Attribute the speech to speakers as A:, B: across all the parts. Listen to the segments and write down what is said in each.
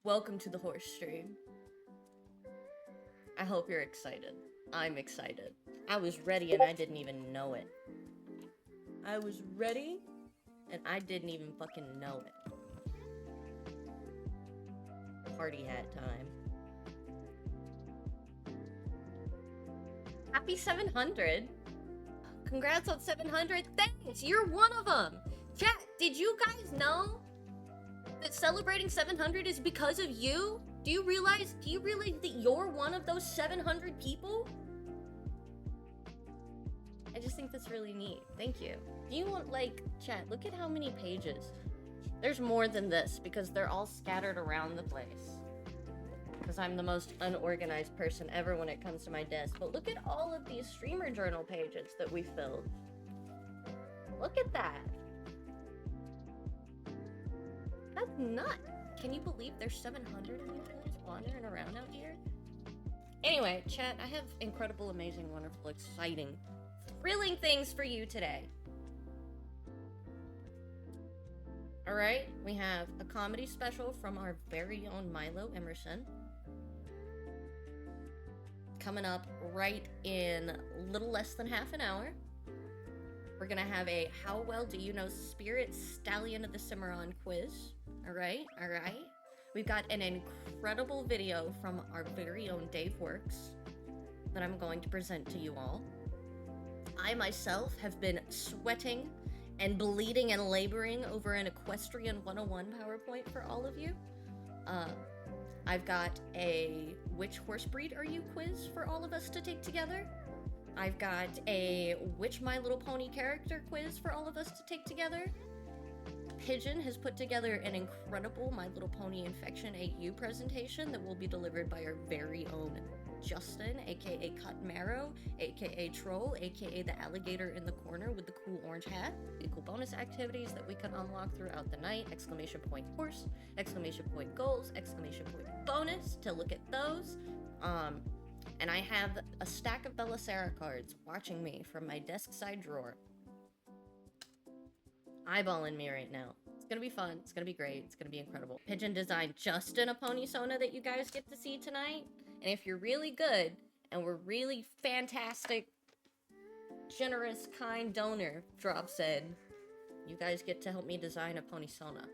A: Welcome to the horse stream. I hope you're excited. I'm excited. I was ready and I didn't even know it. I was ready and I didn't even fucking know it. Party hat time. Happy 700. Congrats on 700. Thanks, you're one of them. Chat, did you guys know that celebrating 700 is because of you? Do you realize that you're one of those 700 people? I just think that's really neat. Thank you. Do you want, like, chat, look at how many pages. There's more than this because they're all scattered around the place. Because I'm the most unorganized person ever when it comes to my desk. But look at all of these streamer journal pages that we filled. Look at that. That's nuts. Can you believe there's 700 of you guys wandering around out here? Anyway, chat, I have incredible, amazing, wonderful, exciting, thrilling things for you today. Alright, we have a comedy special from our very own Milo Emerson. Coming up right in a little less than half an hour. We're gonna have a How Well Do You Know Spirit Stallion of the Cimarron quiz. Alright. We've got an incredible video from our very own Dave Works that I'm going to present to you all. I myself have been sweating and bleeding and laboring over an Equestrian 101 PowerPoint for all of you. I've got a Which Horse Breed Are You quiz for all of us to take together. I've got a Which My Little Pony character quiz for all of us to take together. Pigeon has put together an incredible My Little Pony Infection AU presentation that will be delivered by our very own Justin, aka Cut Marrow, aka Troll, aka the alligator in the corner with the cool orange hat. The cool bonus activities that we can unlock throughout the night. Exclamation point horse, exclamation point goals, exclamation point bonus to look at those. And I have a stack of Belisara cards watching me from my desk side drawer. Eyeballing me right now. It's gonna be fun. It's gonna be great. It's gonna be incredible. Pigeon designed Justin a pony sona that you guys get to see tonight. And if you're really good and we're really fantastic, generous, kind donor, Drop said, you guys get to help me design a pony sona.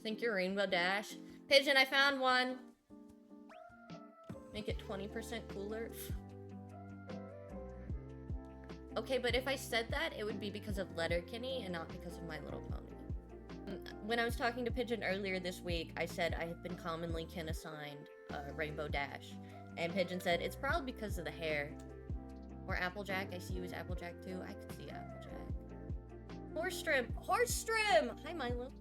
A: Think your Rainbow Dash? Pigeon, I found one. Make it 20% cooler. Okay, but if I said that, it would be because of Letterkenny and not because of My Little Pony. When I was talking to Pigeon earlier this week, I said I have been commonly kin assigned Rainbow Dash. And Pigeon said, it's probably because of the hair. Or Applejack, I see you as Applejack too. I could see Applejack. Horse Trim! Hi, Milo.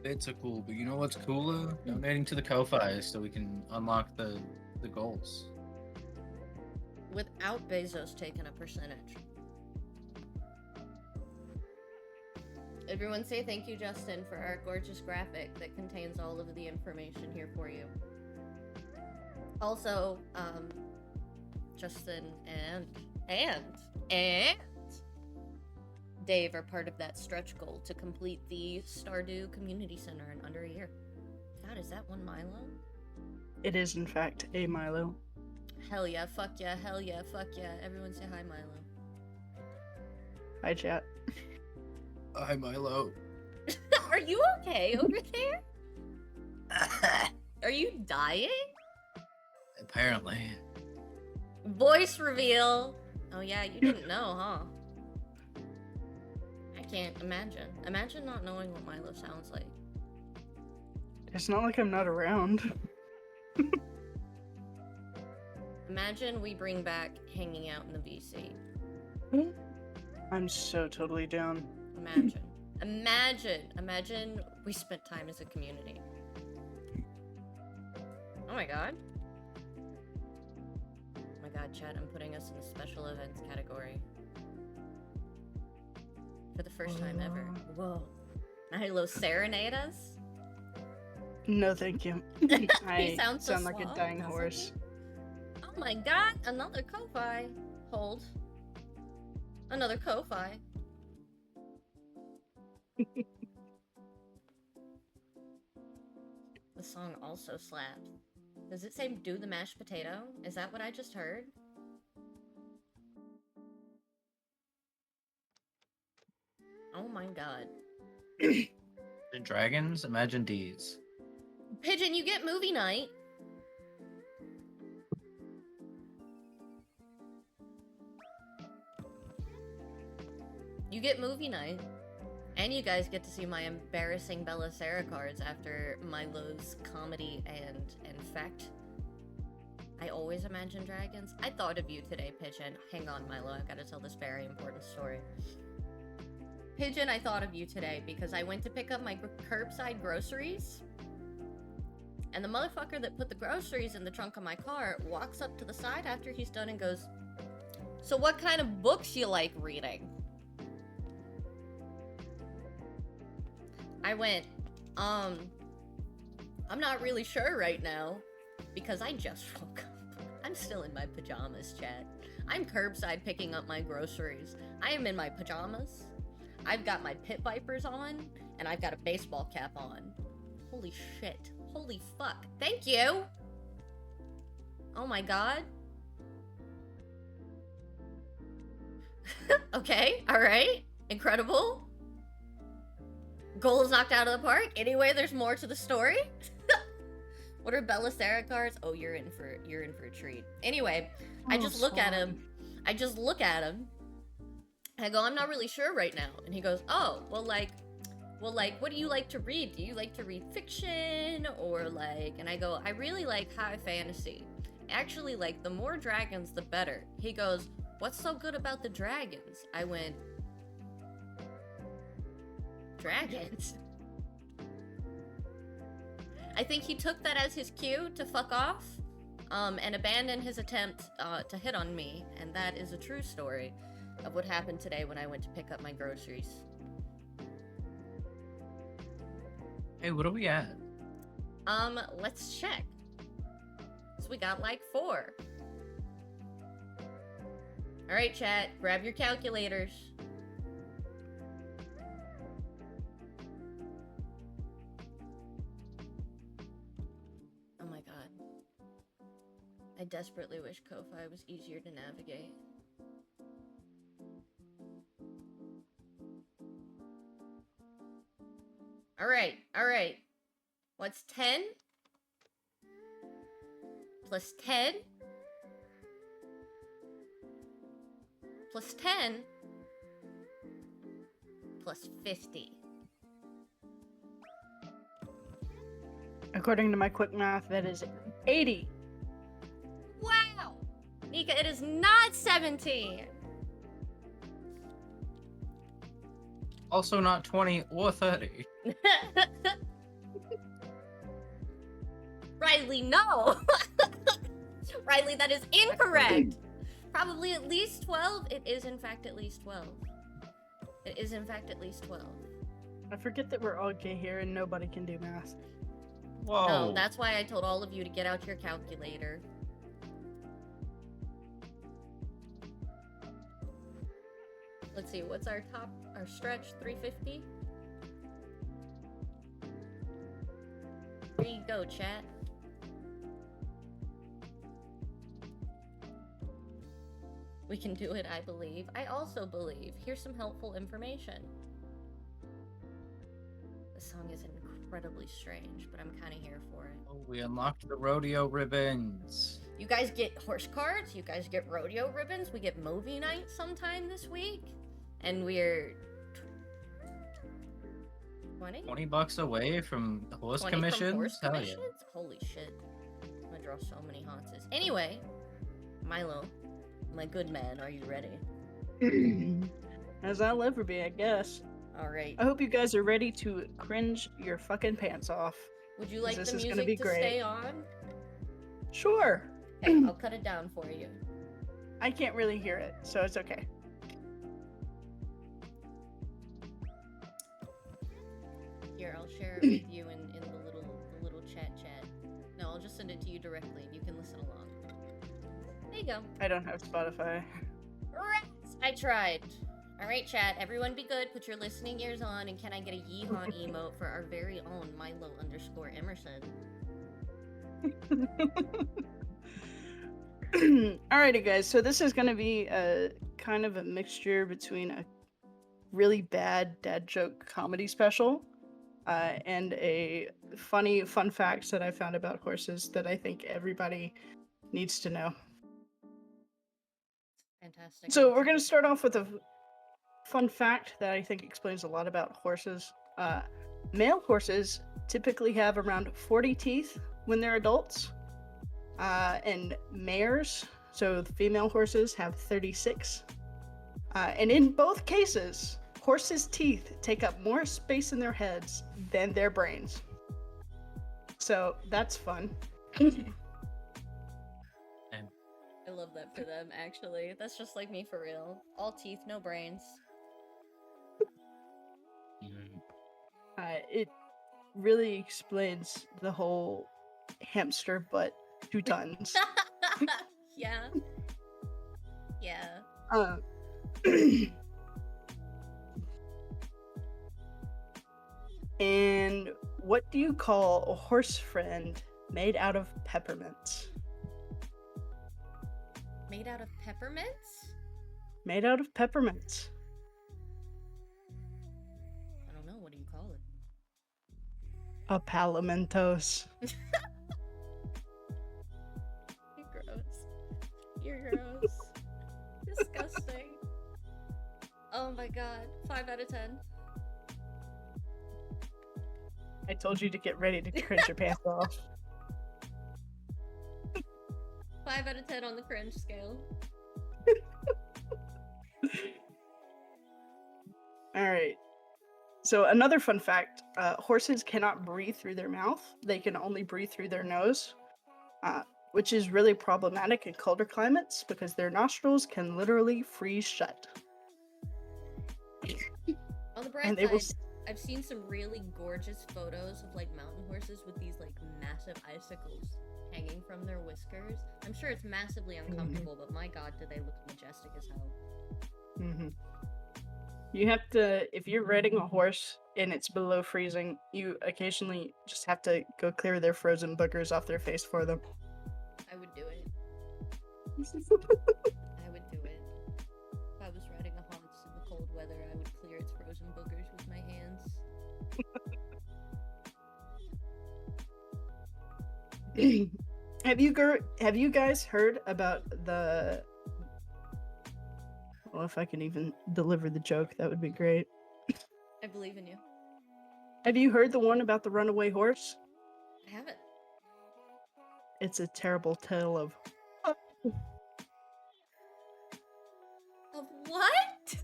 B: Bits are cool, but you know what's cooler? Donating to the Ko-Fi so we can unlock the goals.
A: Without Bezos taking a percentage. Everyone say thank you, Justin, for our gorgeous graphic that contains all of the information here for you. Also, Justin and Dave are part of that stretch goal to complete the Stardew Community Center in under a year. God, is that one Milo?
C: It is, in fact, a Milo.
A: Hell yeah, fuck yeah, hell yeah, fuck yeah. Everyone say hi, Milo.
C: Hi, chat.
B: Hi, Milo.
A: Are you okay over there? Are you dying?
B: Apparently.
A: Voice reveal. Oh yeah, you didn't know, huh? I can't imagine. Imagine not knowing what Milo sounds like.
C: It's not like I'm not around.
A: Imagine we bring back hanging out in the VC.
C: I'm so totally down.
A: Imagine we spent time as a community. Oh my god. Oh my god, chat, I'm putting us in the special events category. For the first time ever. Whoa. Milo, serenade us?
C: No, thank you. I
A: sound so
C: like a
A: suave,
C: dying
A: doesn't
C: horse.
A: Oh my god, another Ko-Fi. Hold. Another Ko-Fi. The song also slaps. Does it say do the mashed potato? Is that what I just heard? Oh my god.
B: The dragons, imagine these.
A: Pigeon, you get movie night. You get movie night. And you guys get to see my embarrassing Belisara cards after Milo's comedy and fact. I always imagine dragons. I thought of you today, Pigeon. Hang on, Milo. I've got to tell this very important story. Pigeon, I thought of you today because I went to pick up my curbside groceries. And the motherfucker that put the groceries in the trunk of my car walks up to the side after he's done and goes, "So what kind of books you like reading?" I went, I'm not really sure right now because I just woke up. I'm still in my pajamas, chat. I'm curbside picking up my groceries. I am in my pajamas. I've got my pit vipers on, and I've got a baseball cap on. Holy shit. Holy fuck. Thank you! Oh my god. Okay, alright. Incredible. Goal is knocked out of the park. Anyway, there's more to the story. What are Belisara cards? Oh, you're in for a treat. Anyway, I just look at him. I just look at him. And I go, "I'm not really sure right now." And he goes, "Oh, well, what do you like to read? Do you like to read fiction or like?" And I go, "I really like high fantasy. Actually, like the more dragons, the better." He goes, "What's so good about the dragons?" I went, "Dragons?" I think he took that as his cue to fuck off, and abandon his attempt to hit on me, and that is a true story of what happened today when I went to pick up my groceries.
B: Hey, what are we at?
A: Let's check. So we got like 4. Alright, chat, grab your calculators. Oh my god. I desperately wish Ko-Fi was easier to navigate. Alright. What's 10? Plus 10? Plus 10? Plus 50.
C: According to my quick math, that is 80.
A: Wow! Nika, it is not 17!
B: Also not 20 or 30.
A: Riley, no! Riley, that is incorrect! Probably at least 12? It is in fact at least 12. It is in fact at least 12.
C: I forget that we're all gay here and nobody can do math.
B: Whoa.
A: No, that's why I told all of you to get out your calculator. Let's see, what's our stretch? 350? There you go, chat. We can do it, I believe. I also believe. Here's some helpful information. The song is incredibly strange, but I'm kind of here for it.
B: Oh, we unlocked the rodeo ribbons.
A: You guys get horse cards, you guys get rodeo ribbons, we get movie night sometime this week, and we're 20?
B: 20 bucks away from the horse
A: 20 from
B: commissions?
A: horse
B: Hell
A: commissions? Holy shit. I'm gonna draw so many haunts. Anyway, Milo, my good man, are you ready?
C: As I'll ever be, I guess.
A: Alright.
C: I hope you guys are ready to cringe your fucking pants off.
A: Would you like
C: this
A: the
C: is gonna
A: music
C: be
A: to
C: great.
A: stay on?
C: Sure.
A: Okay, I'll cut it down for you.
C: I can't really hear it, so it's okay.
A: Here, I'll share it with you in the little chat. No, I'll just send it to you directly and you can listen along. There you go.
C: I don't have Spotify.
A: Rats! I tried. All right, chat. Everyone be good. Put your listening ears on. And can I get a yeehaw emote for our very own Milo_Emerson?
C: Alrighty, guys. So this is going to be a kind of a mixture between a really bad dad joke comedy special and a funny fun facts that I found about horses that I think everybody needs to know.
A: Fantastic.
C: So we're going to start off with a fun fact that I think explains a lot about horses. Male horses typically have around 40 teeth when they're adults, and mares, so the female horses, have 36. And in both cases, horses' teeth take up more space in their heads than their brains. So that's fun.
A: I love that for them, actually. That's just like me for real. All teeth, no brains.
C: It really explains the whole hamster butt 2 tons.
A: Yeah. Yeah.
C: And what do you call a horse friend made out of peppermints?
A: Made out of peppermints?
C: Made out of peppermints.
A: I don't know. What do you call it?
C: A palimentos.
A: You're gross. You're gross. Disgusting. Oh my god. 5 out of 10.
C: I told you to get ready to cringe your pants off.
A: 5 out of 10 on the cringe scale.
C: Alright. So another fun fact, horses cannot breathe through their mouth. They can only breathe through their nose, which is really problematic in colder climates because their nostrils can literally freeze shut.
A: On the bright side, I've seen some really gorgeous photos of like mountain horses with these like massive icicles hanging from their whiskers. I'm sure it's massively uncomfortable, but my god, do they look majestic as hell.
C: Mm-hmm. You have to, if you're riding a horse and it's below freezing, you occasionally just have to go clear their frozen boogers off their face for them.
A: I would do it. I would do it. If I was riding a horse in the cold weather, I would clear its frozen boogers with my hands.
C: Have you guys heard about the... Well, if I can even deliver the joke, that would be great.
A: I believe in you.
C: Have you heard the one about the runaway horse?
A: I haven't.
C: It's a terrible tale of...
A: Of what?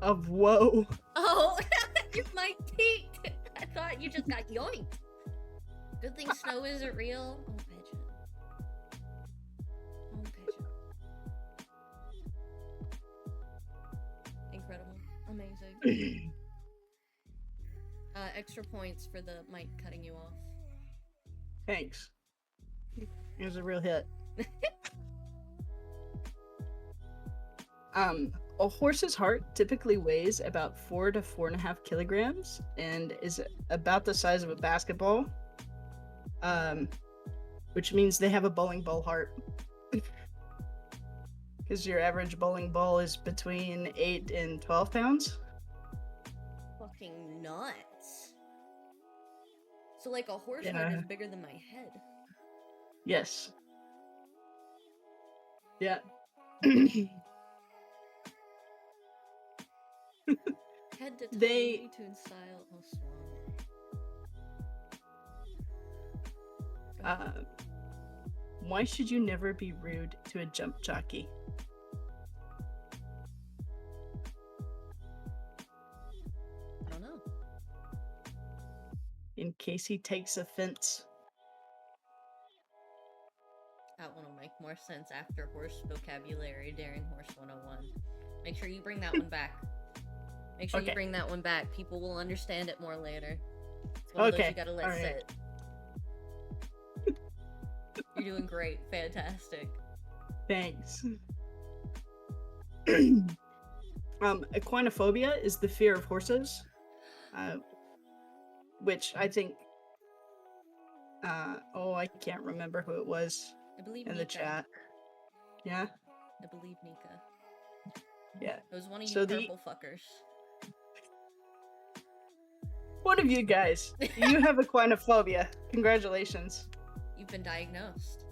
C: Of woe.
A: Oh, my peaked. I thought you just got yoinked. Good thing snow isn't real. Oh, pigeon. Oh, pigeon. Incredible. Amazing. Extra points for the mic cutting you off.
C: Thanks. It was a real hit. A horse's heart typically weighs about 4 to 4.5 kilograms and is about the size of a basketball. Which means they have a bowling ball heart. Because your average bowling ball is between 8 and 12 pounds.
A: Fucking nuts. So like a horse
C: Yeah.
A: heart is bigger than my head.
C: Yes. Yeah.
A: Head to toe,
C: They-
A: Looney Tunes style. Oh, swallow.
C: Why should you never be rude to a jump jockey?
A: I don't know.
C: In case he takes offense.
A: That one will make more sense after horse vocabulary during Horse 101. Make sure you bring that one back. Make sure you
C: Okay.
A: bring that one back. People will understand it more later. It's one of those
C: Okay,
A: you gotta let
C: alright.
A: sit. You're doing great. Fantastic.
C: Thanks. Equinophobia is the fear of horses, which I think. I can't remember who it was
A: I believe
C: in
A: Nika.
C: the chat. Yeah,
A: I believe Nika.
C: yeah.
A: It was one of you
C: So
A: purple fuckers.
C: one of you guys, you have equinophobia. Congratulations.
A: You've been diagnosed.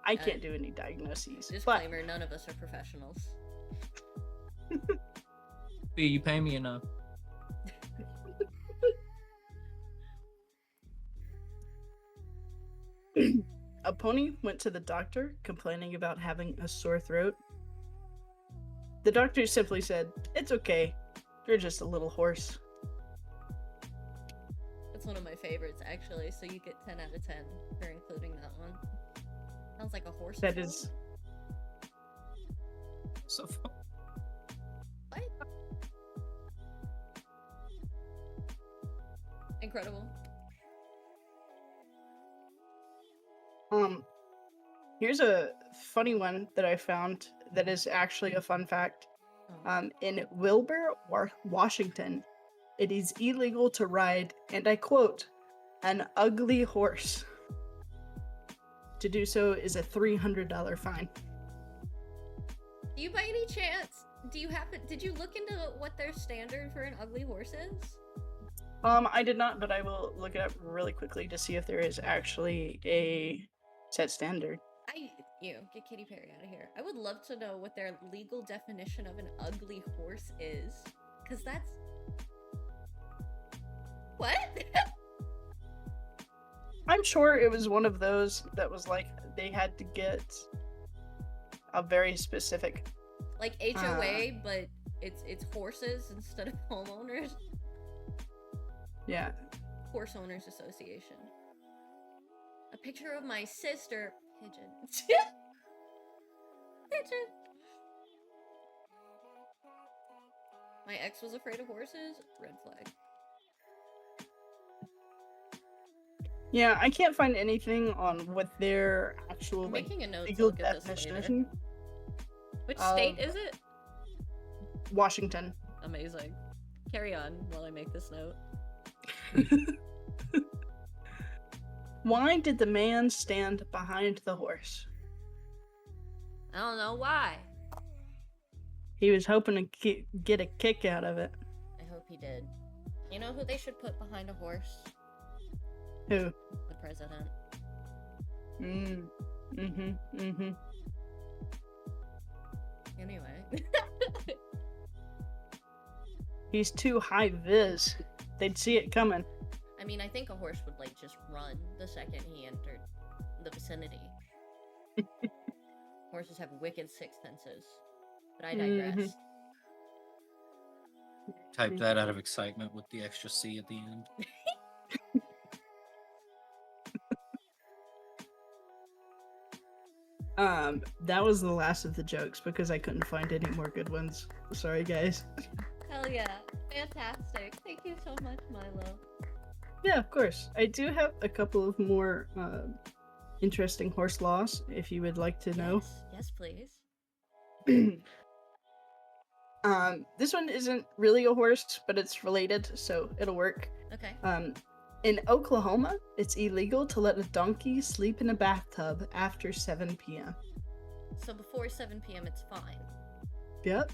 C: I can't do any diagnoses. But
A: Disclaimer, none of us are professionals.
B: B, you pay me enough.
C: a pony went to the doctor complaining about having a sore throat. The doctor simply said, "It's okay. You're just a little horse."
A: That's one of my favorites, actually, so you get 10 out of 10 for including that one. Sounds like a horse.
C: That is
B: So
A: What? Incredible.
C: Here's a funny one that I found that is actually a fun fact.
A: Oh.
C: In Wilbur, Washington, it is illegal to ride, and I quote, "an ugly horse." To do so is a $300 fine.
A: Do you by any chance, did you look into what their standard for an ugly horse is?
C: I did not, but I will look it up really quickly to see if there is actually a set standard.
A: Get Katy Perry out of here. I would love to know what their legal definition of an ugly horse is. Because that's... What?
C: I'm sure it was one of those that was like, they had to get a very specific...
A: Like HOA, but it's horses instead of homeowners.
C: Yeah.
A: Horse Owners Association. A picture of my sister... Pigeon. Pigeon. My ex was afraid of horses. Red flag.
C: Yeah, I can't find anything on what their actual
A: I'm making a note to
C: legal
A: look at this later.
C: definition.
A: Which state is it?
C: Washington.
A: Amazing. Carry on while I make this note.
C: Why did the man stand behind the horse?
A: I don't know why.
C: He was hoping to get a kick out of it.
A: I hope he did. You know who they should put behind a horse?
C: Who?
A: The president. Anyway.
C: He's too high vis. They'd see it coming.
A: I mean, I think a horse would, like, just run the second he entered the vicinity. Horses have wicked sixth senses. But I digress.
B: type that out of excitement with the extra C at the end.
C: That was the last of the jokes because I couldn't find any more good ones. Sorry, guys.
A: Hell yeah. Fantastic. Thank you so much, Milo.
C: Yeah, of course. I do have a couple of more interesting horse laws, if you would like to know.
A: Yes, please.
C: This one isn't really a horse, but it's related, so it'll work.
A: Okay.
C: In Oklahoma, it's illegal to let a donkey sleep in a bathtub after 7 p.m.
A: So before 7 p.m. it's fine.
C: Yep.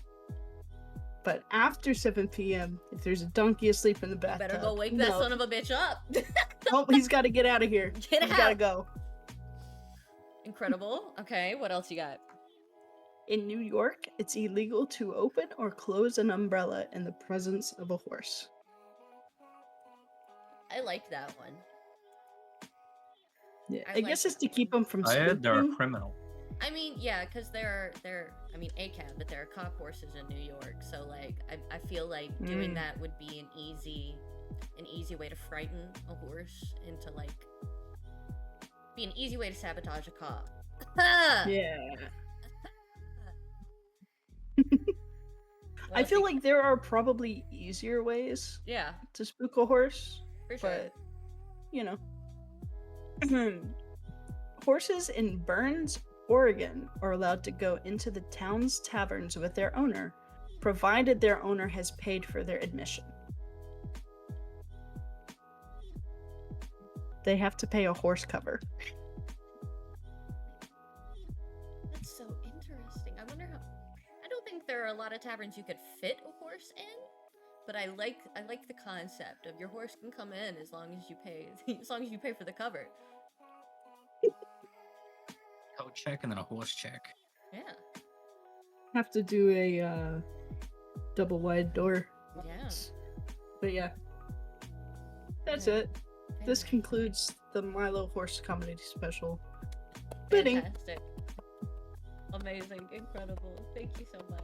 C: But after 7 p.m., if there's a donkey asleep in the bathtub,
A: Better go wake that son of a bitch up.
C: Oh, he's got to get out of here.
A: Get
C: He's
A: out.
C: got to go.
A: Incredible. Okay, what else you got?
C: In New York, it's illegal to open or close an umbrella in the presence of a horse.
A: I like that one.
C: Yeah,
A: I
C: I
A: like
C: guess it's
A: that
C: to
A: one.
C: keep them from
B: I heard they're a
C: sleeping.
B: criminal.
A: I mean, yeah, because I mean, ACAB, but there are cop horses in New York, so, like, I feel like doing that would be an easy way to frighten a horse into, like, be an easy way to sabotage a cop.
C: Yeah.
A: What
C: I
A: else
C: feel
A: you-
C: like there are probably easier ways
A: Yeah,
C: to spook a horse,
A: for sure.
C: but, you know. Horses in Burns, Oregon are allowed to go into the town's taverns with their owner, provided their owner has paid for their admission. They have to pay a horse cover.
A: That's so interesting. I wonder how. I don't think there are a lot of taverns you could fit a horse in, but I like the concept of your horse can come in as long as you pay as long as you pay for the cover.
B: Coat check and then a horse check.
A: Yeah.
C: Have to do a double wide door.
A: Yeah.
C: But yeah. That's
A: Yeah.
C: it. This concludes the Milo Horse Comedy Special. Fitting.
A: Fantastic. Amazing. Incredible. Thank you so much.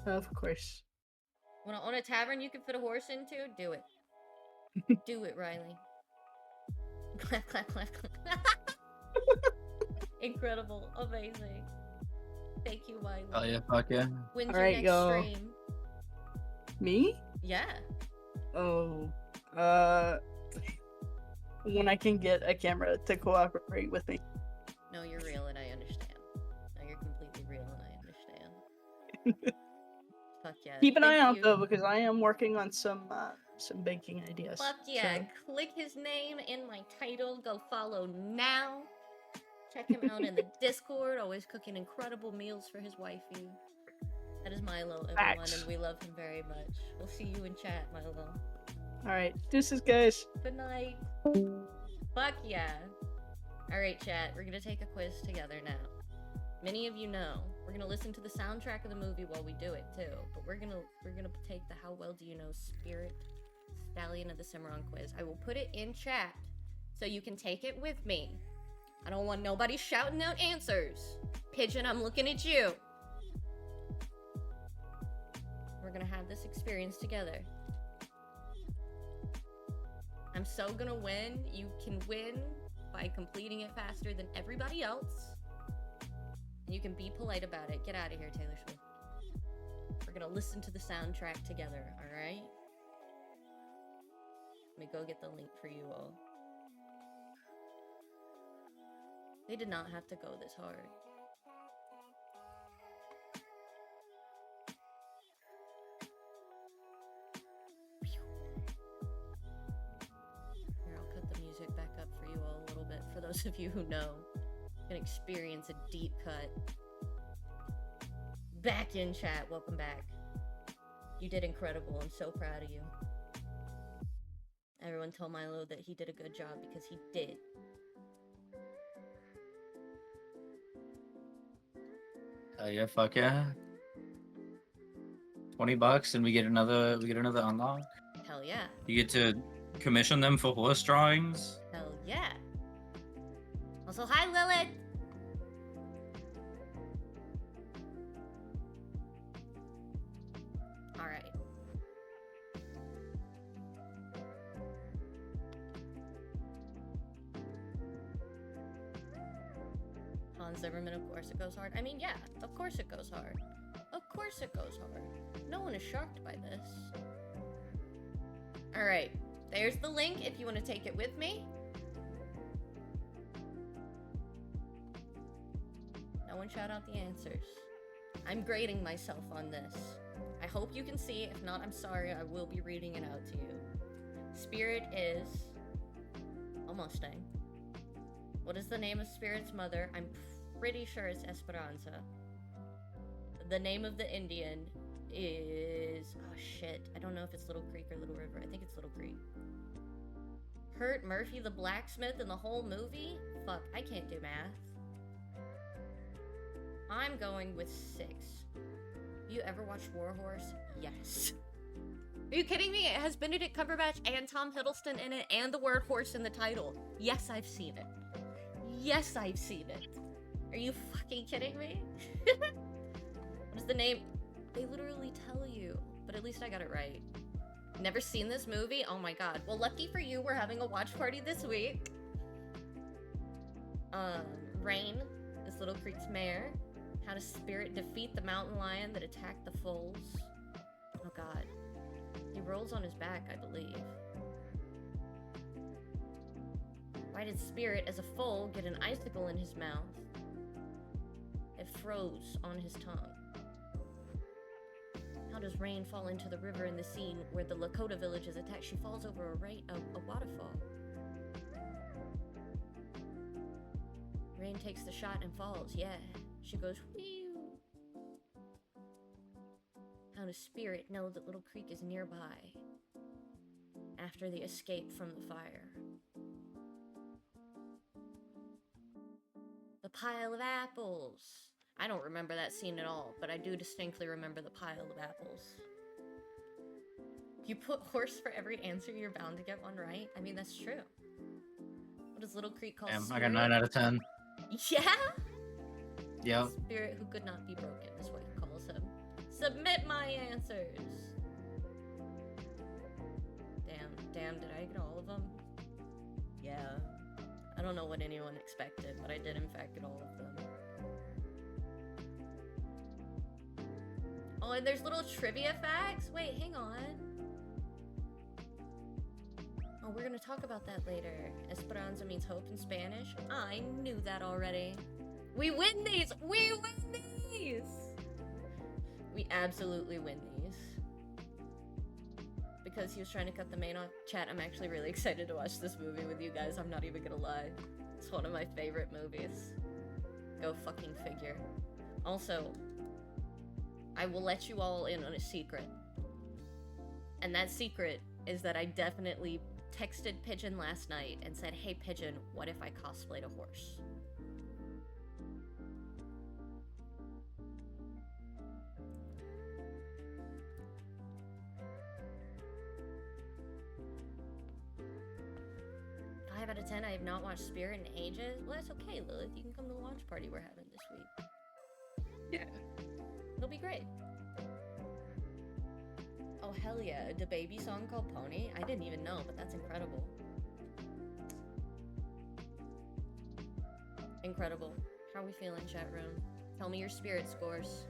C: Of course.
A: Want to own a tavern you can fit a horse into? Do it. Do it, Riley. Clap, clap, clap, clap. Incredible. Amazing. Thank you, Riley.
B: Oh yeah, fuck yeah.
A: When's
C: All
A: your
C: right,
A: next
C: y'all.
A: stream?
C: Me?
A: Yeah.
C: Oh. When I can get a camera to cooperate with me.
A: No, you're real and I understand. No, you're completely real and I understand. Fuck yeah.
C: Keep an eye
A: Thank
C: out
A: you.
C: though, because I am working on some baking ideas.
A: Fuck yeah.
C: So,
A: Click his name in my title. Go follow now. Check him out in the Discord. Always cooking incredible meals for his wifey. That is Milo, everyone,
C: Facts.
A: and we love him very much. We'll see you in chat, Milo.
C: Alright, deuces guys.
A: Good night. Fuck yeah. Alright, chat. We're gonna take a quiz together now. Many of you know. We're gonna listen to the soundtrack of the movie while we do it too. But we're gonna take the How Well Do You Know Spirit Stallion of the Cimarron quiz. I will put it in chat so you can take it with me. I don't want nobody shouting out answers. Pigeon, I'm looking at you. We're gonna have this experience together. I'm so gonna win. You can win by completing it faster than everybody else. And you can be polite about it. Get out of here, Taylor Swift. We're gonna listen to the soundtrack together, alright? Let me go get the link for you all. They did not have to go this hard. Here, I'll cut the music back up for you all a little bit. For those of you who know, you can experience a deep cut. Back in chat, welcome back. You did incredible, I'm so proud of you. Everyone tell Milo that he did a good job because he did.
B: Yeah, fuck yeah. $20 and we get another unlock.
A: Hell yeah.
B: You get to commission them for horse drawings.
A: Hell yeah. Also, hi Lilith! Alright. Hans Zimmerman, of course it goes hard. I mean, yeah, of course it goes hard. Of course it goes hard. No one is shocked by this. Alright, there's the link if you want to take it with me. No one shout out the answers. I'm grading myself on this. I hope you can see. If not, I'm sorry. I will be reading it out to you. Spirit is a Mustang. What is the name of Spirit's mother? I'm pretty sure it's Esperanza. The name of the Indian is... oh shit. I don't know if it's Little Creek or Little River. I think it's Little Creek. Hurt Murphy the blacksmith in the whole movie? Fuck, I can't do math. I'm going with 6. You ever watched War Horse? Yes. Are you kidding me? It has Benedict Cumberbatch and Tom Hiddleston in it and the word horse in the title. Yes, I've seen it. Yes, I've seen it. Are you fucking kidding me? What is the name? They literally tell you, but at least I got it right. Never seen this movie? Oh my god. Well, lucky for you, we're having a watch party this week. Rain is Little Creek's mayor. How does Spirit defeat the mountain lion that attacked the foals? Oh god. He rolls on his back, I believe. Why did Spirit, as a foal, get an icicle in his mouth? froze on his tongue. How does rain fall into the river in the scene where the Lakota village is attacked? She falls over a waterfall. Rain takes the shot and falls, yeah. She goes, whew. How does Spirit know that Little Creek is nearby after the escape from the fire? The pile of apples. I don't remember that scene at all, but I do distinctly remember the pile of apples. You put horse for every answer, you're bound to get one right. I mean, that's true. What does Little Creek call
B: Damn,
A: Spirit?
B: I got 9 out of 10.
A: Yeah?
B: Yep.
A: Spirit who could not be broken is what he calls him. Submit my answers. Damn, did I get all of them? Yeah. I don't know what anyone expected, but I did in fact get all of them. Oh, and there's little trivia facts? Wait, hang on. Oh, we're gonna talk about that later. Esperanza means hope in Spanish. I knew that already. We win these! We win these! We absolutely win these. Because he was trying to cut the main off. Chat, I'm actually really excited to watch this movie with you guys. I'm not even gonna lie. It's one of my favorite movies. Go fucking figure. Also, I will let you all in on a secret. And that secret is that I definitely texted Pigeon last night and said, hey Pigeon, what if I cosplayed a horse? Out of 10, I have not watched Spirit in ages. Well, that's okay, Lilith. You can come to the launch party we're having this week.
B: Yeah.
A: It'll be great. Oh, hell yeah. The baby song called Pony? I didn't even know, but that's incredible. Incredible. How are we feeling, chat room? Tell me your spirit scores.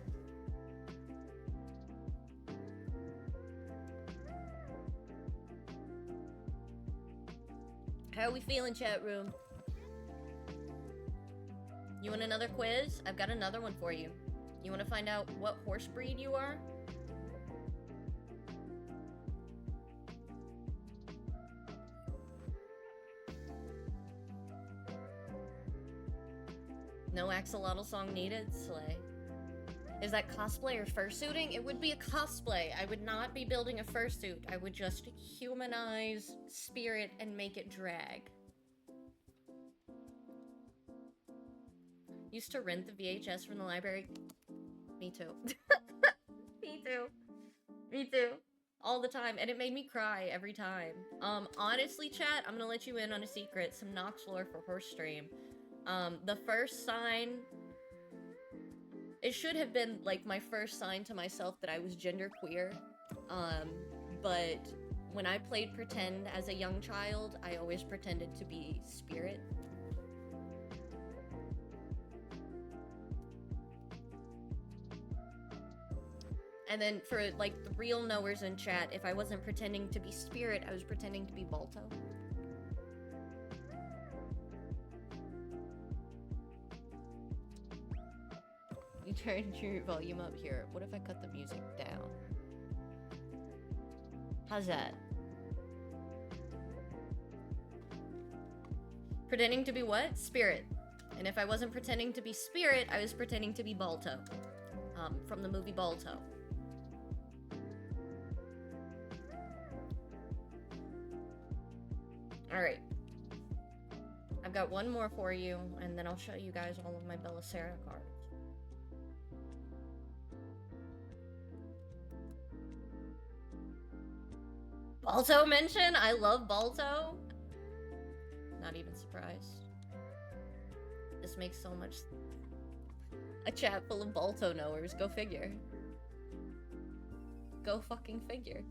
A: How are we feeling, chat room? You want another quiz? I've got another one for you. You want to find out what horse breed you are? No axolotl song needed, slay. Is that cosplay or fursuiting? It would be a cosplay. I would not be building a fursuit. I would just humanize Spirit and make it drag. Used to rent the VHS from the library. Me too. Me too. Me too. All the time. And it made me cry every time. Honestly, chat, I'm gonna let you in on a secret. Some Nox lore for horse stream. The first sign... It should have been, like, my first sign to myself that I was genderqueer. But when I played pretend as a young child, I always pretended to be Spirit. And then for, like, the real knowers in chat, if I wasn't pretending to be Spirit, I was pretending to be Balto. You turned your volume up here. What if I cut the music down? How's that? Pretending to be what? Spirit. And if I wasn't pretending to be Spirit, I was pretending to be Balto. From the movie Balto. Alright. I've got one more for you, and then I'll show you guys all of my Belisara cards. Balto mention? I love Balto. Not even surprised. This makes so much... A chat full of Balto knowers. Go figure. Go fucking figure.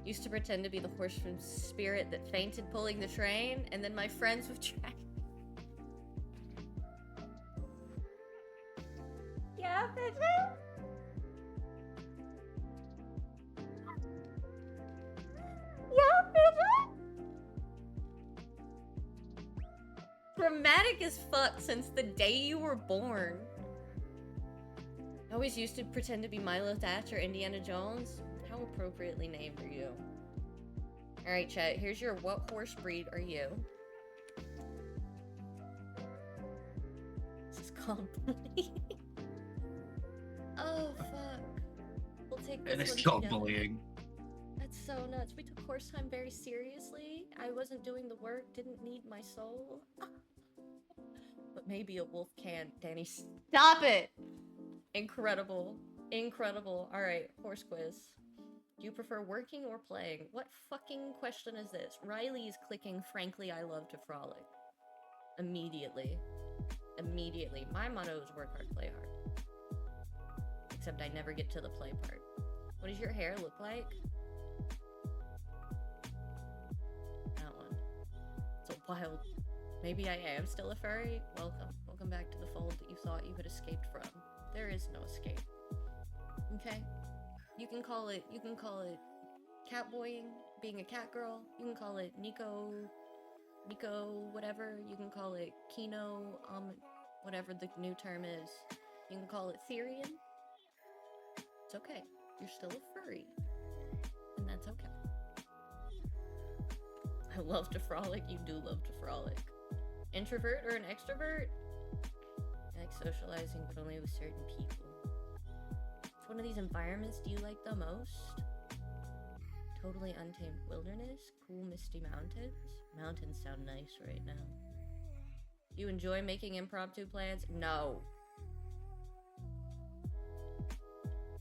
A: Used to pretend to be the horse from Spirit that fainted pulling the train, and then my friends would track. Yeah, Pigeon? Yeah, Pigeon? dramatic as fuck since the day you were born. I always used to pretend to be Milo Thatch or Indiana Jones. How appropriately named are you? Alright, chat, here's your what horse breed are you? This is called bullying. Oh, fuck. We'll take this
B: And it's
A: one
B: called
A: together.
B: bullying.
A: That's so nuts. We took horse time very seriously. I wasn't doing the work, didn't need my soul. But maybe a wolf can. Danny, stop it! Incredible. Incredible. Alright, horse quiz. Do you prefer working or playing? What fucking question is this? Riley is clicking, frankly, I love to frolic. Immediately. Immediately. My motto is work hard, play hard. Except I never get to the play part. What does your hair look like? That one. It's a wild... Maybe I am still a furry? Welcome. Welcome back to the fold that you thought you had escaped from. There is no escape. Okay? You can call it catboying, being a cat girl. You can call it Nico whatever. You can call it Kino, whatever the new term is. You can call it Therian. It's okay. You're still a furry. And that's okay. I love to frolic. You do love to frolic. Introvert or an extrovert? I like socializing, but only with certain people. Which one of these environments do you like the most? Totally untamed wilderness? Cool misty mountains? Mountains sound nice right now. Do you enjoy making impromptu plans? No.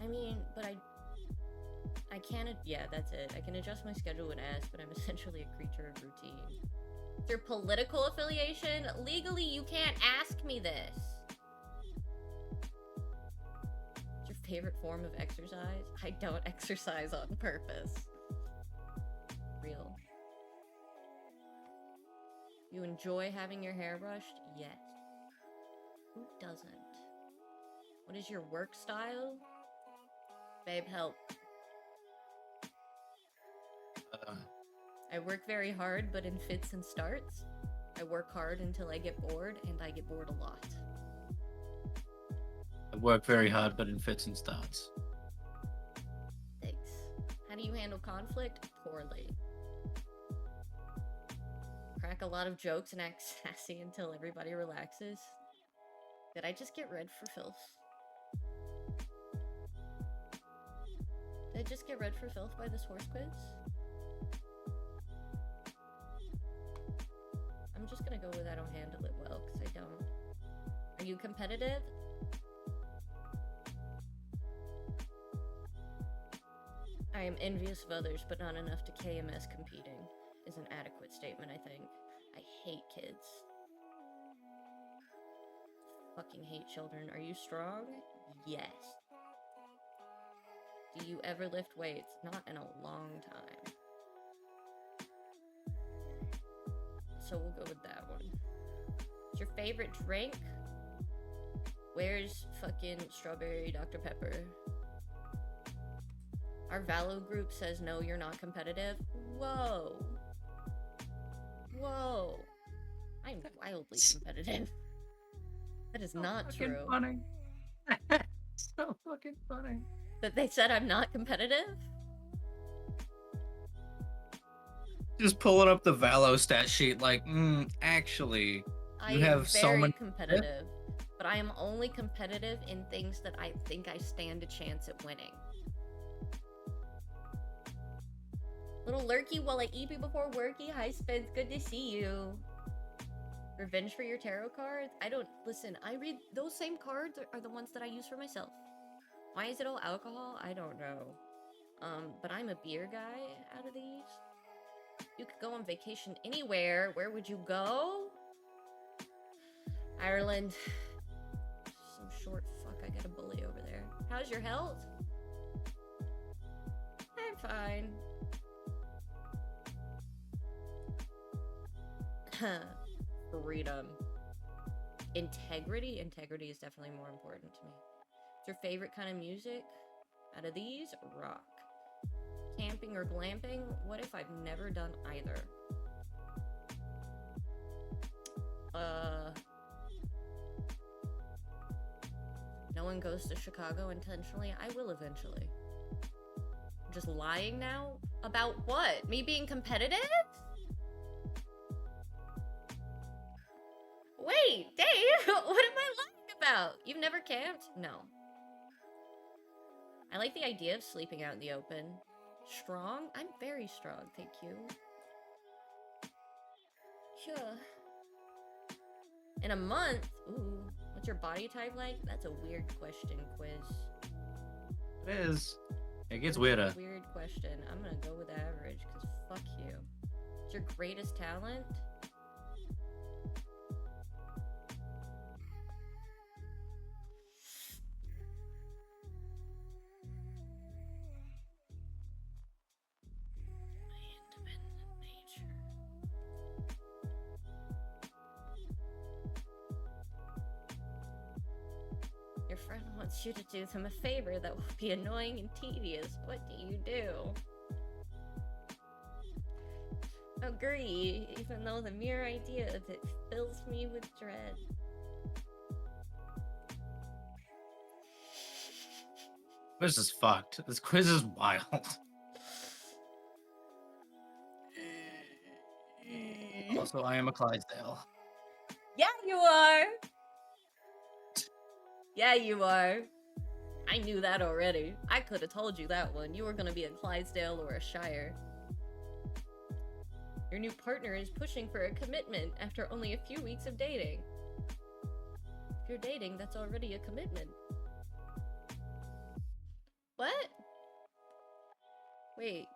A: I mean, but I can't, yeah, that's it. I can adjust my schedule when asked, but I'm essentially a creature of routine. Your political affiliation? Legally, you can't ask me this. What's your favorite form of exercise? I don't exercise on purpose. Real. You enjoy having your hair brushed? Yes. Who doesn't? What is your work style? Babe, help. I work very hard, but in fits and starts. I work hard until I get bored, and I get bored a lot.
B: I work very hard, but in fits and starts.
A: Thanks. How do you handle conflict? Poorly. Crack a lot of jokes and act sassy until everybody relaxes. Did I just get read for filth? Did I just get read for filth by this horse quiz? I'm just gonna go with I don't handle it well, because I don't. Are you competitive? I am envious of others, but not enough to KMS competing, is an adequate statement, I think. I hate kids. Fucking hate children. Are you strong? Yes. Do you ever lift weights? Not in a long time. So we'll go with that one. What's your favorite drink? Where's fucking strawberry Dr. Pepper? Our Valo group says no, you're not competitive. Whoa. Whoa. I'm wildly competitive. That is not true.
B: Funny. So fucking funny.
A: That they said I'm not competitive?
B: Just pulling up the Valo stat sheet, like, actually,
A: I
B: you
A: am
B: have so
A: very
B: many.
A: competitive, but I am only competitive in things that I think I stand a chance at winning. Little lurky while I eat you before worky. Hi Spence, good to see you. Revenge for your tarot cards? I don't, listen, I read, those same cards are the ones that I use for myself. Why is it all alcohol? I don't know. But I'm a beer guy out of these. You could go on vacation anywhere. Where would you go? Ireland. Some short fuck, I got a bully over there. How's your health? I'm fine. Freedom. Integrity? Integrity is definitely more important to me. What's your favorite kind of music? Out of these, rock. Camping or glamping? What if I've never done either? No one goes to Chicago intentionally. I will eventually. I'm just lying now? About what? Me being competitive? Wait, Dave, what am I lying about? You've never camped? No. I like the idea of sleeping out in the open. Strong? I'm very strong, thank you. Sure. In a month? Ooh, what's your body type like? That's a weird question, quiz.
B: It is. It gets
A: That's a
B: weirder.
A: weird question. I'm gonna go with average, because fuck you. What's your greatest talent? Independent nature. Your friend wants you to do them a favor that will be annoying and tedious. What do? Agree, even though the mere idea of it fills me with dread.
B: This is fucked. This quiz is wild. Also, I am a Clydesdale.
A: Yeah, you are! Yeah, you are. I knew that already. I could have told you that one. You were gonna be a Clydesdale or a Shire. Your new partner is pushing for a commitment after only a few weeks of dating. If you're dating, that's already a commitment. What? Wait,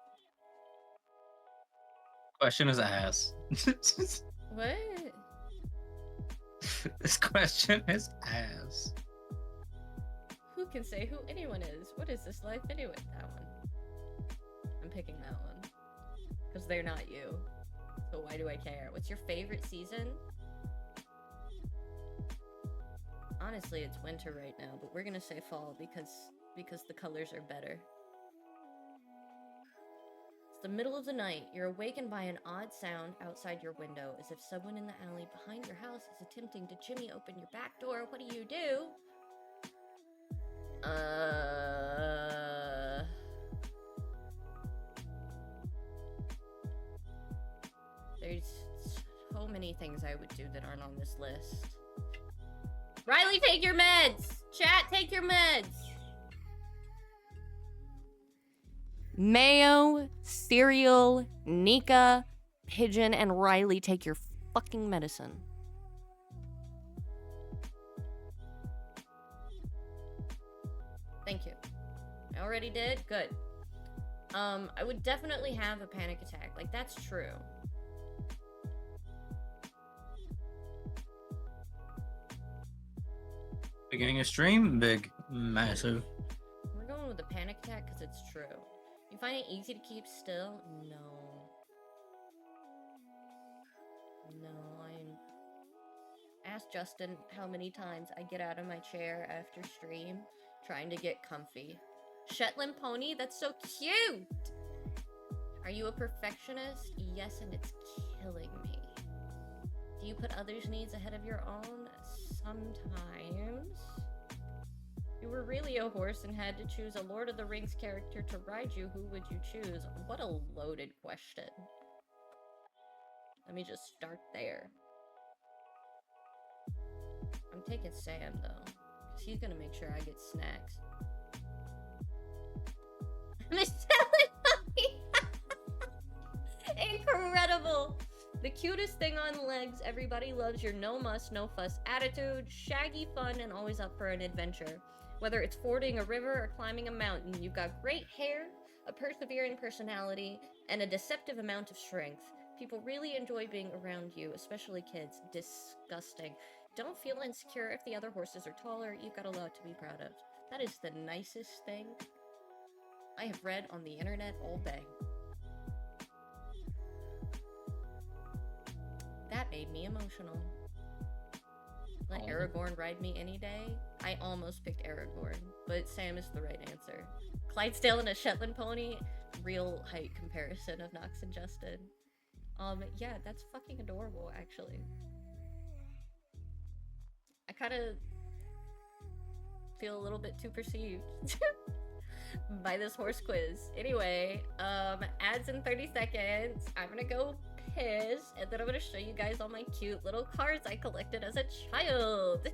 B: Question is ass.
A: what?
B: This question is ass.
A: Who can say who anyone is? What is this life anyway? That one. I'm picking that one. Because they're not you. So why do I care? What's your favorite season? Honestly, it's winter right now, but we're gonna say fall because the colors are better. It's the middle of the night. You're awakened by an odd sound outside your window, as if someone in the alley behind your house is attempting to jimmy open your back door. What do? There's so many things I would do that aren't on this list. Riley, take your meds! Chat, take your meds! Mayo, cereal, Nika, Pigeon, and Riley, take your fucking medicine. Thank you. I already did? Good. I would definitely have a panic attack. Like, that's true.
B: Beginning a stream? Big. Massive.
A: We're going with the panic attack because it's true. You find it easy to keep still? No. No, Ask Justin how many times I get out of my chair after stream trying to get comfy. Shetland pony? That's so cute! Are you a perfectionist? Yes, and it's killing me. Do you put others' needs ahead of your own? Sometimes. If you were really a horse and had to choose a Lord of the Rings character to ride you, who would you choose? What a loaded question. Let me just start there. I'm taking Sam, though, because he's gonna make sure I get snacks. Michelle Incredible! The cutest thing on legs. Everybody loves your no muss, no fuss attitude. Shaggy fun and always up for an adventure. Whether it's fording a river or climbing a mountain, you've got great hair, a persevering personality, and a deceptive amount of strength. People really enjoy being around you, especially kids. Disgusting. Don't feel insecure if the other horses are taller. You've got a lot to be proud of. That is the nicest thing I have read on the internet all day. That made me emotional. Let Aragorn ride me any day? I almost picked Aragorn, but Sam is the right answer. Clydesdale and a Shetland pony? Real height comparison of Nox and Justin. Yeah, that's fucking adorable, actually. I kind of feel a little bit too perceived by this horse quiz. Anyway, ads in 30 seconds. I'm gonna go piss, and then I'm gonna show you guys all my cute little cards I collected as a child.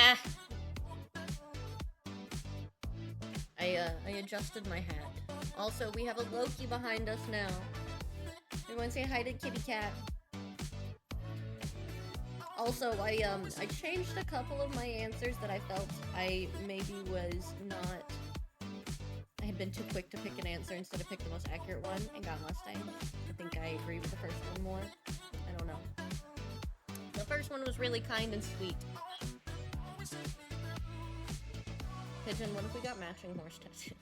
A: Ah. I adjusted my hat. Also, we have a Loki behind us now. Everyone say hi to Kitty Cat. Also, I changed a couple of my answers that I felt I maybe was not... I had been too quick to pick an answer instead of pick the most accurate one and got Mustang. I think I agree with the first one more. I don't know. The first one was really kind and sweet. Pigeon, what if we got matching horse tattoos?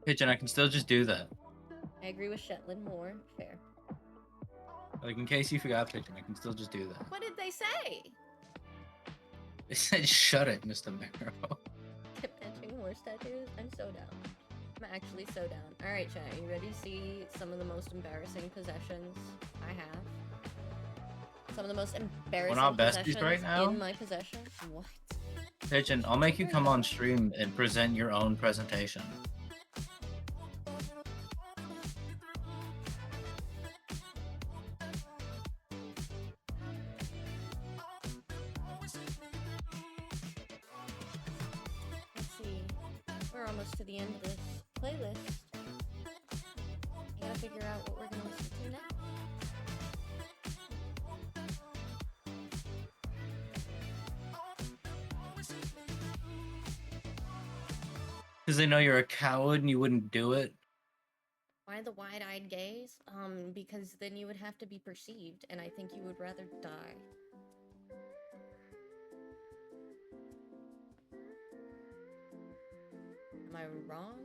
B: Pigeon, I can still just do that.
A: I agree with Shetland more. Fair.
B: Like, in case you forgot, Pigeon, I can still just do that.
A: What did they say?
B: They said, shut it, Mr. Marrow.
A: Matching horse tattoos? I'm so down. I'm actually so down. Alright, chat, you ready to see some of the most embarrassing possessions I have? Some of the most embarrassing
B: not besties
A: possessions
B: right now?
A: in my possession? What?
B: Pigeon, I'll make you come on stream and present your own presentation.
A: Let's see. We're almost to the end of this playlist. I gotta figure out what we're gonna listen to next.
B: Because they know you're a coward and you wouldn't do it.
A: Why the wide-eyed gaze? Because then you would have to be perceived, and I think you would rather die. Am I wrong?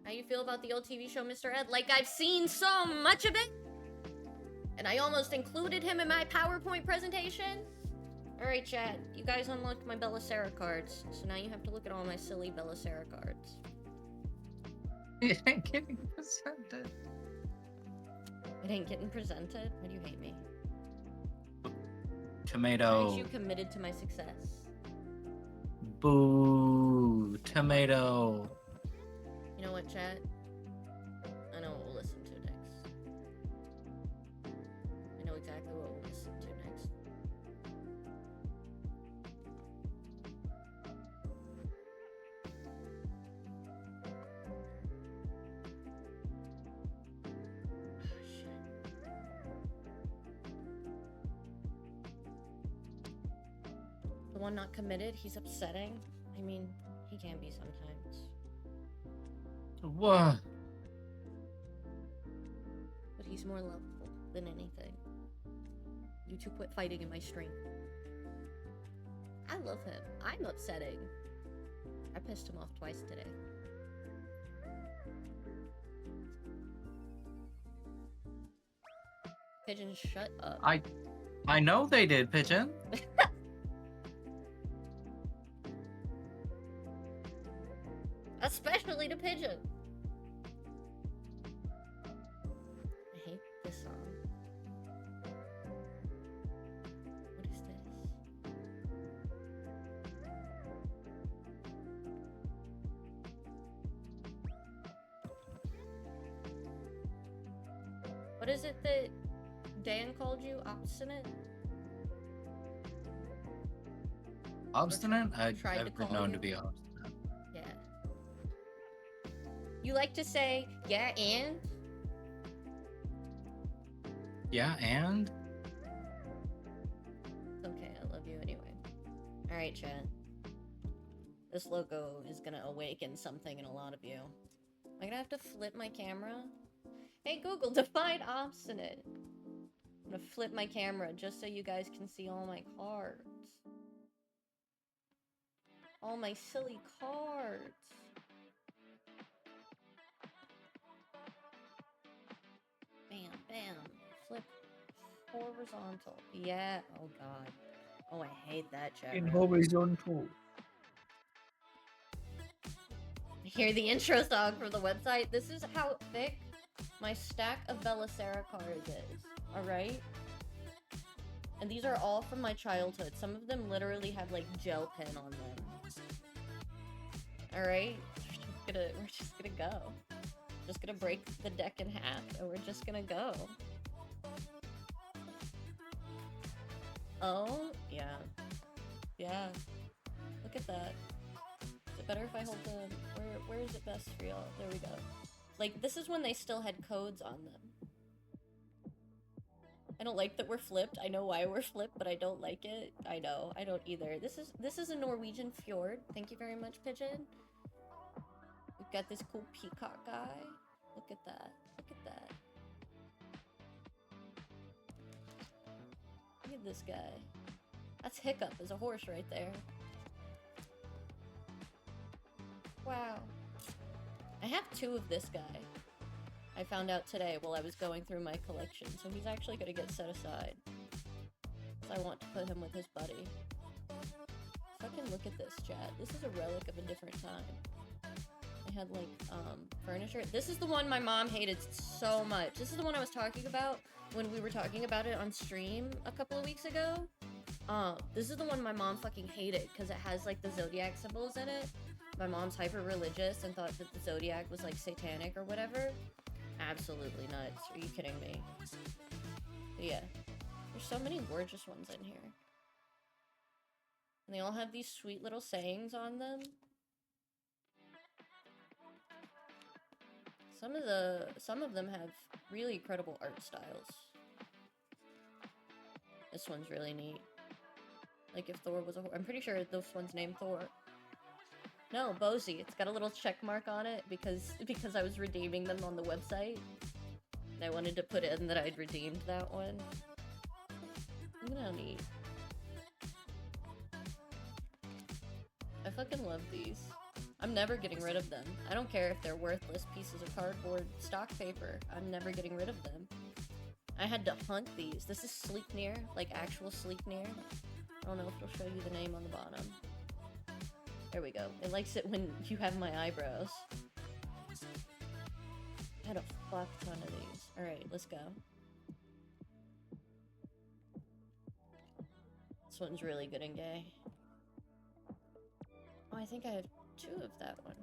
A: How you feel about the old TV show Mr. Ed? Like, I've seen so much of it! And I almost included him in my PowerPoint presentation? Alright, chat. You guys unlocked my Belisara cards, so now you have to look at all my silly Belisara cards.
B: It ain't getting presented.
A: It ain't getting presented? Why do you hate me? Why
B: Tomato.
A: aren't you committed to my success?
B: Boo. Tomato.
A: You know what, chat? I know what we'll listen to next. I know exactly what we'll listen to next. Oh, shit. The one not committed, he's upsetting. I mean, he can be sometimes.
B: What?
A: But he's more lovable than anything. You two quit fighting in my stream. I love him. I'm upsetting. I pissed him off twice today. Pigeon, shut up.
B: I know they did, Pigeon.
A: Especially to Pigeon. I hate this song. What is this? What is it that Dan called you? Obstinate?
B: Obstinate?
A: tried to
B: I've been
A: call
B: known
A: you.
B: to be obstinate.
A: Yeah. You like to say, yeah, and?
B: Yeah, and?
A: Okay, I love you anyway. Alright, chat. This logo is gonna awaken something in a lot of you. Am I gonna have to flip my camera? Hey Google, define obstinate. I'm gonna flip my camera just so you guys can see all my cards. All my silly cards. Bam, bam. Flip horizontal. Yeah. Oh, God. Oh, I hate that chat
D: In
A: room.
D: horizontal.
A: Hear the intro song from the website. This is how thick my stack of Belisara cards is. Alright? And these are all from my childhood. Some of them literally have like gel pen on them. Alright? We're just gonna go. Just gonna break the deck in half and we're just gonna go. Oh, yeah. Yeah. Look at that. Is it better if I hold the... Where is it best for y'all? There we go. Like, this is when they still had codes on them. I don't like that we're flipped. I know why we're flipped, but I don't like it. I know. I don't either. This is a Norwegian fjord. Thank you very much, Pigeon. We've got this cool peacock guy. Look at that. Look at that. Look at this guy. That's Hiccup as a horse right there. Wow. I have 2 of this guy. I found out today while I was going through my collection, so he's actually going to get set aside. So I want to put him with his buddy. Fucking look at this, chat. This is a relic of a different time. I had, like, furniture. This is the one my mom hated so much. This is the one I was talking about when we were talking about it on stream a couple of weeks ago. This is the one my mom fucking hated because it has, like, the zodiac symbols in it. My mom's hyper-religious and thought that the zodiac was, like, satanic or whatever. Absolutely nuts. Are you kidding me? But yeah. There's so many gorgeous ones in here. And they all have these sweet little sayings on them. Some of them have really incredible art styles. This one's really neat. Like if Thor was a horse. I'm pretty sure this one's named Thor. No, Bozy. It's got a little check mark on it because I was redeeming them on the website. And I wanted to put in that I'd redeemed that one. Look at how neat. I fucking love these. I'm never getting rid of them. I don't care if they're worthless pieces of cardboard stock paper. I'm never getting rid of them. I had to hunt these. This is Sleipnir, like actual Sleipnir. I don't know if it'll show you the name on the bottom. There we go. It likes it when you have my eyebrows. I had a fuck ton of these. Alright, let's go. This one's really good and gay. Oh, I think I have 2 of that one.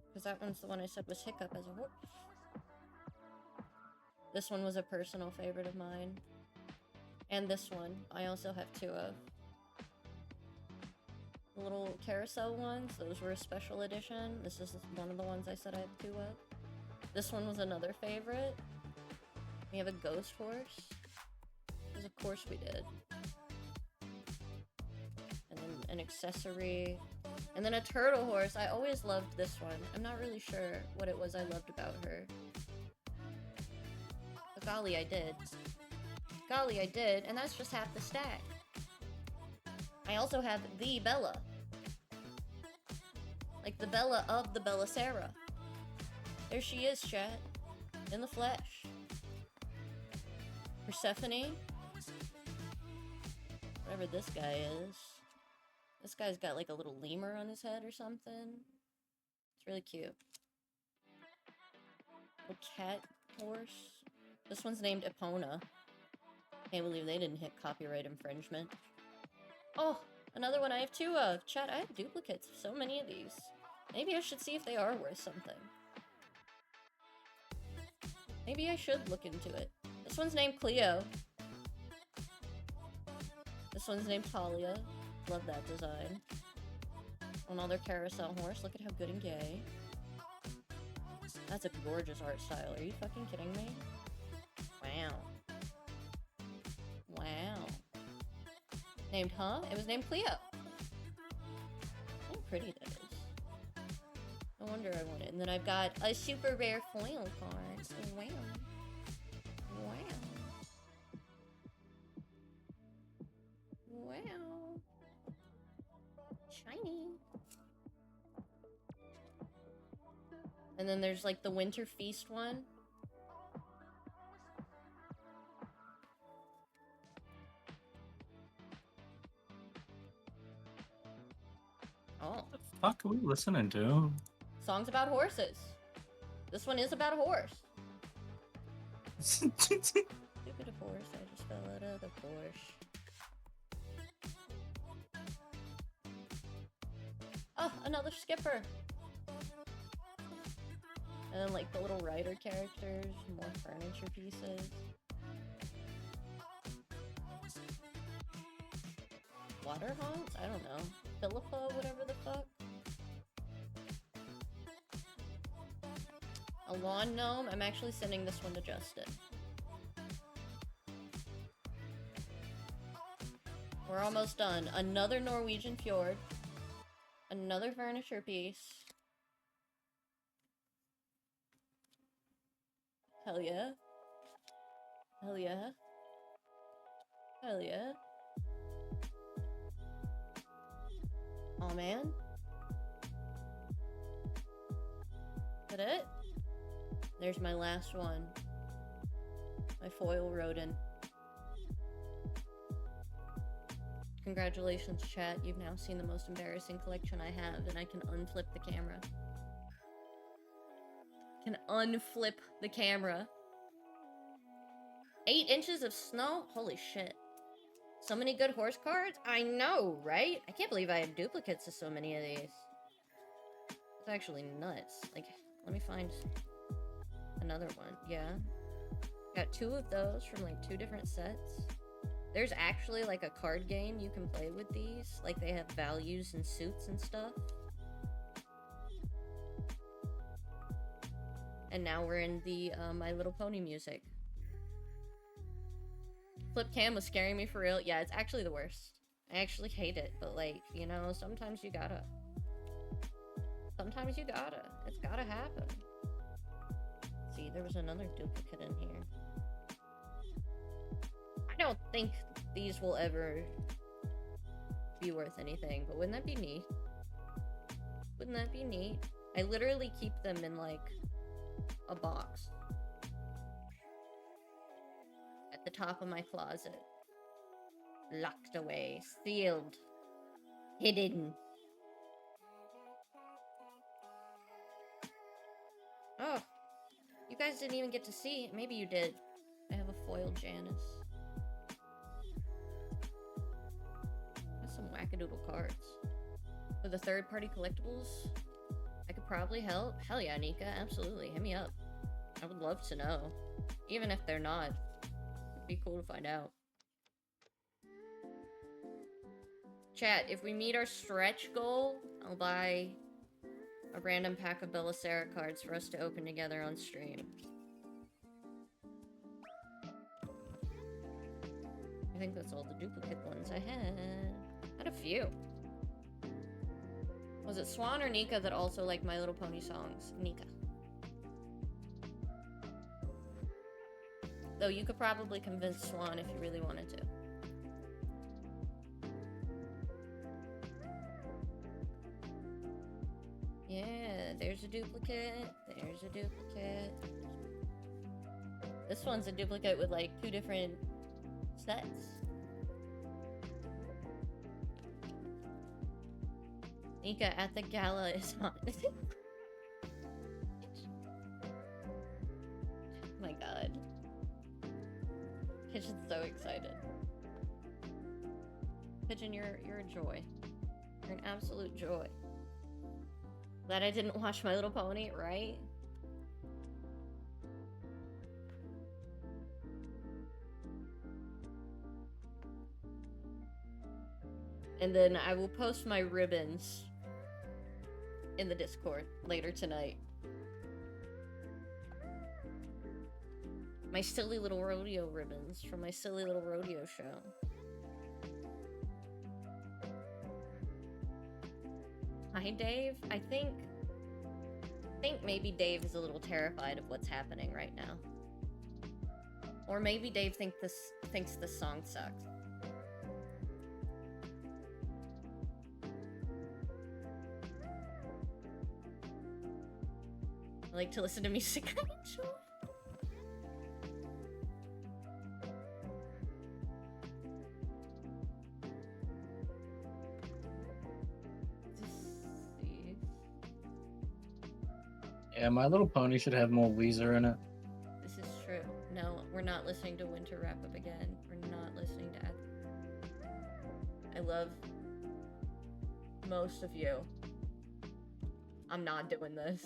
A: Because that one's the one I said was Hiccup as a horse. This one was a personal favorite of mine. And this one, I also have 2 of. The little carousel ones, those were a special edition. This is one of the ones I said I have 2 of. This one was another favorite. We have a ghost horse. Because of course we did. And then an accessory. And then a turtle horse. I always loved this one. I'm not really sure what it was I loved about her. But golly, I did. Golly, I did. And that's just half the stack. I also have the Bella. Like the Bella of the Belisara. There she is, chat. In the flesh. Persephone. Whatever this guy is. This guy's got like a little lemur on his head or something. It's really cute. Little cat horse. This one's named Epona. Can't believe they didn't hit copyright infringement. Oh, another one I have 2 of. Chat, I have duplicates of so many of these. Maybe I should see if they are worth something. Maybe I should look into it. This one's named Cleo. This one's named Talia. Love that design. Another carousel horse. Look at how good and gay. That's a gorgeous art style. Are you fucking kidding me? Wow. Wow. Named, huh? It was named Cleo. How pretty that is. No wonder I want it. And then I've got a super rare foil card. Wow. Wow. Wow. Shiny. And then there's like the Winter Feast one. Oh.
B: What the fuck are we listening to?
A: Songs about horses. This one is about a horse. Stupid horse, I just fell out of the Porsche. Oh, another skipper. And then like the little rider characters, more furniture pieces. Water haunts? I don't know. Philippa, whatever the fuck. A lawn gnome? I'm actually sending this one to Justin. We're almost done. Another Norwegian fjord. Another furniture piece. Hell yeah. Hell yeah. Hell yeah. Aw, man. Is that it? There's my last one. My foil rodent. Congratulations, chat. You've now seen the most embarrassing collection I have, and I can unflip the camera. Can unflip the camera. 8 inches of snow? Holy shit. So many good horse cards? I know, right? I can't believe I have duplicates of so many of these. It's actually nuts. Like, let me find another one. Yeah. Got 2 of those from like 2 different sets. There's actually like a card game you can play with these. Like they have values and suits and stuff. And now we're in the My Little Pony music. Flip cam was scaring me for real. Yeah, it's actually the worst. I actually hate it, but like, you know, sometimes you gotta. Sometimes you gotta. It's gotta happen. See, there was another duplicate in here. I don't think these will ever be worth anything, but wouldn't that be neat? Wouldn't that be neat? I literally keep them in like a box at the top of my closet. Locked away, sealed, hidden. Oh, you guys didn't even get to see. Maybe you did. I have a foiled Janice. That's some wackadoodle cards. For the third-party collectibles, I could probably help. Hell yeah, Nika, absolutely. Hit me up. I would love to know. Even if they're not. It'd be cool to find out. Chat, if we meet our stretch goal, I'll buy a random pack of Belisara cards for us to open together on stream. I think that's all the duplicate ones I had. I had a few. Was it Swan or Nika that also liked My Little Pony songs? Nika. Though you could probably convince Swan if you really wanted to. Yeah, there's a duplicate. There's a duplicate. This one's a duplicate with like 2 different sets. Nika at the gala is on. My god. Pigeon's so excited. Pigeon, you're a joy. You're an absolute joy. Glad I didn't watch My Little Pony, right? And then I will post my ribbons in the Discord later tonight. My silly little rodeo ribbons from my silly little rodeo show. Hi, Dave. I think maybe Dave is a little terrified of what's happening right now. Or maybe Dave thinks this song sucks. I like to listen to music I enjoy. See.
B: Yeah, My Little Pony should have more Weezer in it.
A: This is true. No, we're not listening to Winter Wrap Up again. We're not listening to I love most of you. I'm not doing this.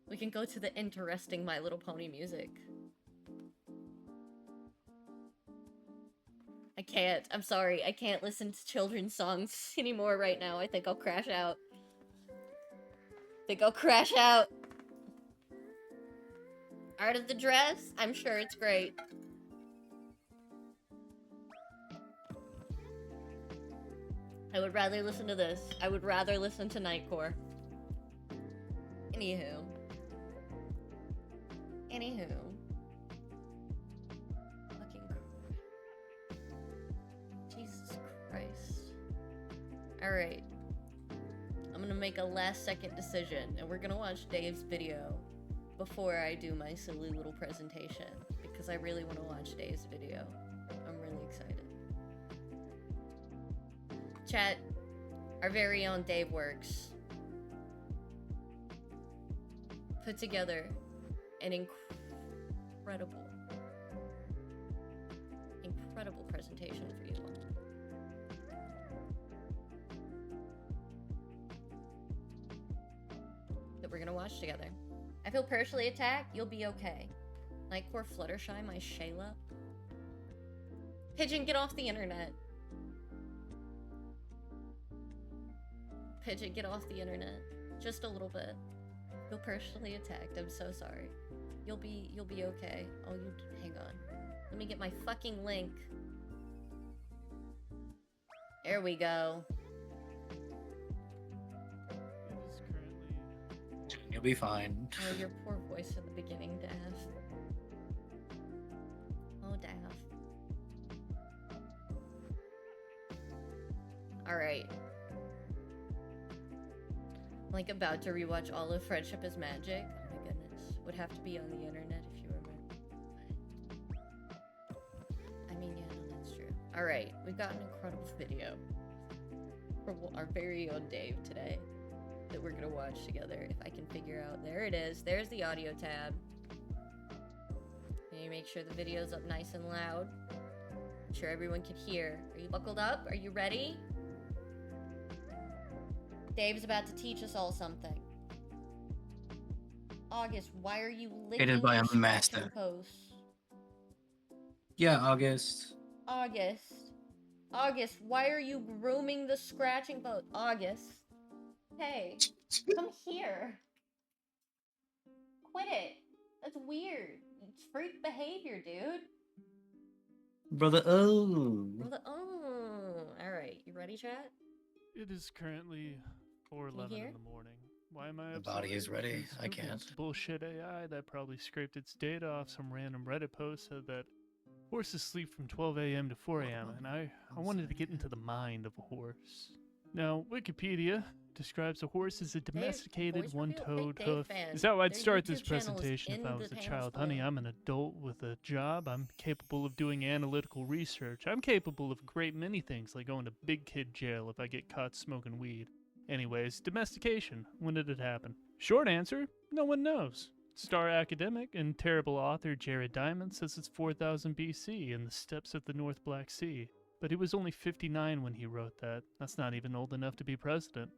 A: We can go to the interesting My Little Pony music. I can't. I'm sorry. I can't listen to children's songs anymore right now. I think I'll crash out. Art of the Dress? I'm sure it's great. I would rather listen to this. I would rather listen to Nightcore. Anywho. Fucking Jesus Christ. Alright. I'm gonna make a last second decision, and we're gonna watch Dave's video before I do my silly little presentation, because I really want to watch Dave's video. I'm really excited. Chat, our very own Dave Works put together an incredible presentation for you all. That we're gonna watch together. I feel personally attacked. You'll be okay. Nightcore Fluttershy, my Shayla. Pigeon, get off the internet. Pigeon, get off the internet. Just a little bit. Feel personally attacked. I'm so sorry. You'll be okay. Oh, you hang on. Let me get my fucking link. There we go.
B: You'll be fine.
A: Oh, your poor voice at the beginning, Dav. Oh, Dav. Alright. I'm like about to rewatch all of Friendship is Magic. Oh my goodness. Would have to be on the internet if you remember. I mean, yeah, no, that's true. Alright, we've got an incredible video from our very own Dave today that we're gonna watch together. If I can figure out, there it is. There's the audio tab. And you make sure the video's up nice and loud. I'm sure everyone can hear. Are you buckled up? Are you ready? Dave's about to teach us all something. August, why are you licking
B: Hated by
A: your
B: a
A: scratch
B: master.
A: and post?
B: Yeah, August.
A: August, why are you grooming the scratching post? August. Hey, come here. Quit it. That's weird. It's freak behavior, dude.
B: Brother, oh.
A: Alright, you ready, chat?
D: It is currently 4:11
A: hear?
D: in the morning. Why am I
B: The
D: upset?
B: body is ready.
D: Because
B: I
D: Google's
B: can't.
D: bullshit AI that probably scraped its data off some random Reddit post said that horses sleep from 12 a.m. to 4 a.m. and I wanted to get into the mind of a horse. Now, Wikipedia describes a horse as a domesticated
A: voice reveal?
D: one-toed
A: Hey, Dave
D: hoof.
A: fan.
D: Is how I'd
A: Their
D: start this
A: YouTube channel is
D: presentation if
A: in
D: I
A: the
D: was a
A: panels
D: child.
A: below.
D: Honey, I'm an adult with a job. I'm capable of doing analytical research. I'm capable of a great many things, like going to big kid jail if I get caught smoking weed. Anyways, domestication. When did it happen? Short answer, no one knows. Star academic and terrible author Jared Diamond says it's 4000 BC in the steppes of the North Black Sea. But he was only 59 when he wrote that. That's not even old enough to be president.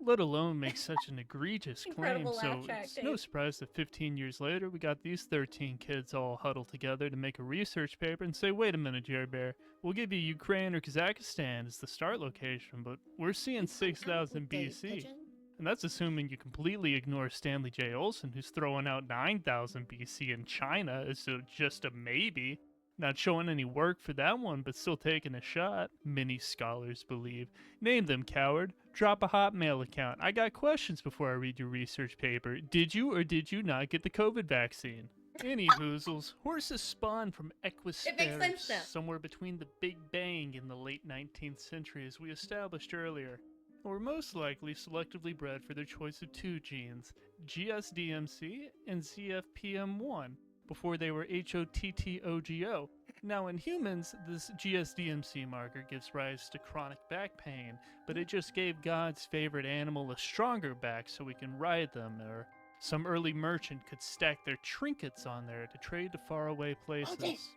D: Let alone make such an egregious claim,
A: Incredible
D: so
A: laugh track,
D: it's no
A: Dave.
D: surprise that 15 years later we got these 13 kids all huddled together to make a research paper and say, wait a minute, Jerry Bear, we'll give you Ukraine or Kazakhstan as the start location, but we're seeing 6000
A: Dave,
D: BC.
A: pigeon?
D: And that's assuming you completely ignore Stanley J. Olson, who's throwing out 9000 BC in China as just a maybe. Not showing any work for that one, but still taking a shot, many scholars believe. Name them, coward. Drop a Hotmail account. I got questions before I read your research paper. Did you or did you not get the COVID vaccine? Any hoozles, horses spawned from
A: sense now.
D: Equus somewhere between the Big Bang in the late 19th century, as we established earlier. were most likely selectively bred for their choice of two genes, GSDMC and ZFPM1, before they were HOTTOGO. Now, in humans, this GSDMC marker gives rise to chronic back pain, but it just gave God's favorite animal a stronger back so we can ride them, or some early merchant could stack their trinkets on there to trade to faraway places.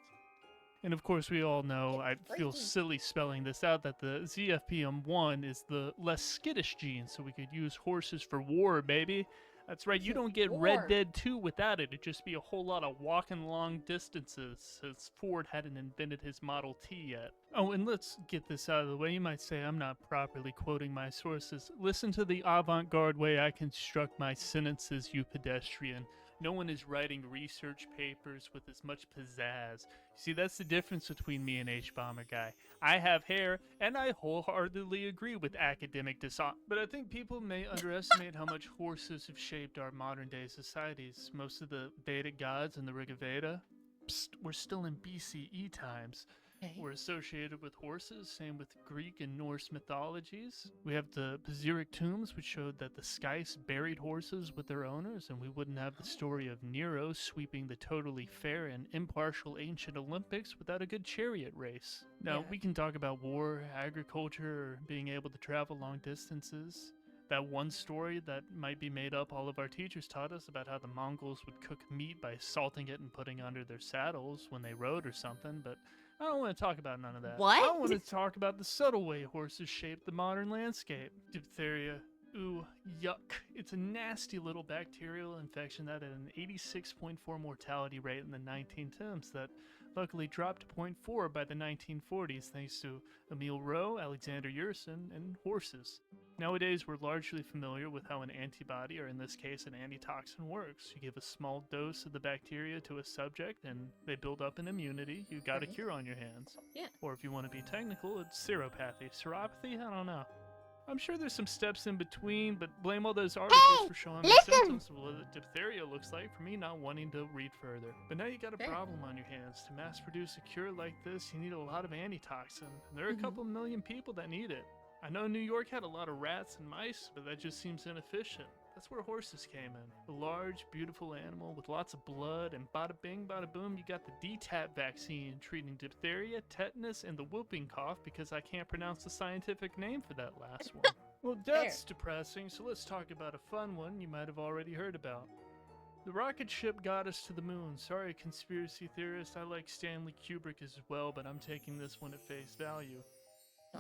D: And of course, we all know, I feel silly spelling this out, that the ZFPM1 is the less skittish gene, so we could use horses for war, baby. That's right, you don't get
A: War.
D: Red Dead 2 without it. It'd just be a whole lot of walking long distances, since Ford hadn't invented his Model T yet. Oh, and let's get this out of the way. You might say I'm not properly quoting my sources. Listen to the avant-garde way I construct my sentences, you pedestrian. No one is writing research papers with as much pizzazz. See, that's the difference between me and H-Bomber Guy. I have hair, and I wholeheartedly agree with academic dissent. But I think people may underestimate how much horses have shaped our modern-day societies. Most of the Vedic gods in the Rig Veda, we're still in BCE times. Were associated with horses, same with Greek and Norse mythologies. We have the Pizarric tombs, which showed that the Skies buried horses with their owners, and we wouldn't have the story of Nero sweeping the totally fair and impartial ancient Olympics without a good chariot race. Now,
A: Yeah.
D: we can talk about war, agriculture, or being able to travel long distances. That one story that might be made up all of our teachers taught us about how the Mongols would cook meat by salting it and putting it under their saddles when they rode or something, but I don't want to talk about none of that.
A: What?
D: I want to talk about the subtle way horses shape the modern landscape. Diphtheria. Ooh, yuck. It's a nasty little bacterial infection that had an 86.4 mortality rate in the 1910s that luckily dropped to 0.4 by the 1940s thanks to Emil Rowe, Alexander Yersin, and horses. Nowadays, we're largely familiar with how an antibody, or in this case, an antitoxin, works. You give a small dose of the bacteria to a subject, and they build up an immunity. You got a
A: Right.
D: cure on your hands.
A: Yeah.
D: Or if you want to be technical, it's seropathy. Seropathy? I don't know. I'm sure there's some steps in between, but blame all those articles for showing me symptoms of what diphtheria looks like for me not wanting to read further. But now you got a
A: Fair.
D: problem on your hands. To mass produce a cure like this, you need a lot of antitoxin. There are a
A: Mhm.
D: couple million people that need it. I know New York had a lot of rats and mice, but that just seems inefficient. That's where horses came in. A large, beautiful animal with lots of blood, and bada bing, bada boom, you got the DTaP vaccine treating diphtheria, tetanus, and the whooping cough because I can't pronounce the scientific name for that last one. Well, that's depressing, so let's talk about a fun one you might have already heard about. The rocket ship got us to the moon. Sorry, conspiracy theorist, I like Stanley Kubrick as well, but I'm taking this one at face value.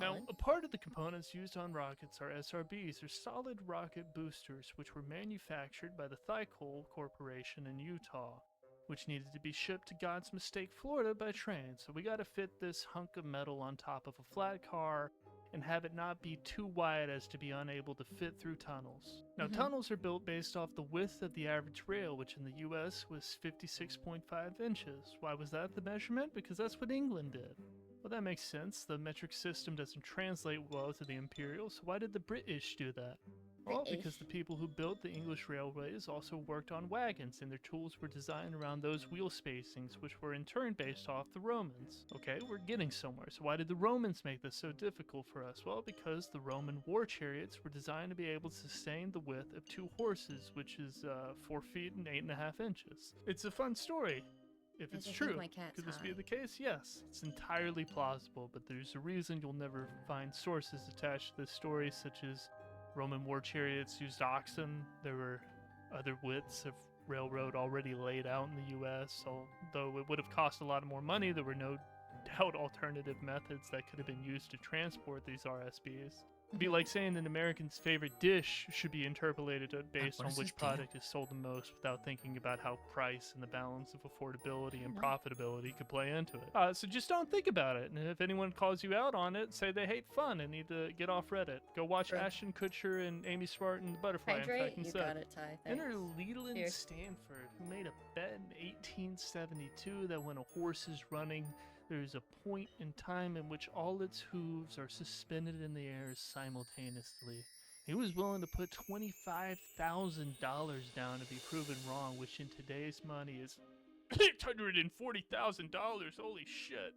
D: Now,
A: Solid.
D: a part of the components used on rockets are SRBs, or solid rocket boosters, which were manufactured by the Thiokol Corporation in Utah, which needed to be shipped to God's Mistake, Florida by train. So we got to fit this hunk of metal on top of a flat car and have it not be too wide as to be unable to fit through tunnels. Now,
A: Mhm.
D: tunnels are built based off the width of the average rail, which in the US was 56.5 inches. Why was that the measurement? Because that's what England did. Well, that makes sense. The metric system doesn't translate well to the imperial, so why did the British do that? Well, because the
A: British.
D: people who built the English railways also worked on wagons, and their tools were designed around those wheel spacings, which were in turn based off the Romans. Okay, we're getting somewhere. So why did the Romans make this so difficult for us? Well, because the Roman war chariots were designed to be able to sustain the width of 2 horses, which is 4 feet and 8.5 inches. It's a fun story. If
A: I
D: it's
A: think
D: true,
A: my cat's
D: could this be
A: high.
D: the case? Yes, it's entirely plausible, but there's a reason you'll never find sources attached to this story, such as Roman war chariots used oxen. There were other widths of railroad already laid out in the US, although it would have cost a lot more money. There were no doubt alternative methods that could have been used to transport these RSBs. It'd be like saying an American's favorite dish should be interpolated based
B: what
D: on
B: does
D: which
B: this do?
D: product is sold the most without thinking about how price and the balance of affordability and profitability could play into it. So just don't think about it. And if anyone calls you out on it, say they hate fun and need to get off Reddit. Go watch
A: True.
D: Ashton Kutcher and Amy Smart and the Butterfly Effect
A: Hydrate. You
D: instead.
A: got it, Ty.
D: Enter
A: Thanks.
D: Leland
A: Cheers.
D: Stanford, who made a bet in 1872 that when a horse is running, there is a point in time in which all its hooves are suspended in the air simultaneously. He was willing to put $25,000 down to be proven wrong, which in today's money is $840,000, holy shit.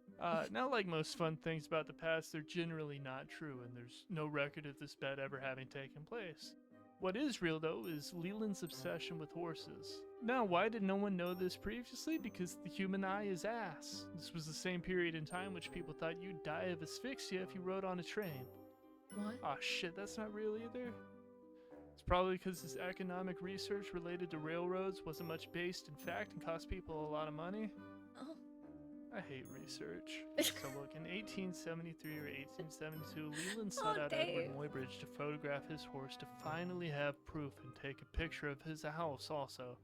D: Now, like most fun things about the past, they're generally not true, and there's no record of this bet ever having taken place. What is real, though, is Leland's obsession with horses. Now, why did no one know this previously? Because the human eye is ass. This was the same period in time which people thought you'd die of asphyxia if you rode on a train.
A: What?
D: Aw shit, that's not real either. It's probably because his economic research related to railroads wasn't much based in fact and cost people a lot of money.
A: Oh.
D: I hate research. So look, in 1873 or 1872, Leland sought
A: Oh,
D: out
A: Dave.
D: Edward Muybridge to photograph his horse to finally have proof and take a picture of his house also.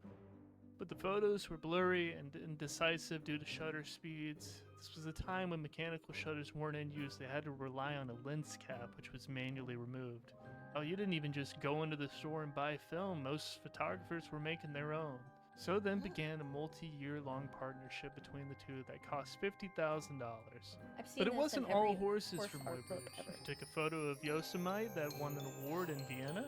D: But the photos were blurry and indecisive due to shutter speeds. This was a time when mechanical shutters weren't in use. They had to rely on a lens cap, which was manually removed. Oh, you didn't even just go into the store and buy film. Most photographers were making their own. So then began a multi-year-long partnership between the two that cost $50,000.
A: I've seen
D: But it
A: this
D: wasn't
A: in
D: all
A: every
D: horses
A: horse
D: from
A: art book
D: Muybridge.
A: ever.
D: He took a photo of Yosemite that won an award in Vienna.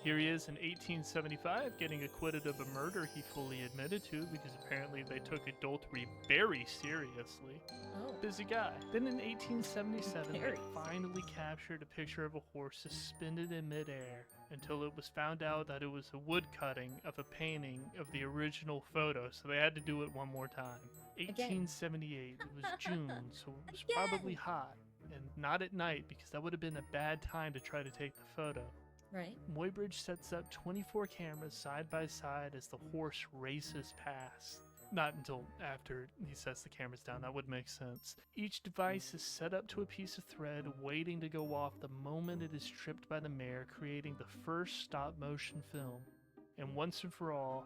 D: Here he is in 1875 getting acquitted of a murder he fully admitted to because apparently they took adultery very seriously.
A: Oh.
D: Busy guy. Then in 1877, they
A: Very
D: finally captured a picture of a horse suspended in midair until it was found out that it was a woodcutting of a painting of the original photo, so they had to do it one more time. 1878, it was June, so it was
A: Again.
D: probably hot, and not at night because that would have been a bad time to try to take the photo.
A: Right.
D: Muybridge sets up 24 cameras side by side as the horse races past. Not until after he sets the cameras down, that would make sense. Each device is set up to a piece of thread waiting to go off the moment it is tripped by the mare, creating the first stop motion film. And once and for all,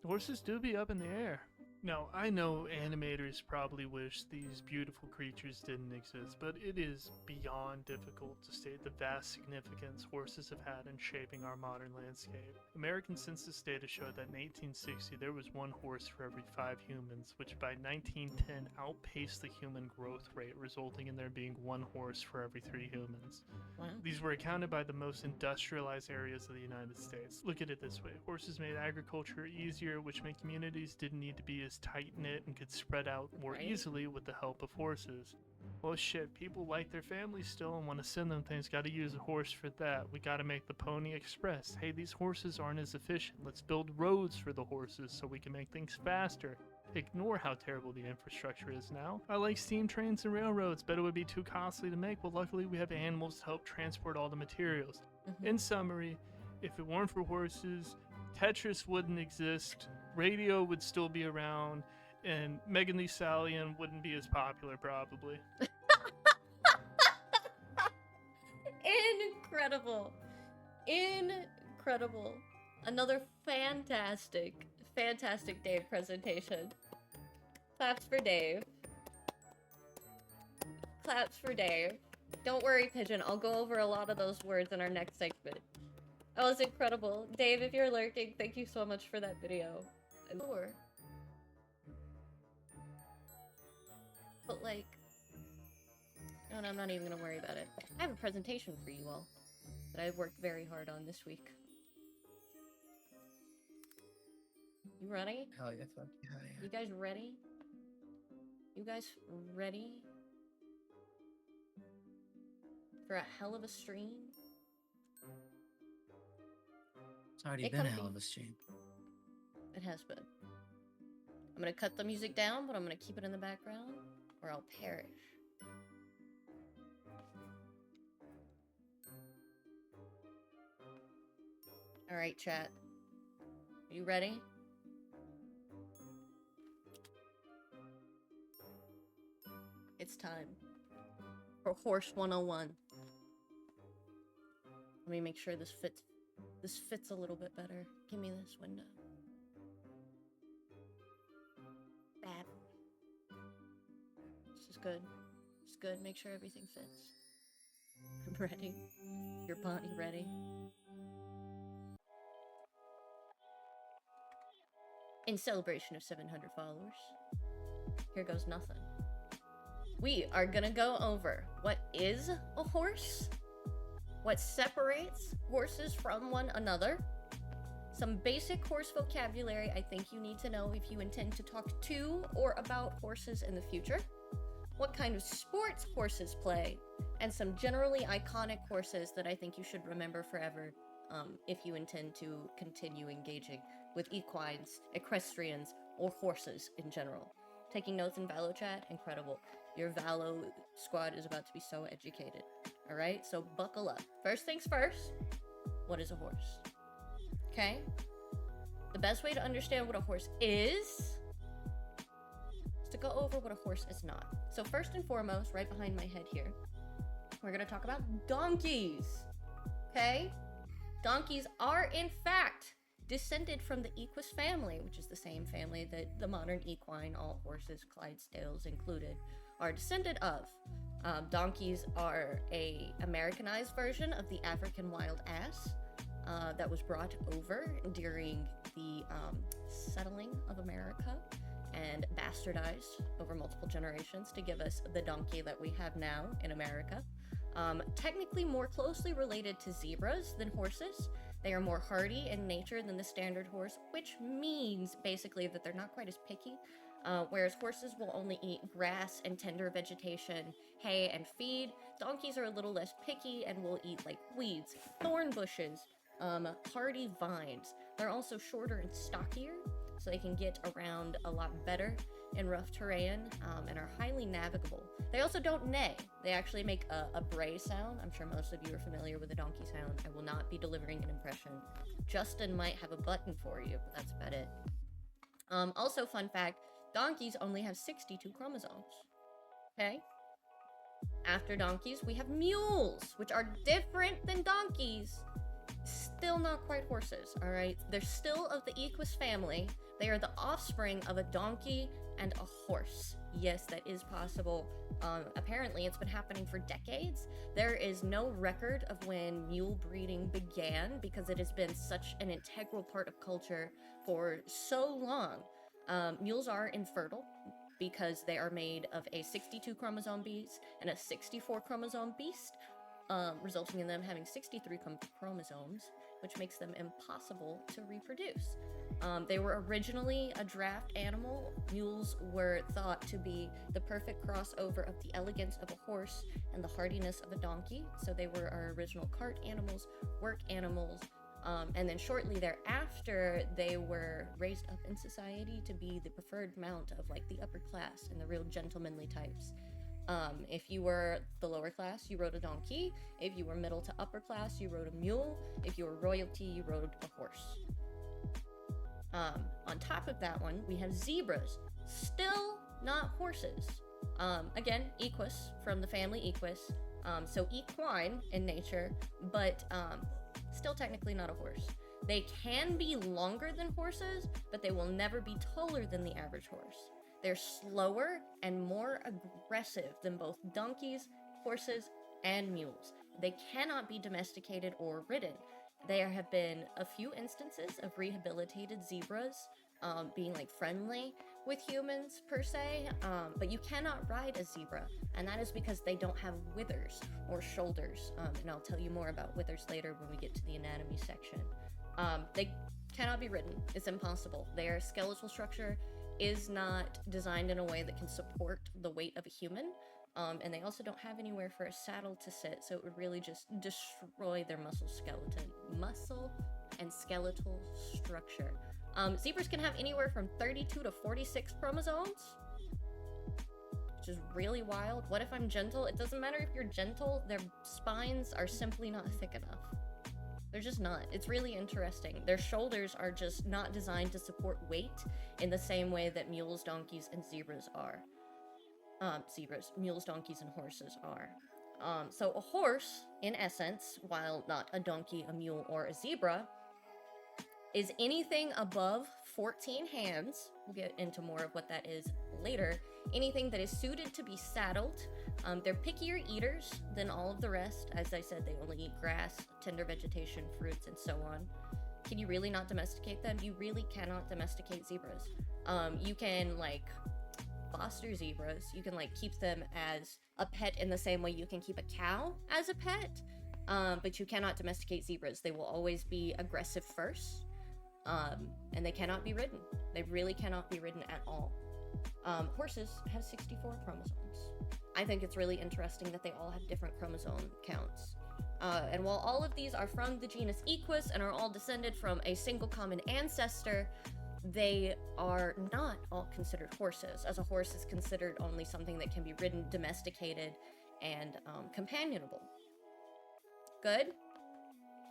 D: horses do be up in the air. Now, I know animators probably wish these beautiful creatures didn't exist, but it is beyond difficult to state the vast significance horses have had in shaping our modern landscape. American census data showed that in 1860 there was one horse for every 5 humans, which by 1910 outpaced the human growth rate, resulting in there being one horse for every 3 humans.
A: Wow.
D: These were accounted by the most industrialized areas of the United States. Look at it this way. Horses made agriculture easier, which meant communities didn't need to be as tight-knit and could spread out more
A: Right.
D: easily with the help of horses. Well, shit, people like their families still and want to send them things. Got to use a horse for that. We got to make the Pony Express. Hey, these horses aren't as efficient. Let's build roads for the horses so we can make things faster. Ignore how terrible the infrastructure is now. I like steam trains and railroads, but it would be too costly to make. Well, luckily we have animals to help transport all the materials.
A: Mhm.
D: In summary, if it weren't for horses, Tetris wouldn't exist, radio would still be around, and Megan Thee Stallion wouldn't be as popular probably.
A: Incredible. Incredible. Another fantastic Dave presentation. Claps for Dave. Claps for Dave. Don't worry, Pigeon. I'll go over a lot of those words in our next segment. That was incredible. Dave, if you're lurking, thank you so much for that video. Lore. But like... No, I'm not even gonna worry about it. I have a presentation for you all that I've worked very hard on this week. You ready?
B: Hell yeah, fuck yeah.
A: You guys ready? You guys ready? For a hell of a stream?
B: It's already
A: It
B: been a
A: could
B: hell
A: be.
B: of a stream.
A: It has been. I'm gonna cut the music down, but I'm gonna keep it in the background, or I'll perish. Alright, chat. Are you ready? It's time for Horse 101. Let me make sure this fits a little bit better. Give me this window. Bad. This is good. It's good. Make sure everything fits. I'm ready. Your body ready? In celebration of 700 followers, here goes nothing. We are gonna go over what is a horse, what separates horses from one another, Some basic horse vocabulary I think you need to know if you intend to talk to or about horses in the future. What kind of sports horses play, and some generally iconic horses that I think you should remember forever if you intend to continue engaging with equines, equestrians, or horses in general. Taking notes in Valo chat, incredible. Your Valo squad is about to be so educated. Alright, so buckle up. First things first, what is a horse? Okay? The best way to understand what a horse is to go over what a horse is not. So first and foremost, right behind my head here, we're gonna talk about donkeys. Okay? Donkeys are in fact descended from the Equus family, which is the same family that the modern equine, all horses, Clydesdales included, are descended of. Donkeys are a Americanized version of the African wild ass that was brought over during the settling of America and bastardized over multiple generations to give us the donkey that we have now in America. Technically more closely related to zebras than horses. They are more hardy in nature than the standard horse, which means basically that they're not quite as picky. Whereas horses will only eat grass and tender vegetation, hay and feed. Donkeys are a little less picky and will eat like weeds, thorn bushes, hardy vines. They're also shorter and stockier, so they can get around a lot better in rough terrain and are highly navigable. They also don't neigh. They actually make a bray sound. I'm sure most of you are familiar with a donkey sound. I will not be delivering an impression. Justin might have a button for you, but that's about it. Also, fun fact, donkeys only have 62 chromosomes. Okay? After donkeys, we have mules, which are different than donkeys. Still not quite horses, all right? They're still of the Equus family. They are the offspring of a donkey and a horse. Yes, that is possible. Apparently, it's been happening for decades. There is no record of when mule breeding began because it has been such an integral part of culture for so long. Mules are infertile because they are made of a 62 chromosome beast and a 64 chromosome beast, resulting in them having 63 chromosomes, which makes them impossible to reproduce. They were originally a draft animal. Mules were thought to be the perfect crossover of the elegance of a horse and the hardiness of a donkey, so they were our original cart animals, work animals, and then shortly thereafter, they were raised up in society to be the preferred mount of like the upper class and the real gentlemanly types. If you were the lower class, you rode a donkey. If you were middle to upper class, you rode a mule. If you were royalty, you rode a horse. On top of that one, we have zebras. Still not horses. Again, Equus, from the family Equus. So equine in nature, but still technically not a horse. They can be longer than horses, but they will never be taller than the average horse. They're slower and more aggressive than both donkeys, horses, and mules. They cannot be domesticated or ridden. There have been a few instances of rehabilitated zebras being like friendly with humans per se, but you cannot ride a zebra, and that is because they don't have withers or shoulders, and I'll tell you more about withers later when we get to the anatomy section. They cannot be ridden. It's impossible. Their skeletal structure is not designed in a way that can support the weight of a human, and they also don't have anywhere for a saddle to sit, so it would really just destroy their muscle and skeletal structure. Zebras can have anywhere from 32 to 46 chromosomes, which is really wild. What if I'm gentle? It doesn't matter if you're gentle, their spines are simply not thick enough. They're just not. It's really interesting. Their shoulders are just not designed to support weight in the same way that mules, donkeys, and zebras are. Mules, donkeys, and horses are. So a horse, in essence, while not a donkey, a mule, or a zebra, is anything above 14 hands. We'll get into more of what that is later. Anything that is suited to be saddled. They're pickier eaters than all of the rest. As I said, they only eat grass, tender vegetation, fruits, and so on. Can you really not domesticate them? You really cannot domesticate zebras. You can, like, foster zebras. You can, like, keep them as a pet in the same way you can keep a cow as a pet. But you cannot domesticate zebras. They will always be aggressive first. And they cannot be ridden. They really cannot be ridden at all. Horses have 64 chromosomes. I think it's really interesting that they all have different chromosome counts. And while all of these are from the genus Equus and are all descended from a single common ancestor, they are not all considered horses, as a horse is considered only something that can be ridden, domesticated, and companionable. Good?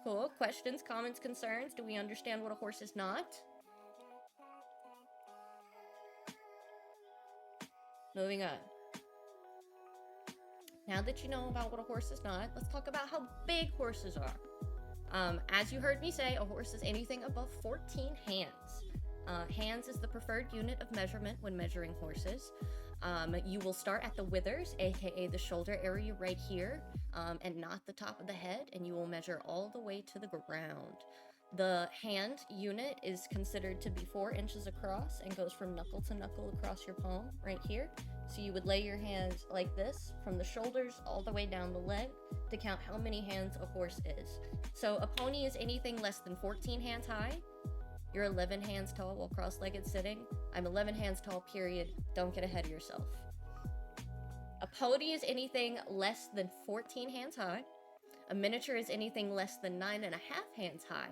A: Cool. Questions, comments, concerns? Do we understand what a horse is not? Moving on. Now that you know about what a horse is not, let's talk about how big horses are. As you heard me say, a horse is anything above 14 hands. Hands is the preferred unit of measurement when measuring horses. You will start at the withers, aka the shoulder area right here, and not the top of the head, and you will measure all the way to the ground. The hand unit is considered to be 4 inches across and goes from knuckle to knuckle across your palm right here. So you would lay your hands like this from the shoulders all the way down the leg to count how many hands a horse is. So a pony is anything less than 14 hands high. You're 11 hands tall while cross-legged sitting. I'm 11 hands tall, period. Don't get ahead of yourself. A pony is anything less than 14 hands high. A miniature is anything less than 9.5 hands high.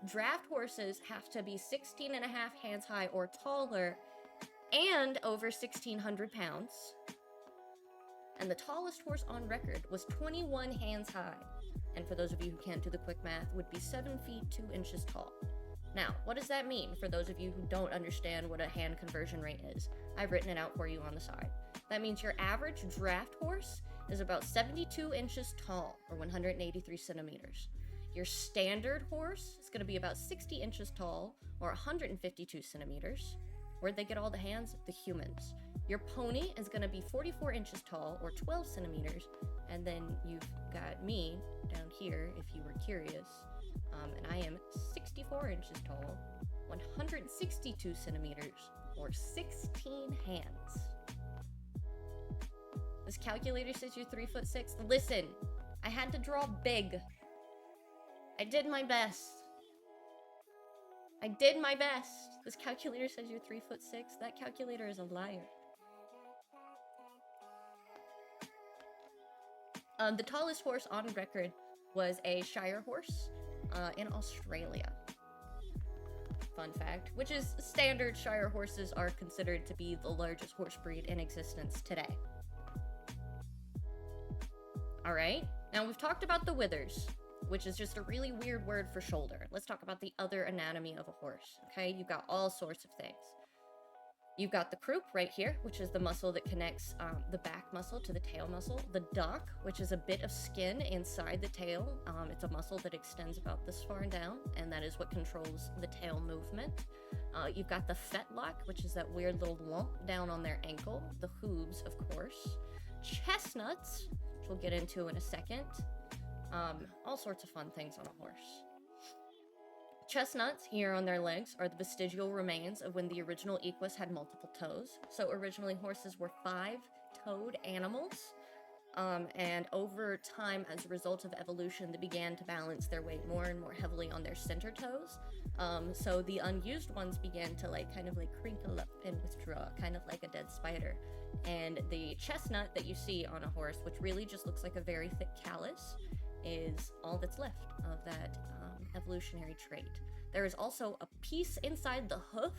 A: Draft horses have to be 16.5 hands high or taller and over 1,600 pounds. And the tallest horse on record was 21 hands high. And for those of you who can't do the quick math, would be 7 feet 2 inches tall. Now, what does that mean for those of you who don't understand what a hand conversion rate is? I've written it out for you on the side. That means your average draft horse is about 72 inches tall, or 183 centimeters. Your standard horse is going to be about 60 inches tall, or 152 centimeters. Where'd they get all the hands? The humans. Your pony is going to be 44 inches tall, or 12 centimeters. And then you've got me down here, if you were curious. And I am 64 inches tall, 162 centimeters, or 16 hands. This calculator says you're 3'6". Listen, I had to draw big. I did my best. I did my best. This calculator says you're 3'6". That calculator is a liar. The tallest horse on record was a Shire horse in Australia. Fun fact, which is standard. Shire horses are considered to be the largest horse breed in existence today. Alright, now we've talked about the withers, which is just a really weird word for shoulder. Let's talk about the other anatomy of a horse, okay? You've got all sorts of things. You've got the croup right here, which is the muscle that connects the back muscle to the tail muscle. The dock, which is a bit of skin inside the tail. It's a muscle that extends about this far down, and that is what controls the tail movement. You've got the fetlock, which is that weird little lump down on their ankle. The hooves, of course. Chestnuts, which we'll get into in a second. All sorts of fun things on a horse. Chestnuts here on their legs are the vestigial remains of when the original Equus had multiple toes. So originally horses were 5-toed animals, and over time, as a result of evolution, they began to balance their weight more and more heavily on their center toes. So the unused ones began to kind of crinkle up and withdraw, kind of like a dead spider. And the chestnut that you see on a horse, which really just looks like a very thick callus, is all that's left of that evolutionary trait. There is also a piece inside the hoof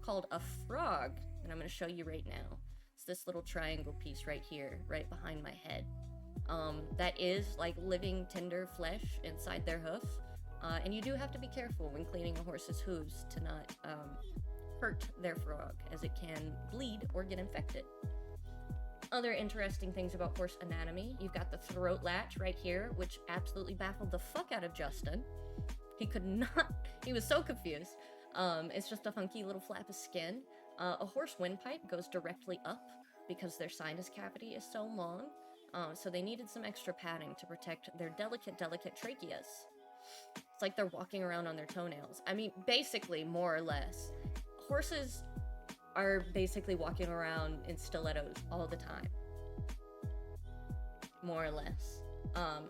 A: called a frog, and I'm going to show you right now. It's this little triangle piece right here, right behind my head. That is like living, tender flesh inside their hoof, and you do have to be careful when cleaning a horse's hooves to not hurt their frog, as it can bleed or get infected. Other interesting things about horse anatomy, you've got the throat latch right here, which absolutely baffled the fuck out of Justin. He could not, he was so confused. It's just a funky little flap of skin. A horse windpipe goes directly up because their sinus cavity is so long, so they needed some extra padding to protect their delicate tracheas. It's like they're walking around on their toenails. I mean, basically, more or less. Horses are basically walking around in stilettos all the time. More or less.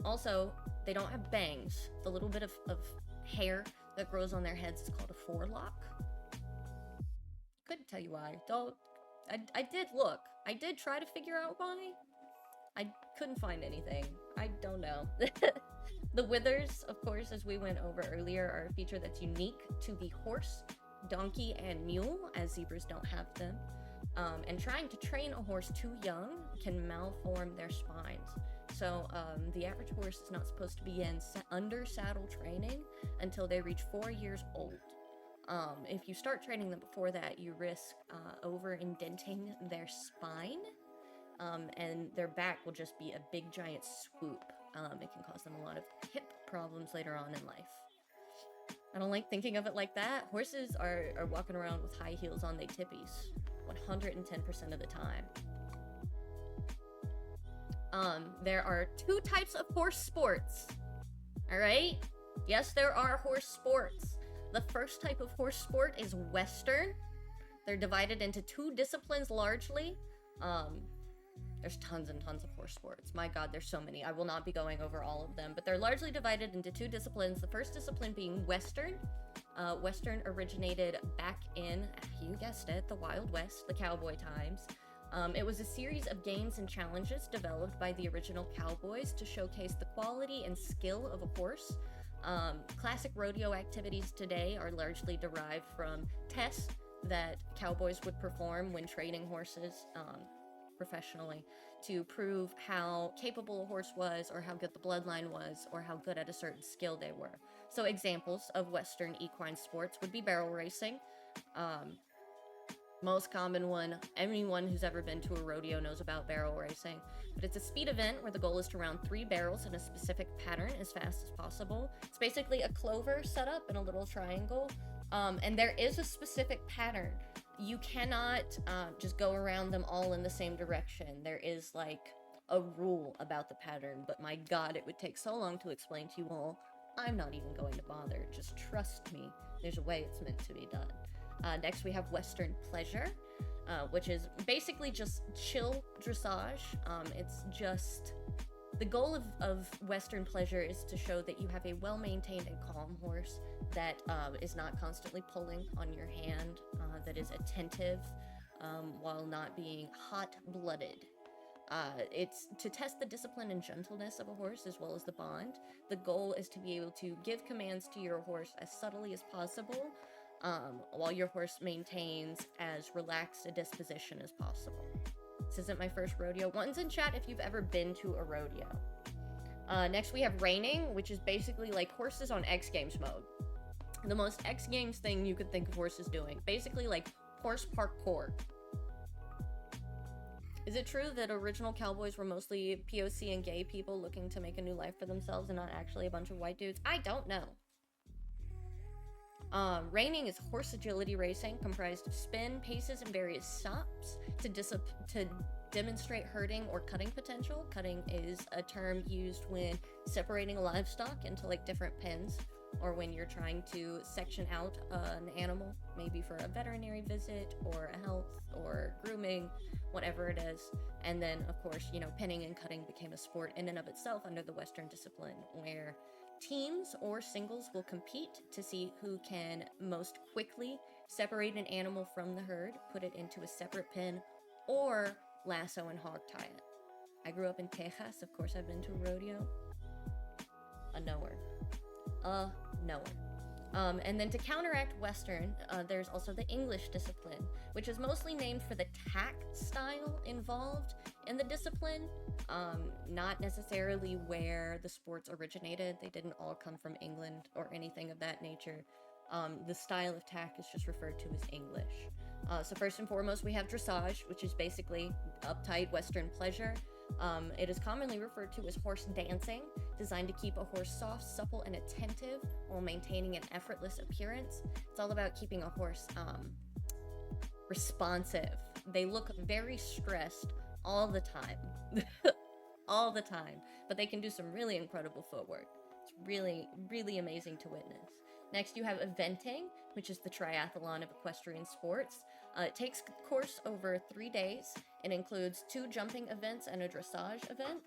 A: Also, They don't have bangs. The little bit of hair that grows on their heads is called a forelock. Couldn't tell you why. I did look. I did try to figure out why. I couldn't find anything. I don't know. The withers, of course, as we went over earlier, are a feature that's unique to the horse, donkey, and mule, as zebras don't have them. And trying to train a horse too young can malform their spines. So the average horse is not supposed to begin under saddle training until they reach 4 years old. If you start training them before that, you risk over-indenting their spine, and their back will just be a big giant swoop. It can cause them a lot of hip problems later on in life. I don't like thinking of it like that. Horses are walking around with high heels on their tippies 110% of the time. There are 2 types of horse sports. All right? Yes, there are horse sports. The first type of horse sport is Western. They're divided into 2 disciplines largely. There's tons and tons of horse sports. My god, there's so many. I will not be going over all of them, but they're largely divided into 2 disciplines. The first discipline being Western. Western originated back in, you guessed it, the Wild West, the cowboy times. It was a series of games and challenges developed by the original cowboys to showcase the quality and skill of a horse. Classic rodeo activities today are largely derived from tests that cowboys would perform when training horses professionally to prove how capable a horse was, or how good the bloodline was, or how good at a certain skill they were. So examples of Western equine sports would be barrel racing. Most common one, anyone who's ever been to a rodeo knows about barrel racing, but it's a speed event where the goal is to round 3 barrels in a specific pattern as fast as possible. It's basically a clover set up in a little triangle, and there is a specific pattern. You cannot just go around them all in the same direction. There is like a rule about the pattern, but my god, it would take so long to explain to you all. I'm not even going to bother. Just trust me. There's a way it's meant to be done. Next, we have Western Pleasure, which is basically just chill dressage. It's just... The goal of Western Pleasure is to show that you have a well-maintained and calm horse that is not constantly pulling on your hand, that is attentive while not being hot-blooded. It's to test the discipline and gentleness of a horse as well as the bond. The goal is to be able to give commands to your horse as subtly as possible, while your horse maintains as relaxed a disposition as possible. This isn't my first rodeo. One's in chat if you've ever been to a rodeo. Next we have reining, which is basically like horses on X Games mode. The most X Games thing you could think of horses doing. Basically like horse parkour. Is it true that original cowboys were mostly POC and gay people looking to make a new life for themselves and not actually a bunch of white dudes? I don't know. Reining is horse agility racing, comprised of spin, paces, and various stops to demonstrate herding or cutting potential. Cutting is a term used when separating livestock into like different pens, or when you're trying to section out an animal, maybe for a veterinary visit or a health or grooming, whatever it is. And then, of course, you know, penning and cutting became a sport in and of itself under the Western discipline, where teams or singles will compete to see who can most quickly separate an animal from the herd, put it into a separate pen, or lasso and hog tie it. I grew up in Texas, of course I've been to a rodeo. A knower. And then to counteract Western, there's also the English discipline, which is mostly named for the tack style involved in the discipline, not necessarily where the sports originated. They didn't all come from England or anything of that nature. The style of tack is just referred to as English. So first and foremost, we have dressage, which is basically uptight Western pleasure. It is commonly referred to as horse dancing, designed to keep a horse soft, supple, and attentive while maintaining an effortless appearance. It's all about keeping a horse responsive. They look very stressed all the time. All the time. But they can do some really incredible footwork. It's really, really amazing to witness. Next, you have eventing, which is the triathlon of equestrian sports. It takes course over 3 days and includes 2 jumping events and a dressage event.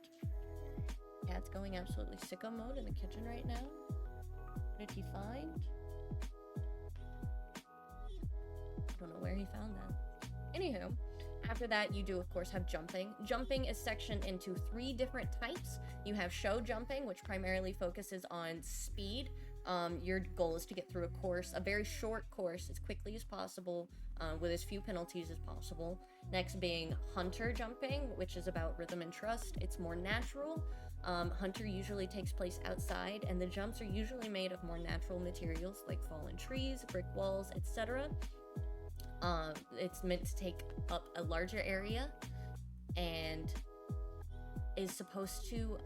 A: cat's going absolutely sicko mode in the kitchen right now. What did he find? I don't know where he found that. Anywho, after that, you do, of course, have jumping. Jumping is sectioned into 3 different types. You have show jumping, which primarily focuses on speed. Your goal is to get through a course, a very short course, as quickly as possible, with as few penalties as possible. Next being hunter jumping, which is about rhythm and trust. It's more natural. Hunter usually takes place outside, and the jumps are usually made of more natural materials like fallen trees, brick walls, etc. It's meant to take up a larger area and is supposed to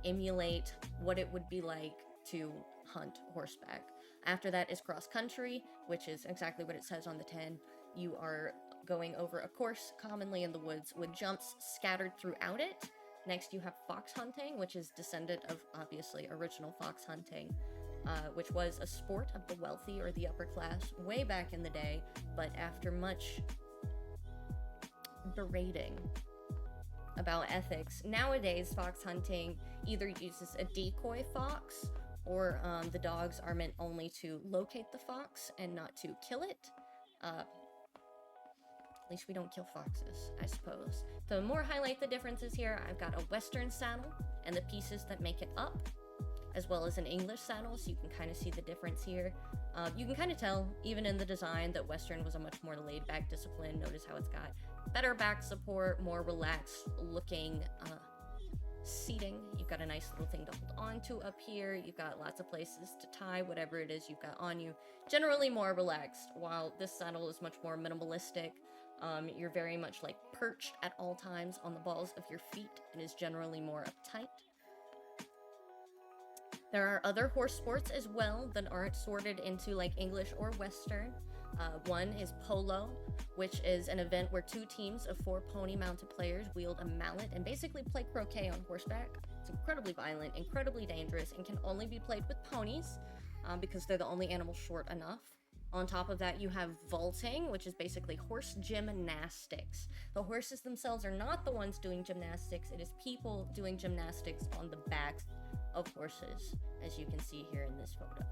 A: emulate what it would be like to hunt horseback. After that is cross country, which is exactly what it says on the tin. You are going over a course commonly in the woods with jumps scattered throughout it. Next you have fox hunting, which is descendant of obviously original fox hunting, which was a sport of the wealthy or the upper class way back in the day, but after much berating about ethics, nowadays fox hunting either uses a decoy fox, or the dogs are meant only to locate the fox and not to kill it. At least we don't kill foxes, I suppose. To more highlight the differences here, I've got a Western saddle and the pieces that make it up, as well as an English saddle, so you can kind of see the difference here. You can kind of tell, even in the design, that Western was a much more laid-back discipline. Notice how it's got better back support, more relaxed-looking seating. You've got a nice little thing to hold on to up here. You've got lots of places to tie whatever it is you've got on you. Generally more relaxed, while this saddle is much more minimalistic. You're very much like perched at all times on the balls of your feet and is generally more uptight. There are other horse sports as well that aren't sorted into like English or Western. One is polo, which is an event where 2 teams of 4 pony-mounted players wield a mallet and basically play croquet on horseback. It's incredibly violent, incredibly dangerous, and can only be played with ponies because they're the only animal short enough. On top of that, you have vaulting, which is basically horse gymnastics. The horses themselves are not the ones doing gymnastics. It is people doing gymnastics on the backs of horses, as you can see here in this photo.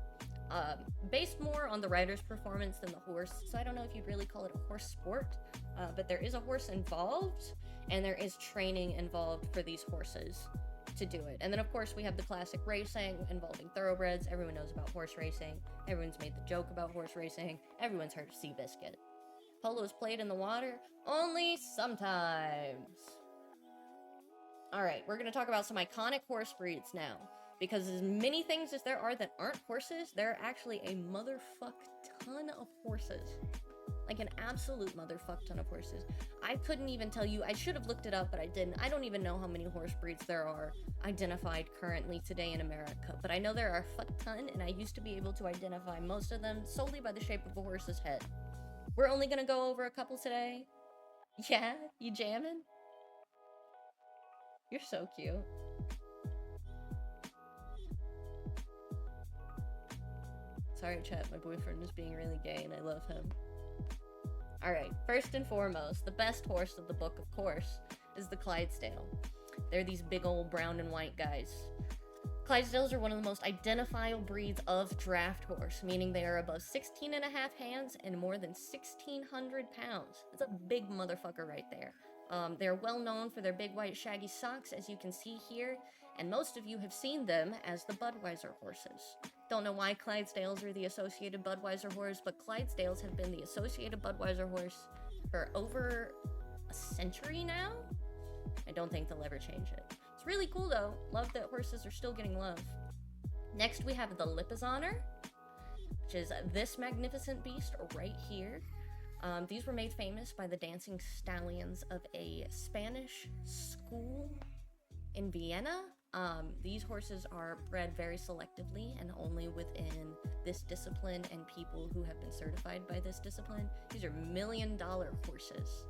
A: Based more on the rider's performance than the horse, so I don't know if you'd really call it a horse sport, but there is a horse involved, and there is training involved for these horses to do it. And then of course we have the classic racing involving thoroughbreds. Everyone knows about horse racing. Everyone's made the joke about horse racing. Everyone's heard of Seabiscuit. Polo is played in the water only sometimes. Alright, we're going to talk about some iconic horse breeds now. Because as many things as there are that aren't horses, there are actually a motherfuck ton of horses. Like an absolute motherfuck ton of horses. I couldn't even tell you, I should have looked it up, but I didn't. I don't even know how many horse breeds there are identified currently today in America. But I know there are a fuck ton, and I used to be able to identify most of them solely by the shape of a horse's head. We're only gonna go over a couple today. Yeah? You jamming? You're so cute. Sorry, chat, my boyfriend is being really gay and I love him. Alright, first and foremost, the best horse of the book, of course, is the Clydesdale. They're these big old brown and white guys. Clydesdales are one of the most identifiable breeds of draft horse, meaning they are above 16 and a half hands and more than 1,600 pounds. That's a big motherfucker right there. They're well known for their big white shaggy socks, as you can see here, and most of you have seen them as the Budweiser horses. Don't know why Clydesdales are the Associated Budweiser horse, but Clydesdales have been the Associated Budweiser horse for over a century now. I don't think they'll ever change it. It's really cool though. Love that horses are still getting love. Next we have the Lipizzaner, which is this magnificent beast right here. These were made famous by the dancing stallions of a Spanish school in Vienna. These horses are bred very selectively and only within this discipline and people who have been certified by this discipline. These are $1 million horses.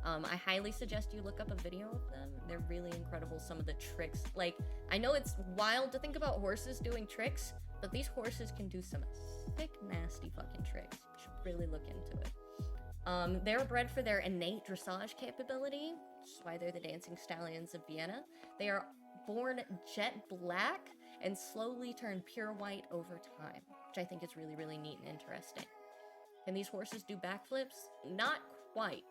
A: I highly suggest you look up a video of them. They're really incredible, some of the tricks. Like, I know it's wild to think about horses doing tricks, but these horses can do some sick, nasty fucking tricks. You should really look into it. They're bred for their innate dressage capability, which is why they're the dancing stallions of Vienna. They are born jet black and slowly turn pure white over time, which I think is really, really neat and interesting. Can these horses do backflips? Not quite.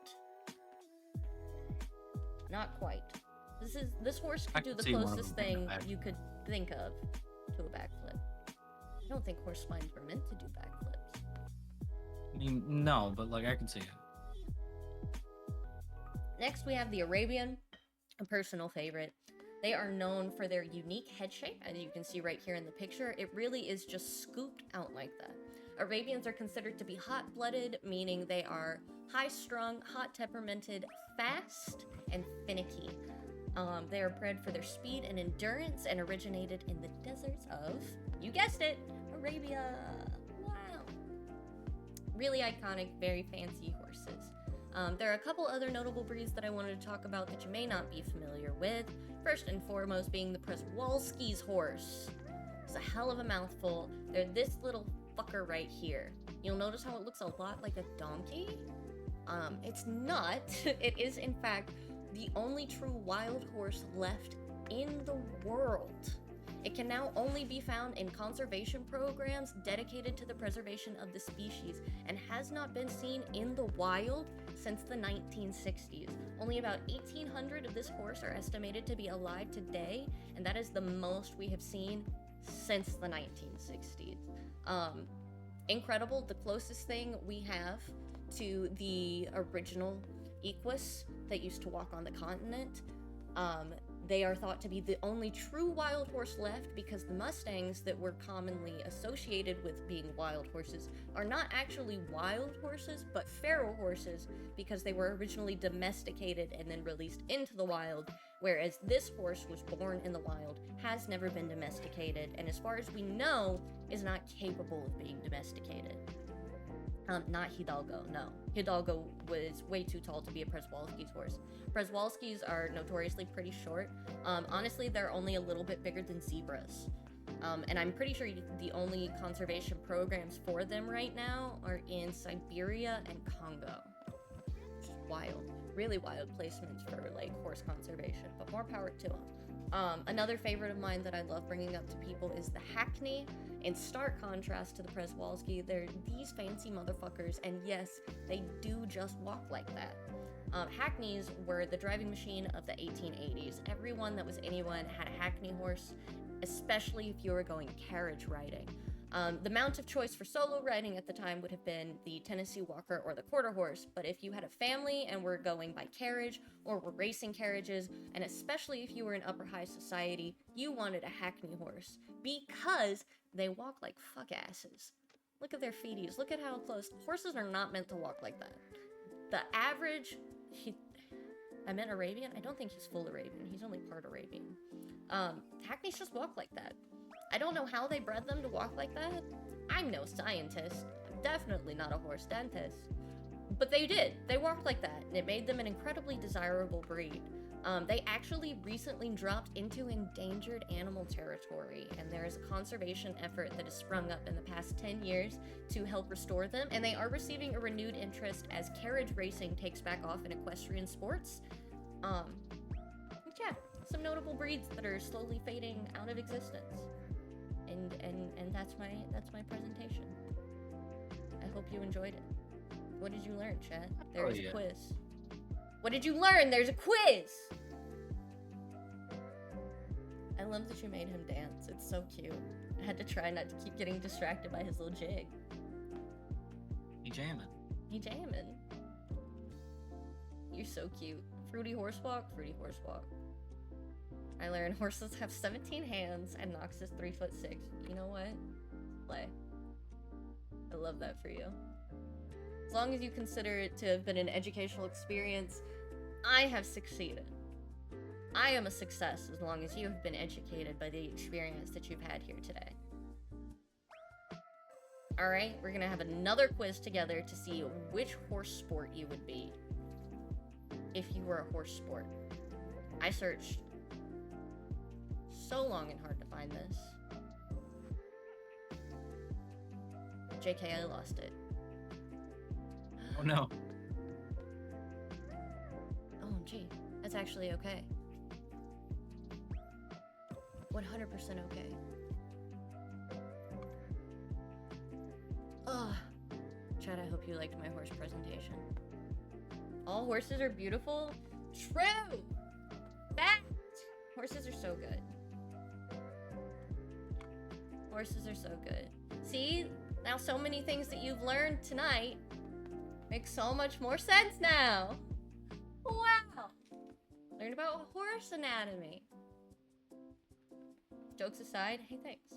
A: Not quite. This horse
B: I
A: could do
B: could
A: the
B: see one of
A: closest
B: them doing a
A: thing you could think of to a backflip. I don't think horse spines were meant to do backflips.
B: I mean, no, but like I can see it.
A: Next, we have the Arabian, a personal favorite. They are known for their unique head shape, as you can see right here in the picture. It really is just scooped out like that. Arabians are considered to be hot-blooded, meaning they are high-strung, hot-temperamented, fast, and finicky. They are bred for their speed and endurance and originated in the deserts of, you guessed it, Arabia. Wow. Really iconic, very fancy horses. There are a couple other notable breeds that I wanted to talk about that you may not be familiar with. First and foremost being the Przewalski's horse. It's a hell of a mouthful. They're this little fucker right here. You'll notice how it looks a lot like a donkey. It's not. It is, in fact, the only true wild horse left in the world. It can now only be found in conservation programs dedicated to the preservation of the species and has not been seen in the wild since the 1960s. Only about 1,800 of this horse are estimated to be alive today, and that is the most we have seen since the 1960s. Incredible. The closest thing we have to the original equus that used to walk on the continent. They are thought to be the only true wild horse left because the Mustangs that were commonly associated with being wild horses are not actually wild horses, but feral horses because they were originally domesticated and then released into the wild, whereas this horse was born in the wild, has never been domesticated, and as far as we know, is not capable of being domesticated. Not Hidalgo, no. Hidalgo was way too tall to be a Przewalski's horse. Przewalski's are notoriously pretty short. Honestly, they're only a little bit bigger than zebras. And I'm pretty sure the only conservation programs for them right now are in Siberia and Congo. Which is wild. Really wild placements for, like, horse conservation, but more power to them. Another favorite of mine that I love bringing up to people is the Hackney. In stark contrast to the Przewalski, they're these fancy motherfuckers, and yes, they do just walk like that. Hackneys were the driving machine of the 1880s. Everyone that was anyone had a Hackney horse, especially if you were going carriage riding. The mount of choice for solo riding at the time would have been the Tennessee Walker or the quarter horse, but if you had a family and were going by carriage or were racing carriages, and especially if you were in upper high society, you wanted a Hackney horse because they walk like fuck asses. Look at their feeties. Look at how close. Horses are not meant to walk like that. The average... I meant Arabian? I don't think he's full Arabian. He's only part Arabian. Hackneys just walk like that. I don't know how they bred them to walk like that. I'm no scientist. I'm definitely not a horse dentist. But they did. They walked like that, and it made them an incredibly desirable breed. They actually recently dropped into endangered animal territory, and there is a conservation effort that has sprung up in the past 10 years to help restore them, and they are receiving a renewed interest as carriage racing takes back off in equestrian sports. Yeah, some notable breeds that are slowly fading out of existence. And that's my presentation. I hope you enjoyed it. What did you learn, chat? There was a quiz. What did you learn? There's a quiz! I love that you made him dance. It's so cute. I had to try not to keep getting distracted by his little jig.
B: He jamming.
A: He jamming. You're so cute. Fruity horse walk, fruity horse walk. I learned horses have 17 hands and Nox is 3'6". You know what? Play. I love that for you. As long as you consider it to have been an educational experience, I have succeeded. I am a success as long as you have been educated by the experience that you've had here today. Alright, we're gonna have another quiz together to see which horse sport you would be if you were a horse sport. I searched so long and hard to find this. JK, I lost it.
B: Oh no.
A: Oh, gee. That's actually okay. 100% okay. Ugh. Chad, I hope you liked my horse presentation. All horses are beautiful? True! Fact! Horses are so good. Horses are so good. See? Now so many things that you've learned tonight make so much more sense now. Wow! Learned about horse anatomy. Jokes aside, hey, thanks.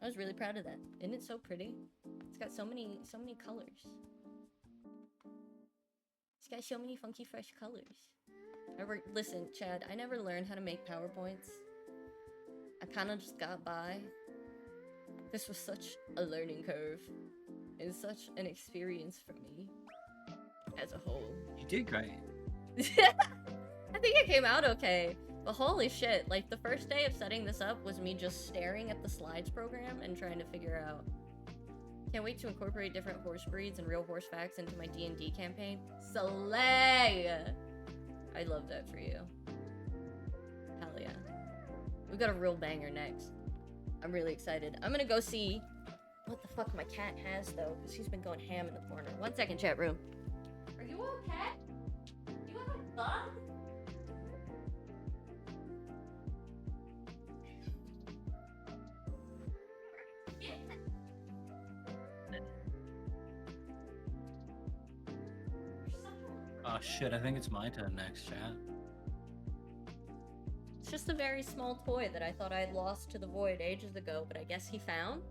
A: I was really proud of that. Isn't it so pretty? It's got so many colors. It's got so many funky, fresh colors. Listen, Chad, I never learned how to make PowerPoints. I kind of just got by. This was such a learning curve. And such an experience for me. As a whole.
B: You did great.
A: I think it came out okay. But holy shit, like the first day of setting this up was me just staring at the slides program and trying to figure out. Can't wait to incorporate different horse breeds and real horse facts into my D&D campaign. Slay! I love that for you. Hell yeah. We got a real banger next. I'm really excited. I'm gonna go see what the fuck my cat has though, because he's been going ham in the corner. 1 second, chat room. Are you okay? You have a bug?
B: Oh shit, I think it's my turn next, chat.
A: It's just a very small toy that I thought I had lost to the void ages ago, but I guess he found.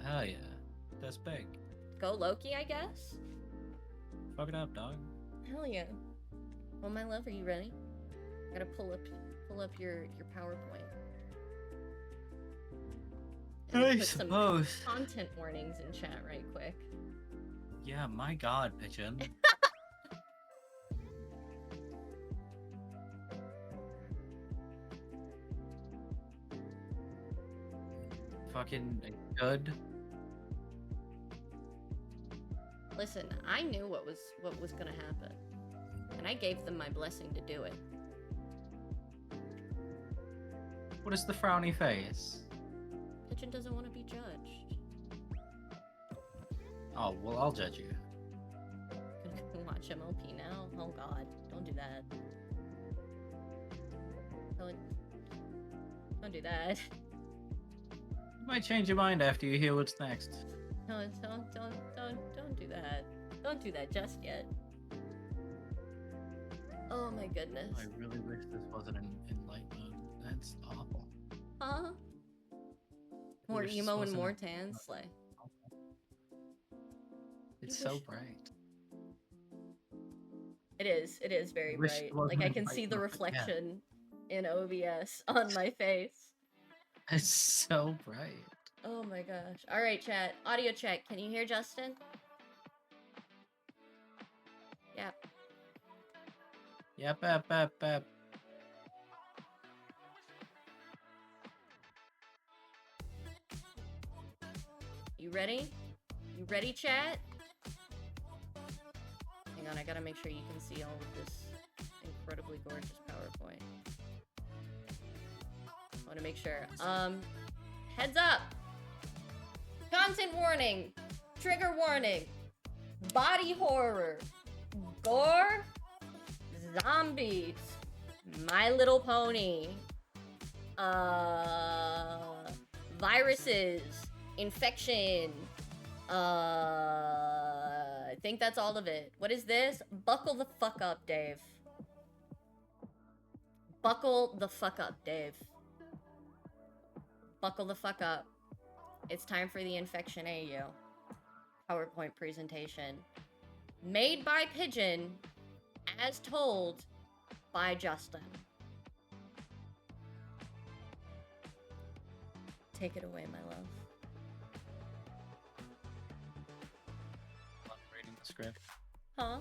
B: Hell yeah. That's big.
A: Go Loki, I guess?
B: Fuck it up, dog.
A: Hell yeah. Well, my love, are you ready? Gotta pull up your PowerPoint. And
B: I
A: put
B: suppose.
A: some content warnings in chat right quick.
B: Yeah, my god, pigeon. Fucking good.
A: Listen, I knew what was gonna happen. And I gave them my blessing to do it.
B: What is the frowny face?
A: Pigeon doesn't want to be judged.
B: Oh, well, I'll judge you.
A: Gonna watch MLP now? Oh god, don't do that. Don't do that.
B: You might change your mind after you hear what's next.
A: No, don't do that. Don't do that just yet. Oh my goodness.
B: I really wish this wasn't in light mode. That's awful.
A: Huh? More
B: wish this
A: emo and
B: wasn't
A: more
B: in-
A: tan slay.
B: It's
A: You
B: so
A: wish-
B: bright.
A: It is very
B: I wish
A: bright.
B: it wasn't
A: Like I
B: in
A: can
B: light
A: see the
B: mode, yeah.
A: reflection in OBS on my face.
B: It's so bright.
A: Oh my gosh. Alright, chat. Audio check. Can you hear Justin? Yep.
B: Yep.
A: You ready? You ready, chat? Hang on, I gotta make sure you can see all of this incredibly gorgeous PowerPoint. I wanna make sure. Heads up! Content warning! Trigger warning! Body horror! Gore! Zombies! My Little Pony! Viruses! Infection! I think that's all of it. What is this? Buckle the fuck up, Dave. Buckle the fuck up, Dave. Buckle the fuck up. It's time for the Infection AU PowerPoint presentation. Made by Pigeon, as told by Justin. Take it away, my love.
B: I'm reading the script.
A: Huh?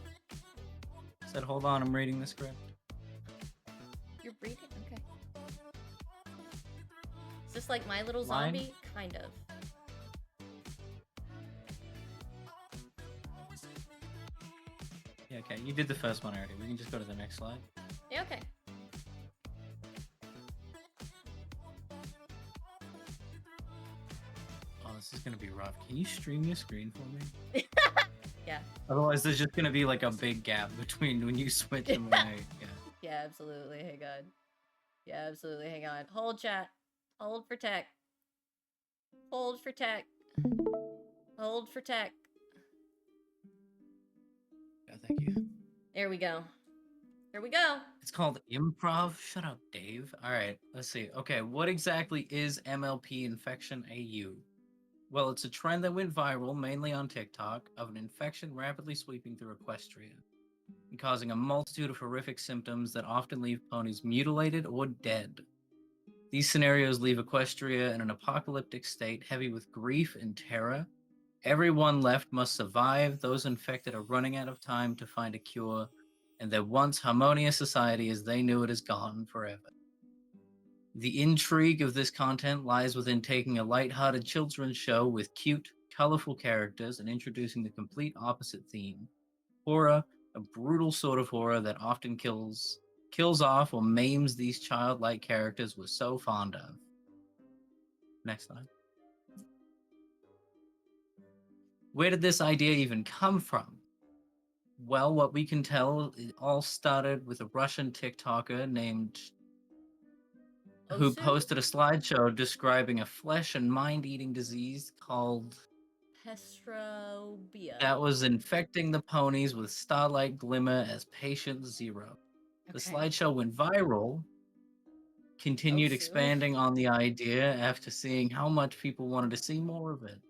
B: Said, hold on, I'm reading the script.
A: You're reading? Okay. Is this like My Little
B: Line?
A: Zombie? Kind of.
B: Yeah, okay, you did the first one already. We can just go to the next slide.
A: Yeah, okay.
B: this is gonna be rough. Can you stream your screen for me?
A: Yeah.
B: Otherwise, there's just gonna be like a big gap between when you switch and when I. Yeah.
A: Yeah, absolutely. Hang on. Yeah, absolutely. Hang on. Hold, chat. Hold for tech. Hold for tech. Hold for tech.
B: Yeah, thank you.
A: There we go. There we go.
B: It's called improv. Shut up, Dave. All right, let's see. Okay, what exactly is MLP infection AU? Well, it's a trend that went viral, mainly on TikTok, of an infection rapidly sweeping through Equestria and causing a multitude of horrific symptoms that often leave ponies mutilated or dead. These scenarios leave Equestria in an apocalyptic state heavy with grief and terror. Everyone left must survive, those infected are running out of time to find a cure, and their once harmonious society as they knew it is gone forever. The intrigue of this content lies within taking a light-hearted children's show with cute, colorful characters and introducing the complete opposite theme. Horror, a brutal sort of horror that often kills off or maims these childlike characters we're so fond of. Next slide. Where did this idea even come from? Well, what we can tell, it all started with a Russian TikToker named who
A: Osu?
B: posted a slideshow describing a flesh and mind-eating disease called
A: Pestrobia.
B: that was infecting the ponies with starlight glimmer as patient zero. The
A: Okay.
B: slideshow went viral, continued
A: Osu.
B: expanding on the idea after seeing how much people wanted to see more of it.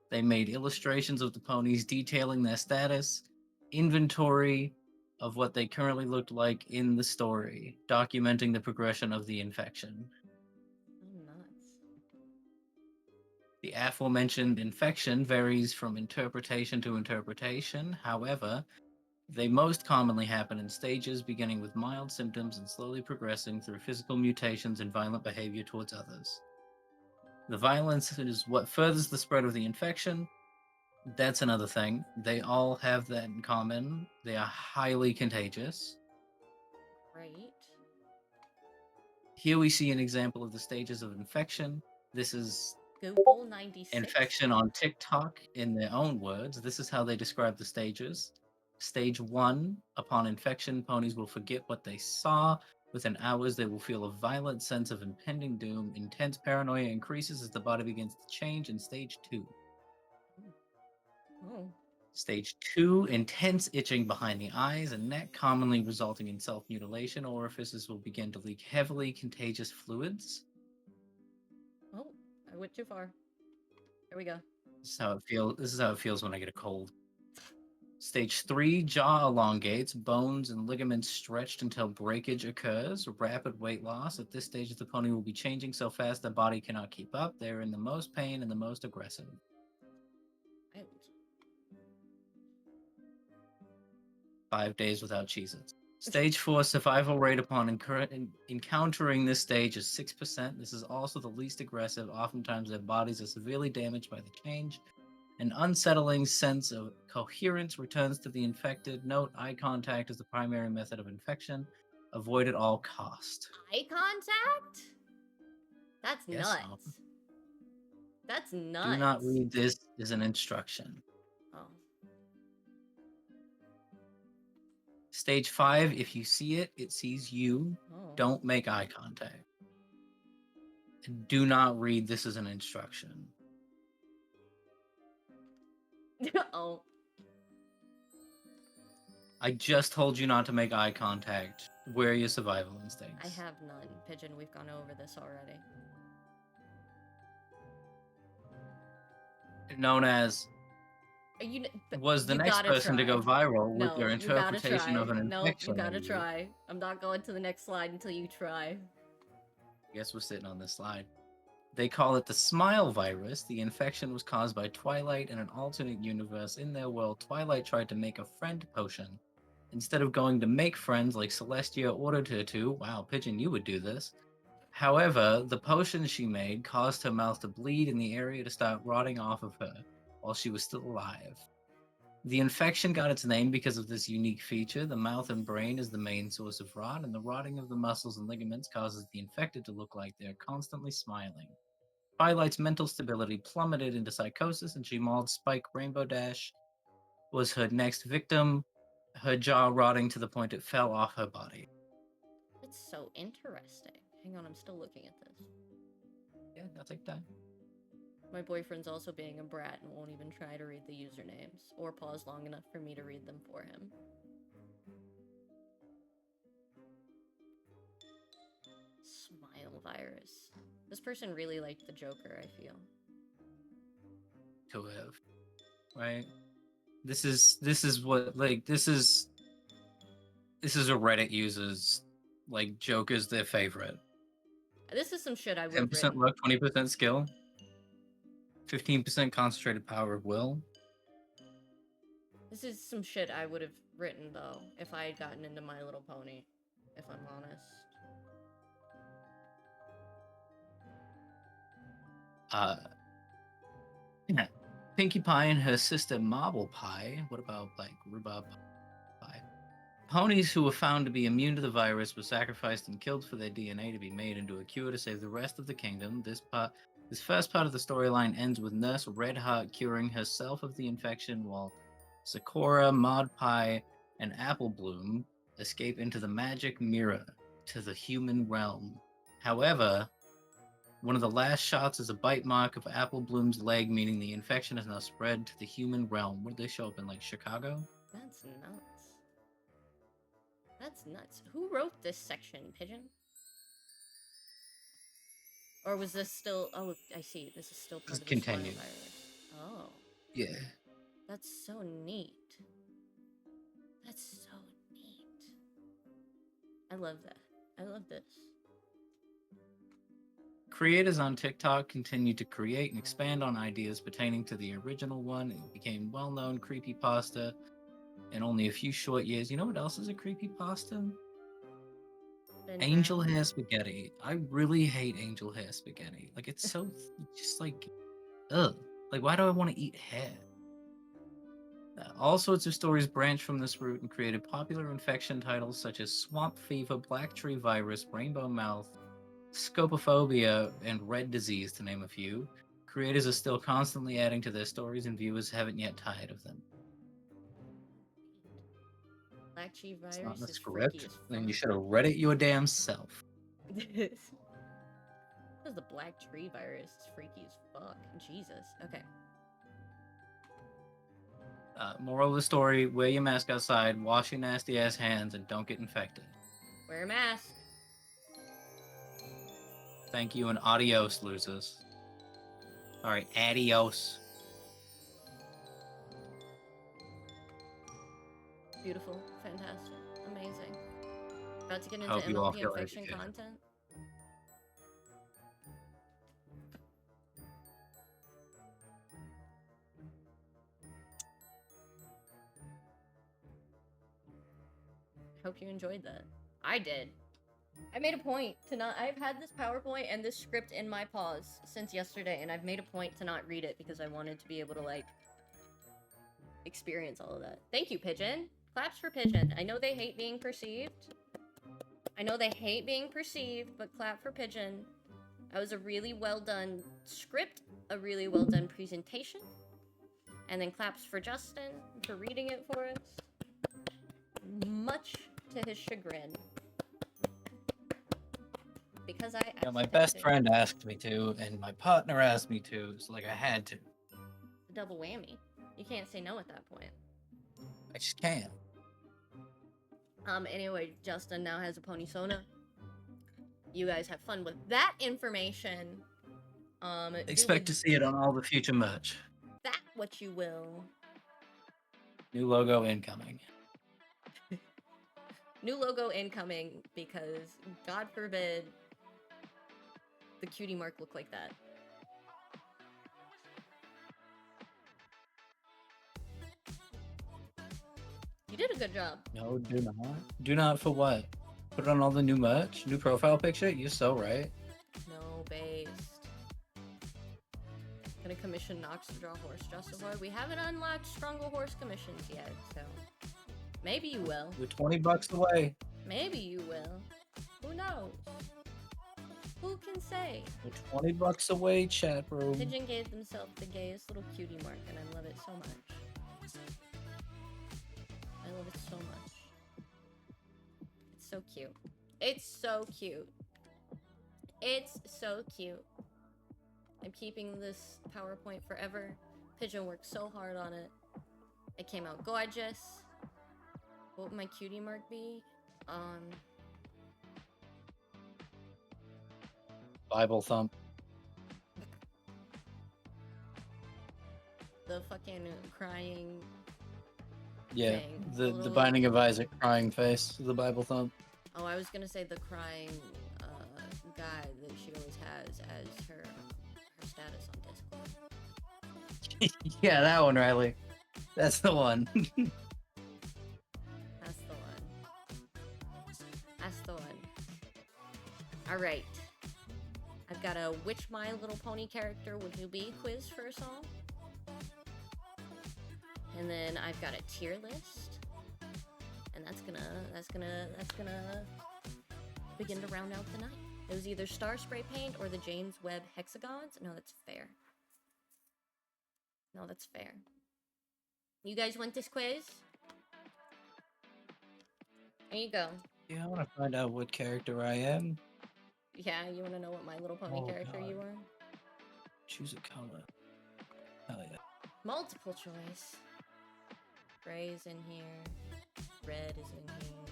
B: They made illustrations of the ponies detailing their status, inventory of what they currently looked like in the story, documenting the progression of the infection.
A: Oh, nuts.
B: The aforementioned infection varies from interpretation to interpretation. However, they most commonly happen in stages beginning with mild symptoms and slowly progressing through physical mutations and violent behavior towards others. The violence is what furthers the spread of the infection. That's another thing. They all have that in common. They are highly contagious.
A: Right.
B: Here we see an example of the stages of infection. This is
A: Google 96.
B: infection on TikTok in their own words. This is how they describe the stages. Stage 1, upon infection, ponies will forget what they saw. Within hours, they will feel a violent sense of impending doom. Intense paranoia increases as the body begins to change in stage 2.
A: Oh.
B: Stage 2, intense itching behind the eyes and neck, commonly resulting in self-mutilation. Orifices will begin to leak heavily contagious fluids.
A: Oh, I went too far. There we go.
B: This is how it feels. This is how it feels when I get a cold. Stage 3, jaw elongates, bones and ligaments stretched until breakage occurs. Rapid weight loss. At this stage, the pony will be changing so fast the body cannot keep up. They're in the most pain and the most aggressive.
A: Right.
B: 5 days without Cheez-Its. Stage 4, survival rate upon encountering this stage is 6%. This is also the least aggressive. Oftentimes, their bodies are severely damaged by the change. An unsettling sense of coherence returns to the infected. Note, eye contact is the primary method of infection. Avoid at all cost.
A: Eye contact? That's
B: Yes, so.
A: nuts. That's nuts.
B: Do not read this as an instruction.
A: Oh.
B: Stage 5, if you see it, it sees you.
A: Oh.
B: Don't make eye contact. And do not read this as an instruction.
A: Oh.
B: I just told you not to make eye contact. Where are your survival instincts?
A: I have none. Pigeon, we've gone over this already.
B: Known as was the
A: you
B: next
A: gotta
B: person to
A: try.
B: go viral with
A: No,
B: their
A: you gotta
B: interpretation
A: try.
B: of an
A: No,
B: infection.
A: you gotta
B: maybe.
A: try. I'm not going to the next slide until you try.
B: I guess we're sitting on this slide. They call it the Smile virus. The infection was caused by Twilight in an alternate universe. In their world, Twilight tried to make a friend potion. Instead of going to make friends like Celestia ordered her to, wow, Pigeon, you would do this. However, the potion she made caused her mouth to bleed and the area to start rotting off of her while she was still alive. The infection got its name because of this unique feature. The mouth and brain is the main source of rot, and the rotting of the muscles and ligaments causes the infected to look like they're constantly smiling. Twilight's mental stability plummeted into psychosis, and she mauled Spike. Rainbow Dash was her next victim, her jaw rotting to the point it fell off her body.
A: That's so interesting. Hang on, I'm still looking at this.
B: Yeah, I'll take that.
A: My boyfriend's also being a brat and won't even try to read the usernames or pause long enough for me to read them for him. Smile virus. This person really liked the Joker, I feel.
B: To have, right? This is what, like, this is a Reddit user's, like, joke is their favorite.
A: This is some shit I would have
B: 10%
A: written.
B: luck, 20% skill, 15% concentrated power of will.
A: This is some shit I would have written, though, if I had gotten into My Little Pony, if I'm honest.
B: Yeah. Pinkie Pie and her sister Marble Pie. What about, like, Rhubarb Pie? Ponies who were found to be immune to the virus were sacrificed and killed for their DNA to be made into a cure to save the rest of the kingdom. This first part of the storyline ends with Nurse Redheart curing herself of the infection, while Sakura, Maud Pie, and Apple Bloom escape into the magic mirror to the human realm. However, one of the last shots is a bite mark of Apple Bloom's leg, meaning the infection has now spread to the human realm. Where did they show up in, like, Chicago?
A: That's nuts. That's nuts. Who wrote this section, Pigeon? Or was this still... Oh, I see. This is still part of the
B: Continued.
A: Smile virus. Oh.
B: Yeah.
A: That's so neat. That's so neat. I love that. I love this.
B: Creators on TikTok continued to create and expand on ideas pertaining to the original one. It became well-known creepypasta in only a few short years. You know what else is a creepypasta?
A: Ben
B: Angel
A: Brown.
B: hair spaghetti. I really hate angel hair spaghetti. Like, it's so just like, ugh. Like, why do I want to eat hair? All sorts of stories branched from this route and created popular infection titles such as Swamp Fever, Black Tree Virus, Rainbow Mouth, Scopophobia, and Red Disease, to name a few. Creators are still constantly adding to their stories, and viewers haven't yet tired of them.
A: Black Tree
B: It's not
A: virus
B: in the
A: is freaky
B: script,
A: as
B: then you
A: fuck.
B: should have read it your damn self.
A: This is the Black Tree virus. It's freaky as fuck. Jesus. Okay.
B: Moral of the story, wear your mask outside, wash your nasty ass hands, and don't get infected.
A: Wear a mask.
B: Thank you and adios, losers. Alright, adios.
A: Beautiful. Fantastic. Amazing. About to get into
B: Hope you all
A: MLP
B: feel
A: infection
B: educated.
A: content. Hope you enjoyed that. I did. I made a point to not... I've had this PowerPoint and this script in my paws since yesterday, and I've made a point to not read it because I wanted to be able to, like, experience all of that. Thank you, Pigeon. Claps for Pigeon. I know they hate being perceived. I know they hate being perceived, but clap for Pigeon. That was a really well done script, a really well done presentation. And then claps for Justin for reading it for us. Much to his chagrin. Because I asked
B: My
A: him
B: best
A: to.
B: friend asked me to, and my partner asked me to, so like I had to.
A: Double whammy. You can't say no at that point.
B: I just can't.
A: Anyway, Justin now has a pony Sona. You guys have fun with that information.
B: Expect to see it on all the future merch.
A: That what you will.
B: New logo incoming.
A: New logo incoming because, God forbid, the cutie mark look like that. You did a good job.
B: No, do not. Do not for what? Put it on all the new merch? New profile picture? You're so right.
A: No, based. Gonna commission Nox to draw horse Justified. We haven't unlocked Stronger Horse commissions yet, so maybe you will.
B: We're $20 away.
A: Maybe you will. Who knows? Who can say?
B: We're $20 away, chat room.
A: Pigeon gave themselves the gayest little cutie mark, and I love it so much. I love it so much. It's so cute. It's so cute. It's so cute. I'm keeping this PowerPoint forever. Pigeon worked so hard on it. It came out gorgeous. What would my cutie mark be?
B: Bible thump.
A: The fucking crying
B: Yeah,
A: thing.
B: the
A: Little-
B: Binding of Isaac crying face, the Bible thump.
A: Oh, I was gonna say the crying guy that she always has as her status on Discord.
B: Yeah, that one, Riley. That's the one.
A: That's the one. That's the one. Alright. I've got a which My Little Pony character would you be quiz for us all. And then I've got a tier list. And that's gonna begin to round out the night. It was either Star Spray Paint or the James Webb Hexagons. No, that's fair. No, that's fair. You guys want this quiz? There you go.
B: Yeah, I want to find out what character I am.
A: Yeah, you want to know what My Little Pony
B: Oh,
A: character
B: God.
A: you are?
B: Choose a color. Hell yeah.
A: Multiple choice. Gray is in here. Red is in here.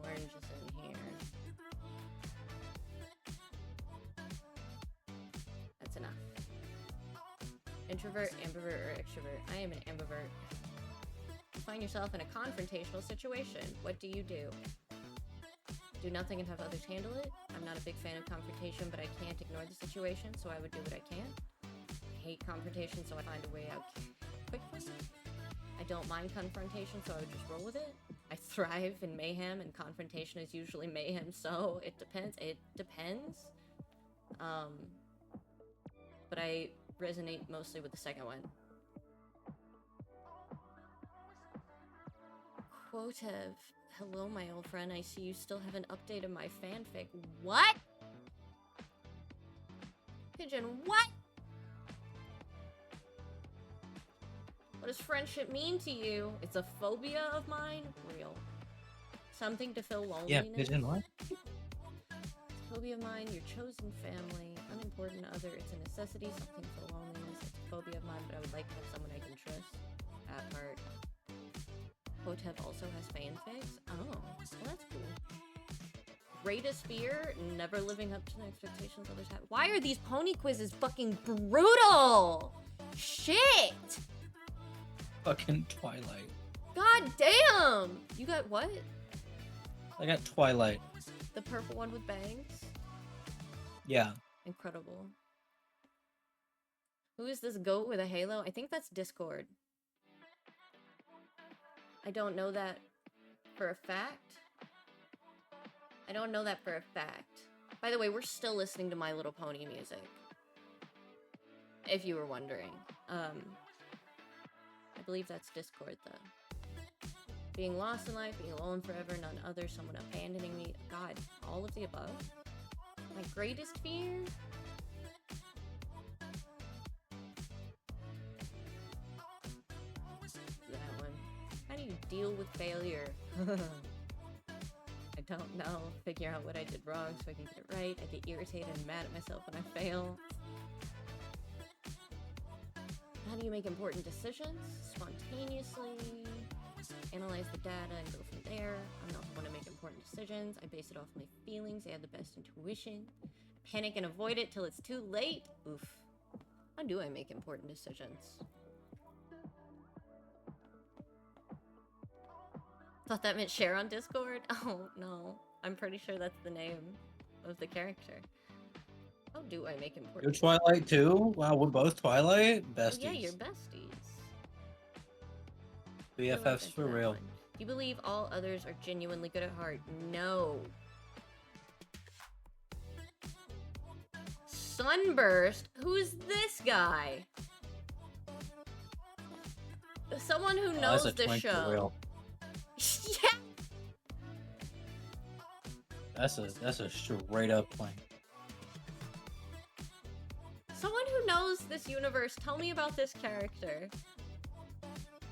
A: Orange is in here. That's enough. Introvert, ambivert, or extrovert? I am an ambivert. You find yourself in a confrontational situation. What do you do? Do nothing and have others handle it? I'm not a big fan of confrontation, but I can't ignore the situation, so I would do what I can. I hate confrontation, so I find a way out quickly. I don't mind confrontation, so I would just roll with it. I thrive in mayhem, and confrontation is usually mayhem, so it depends. It depends. But I resonate mostly with the second one. Quotev. Hello, my old friend. I see you still haven't updated my fanfic. What? Pigeon, what? What does friendship mean to you? It's a phobia of mine? Real. Something to fill
B: Yeah,
A: loneliness?
B: Pigeon, what?
A: It's a phobia of mine, your chosen family, unimportant other, it's a necessity, something for loneliness, it's a phobia of mine, but I would like to have someone I can trust. That part. Quotev also has fanfics? Oh, well that's cool. Greatest fear, never living up to the expectations others have. Why are these pony quizzes fucking brutal? Shit!
B: Fucking Twilight.
A: God damn! You got what?
B: I got Twilight.
A: The purple one with bangs?
B: Yeah.
A: Incredible. Who is this goat with a halo? I think that's Discord. I don't know that for a fact. I don't know that for a fact. By the way, we're still listening to My Little Pony music. If you were wondering. I believe that's Discord, though. Being lost in life, being alone forever, none other, someone abandoning me. God, all of the above. My greatest fear? That one. How do you deal with failure? I don't know. Figure out what I did wrong so I can get it right. I get irritated and mad at myself when I fail. How do you make important decisions? Spontaneously. Analyze the data and go from there. I'm not the one to make important decisions. I base it off my feelings. I have the best intuition. Panic and avoid it till it's too late. Oof. How do I make important decisions? Thought that meant share on Discord? Oh, no. I'm pretty sure that's the name of the character. How do I make
B: You're
A: important
B: Twilight too? Wow, we're both Twilight?
A: Oh,
B: Besties.
A: yeah, you're besties.
B: BFFs for real.
A: Do you believe all others are genuinely good at heart? No. Sunburst? Who's this guy? Someone who
B: Oh,
A: knows
B: that's a
A: the
B: twink for
A: show.
B: real.
A: Yeah.
B: That's a straight up plan.
A: Someone who knows this universe, tell me about this character.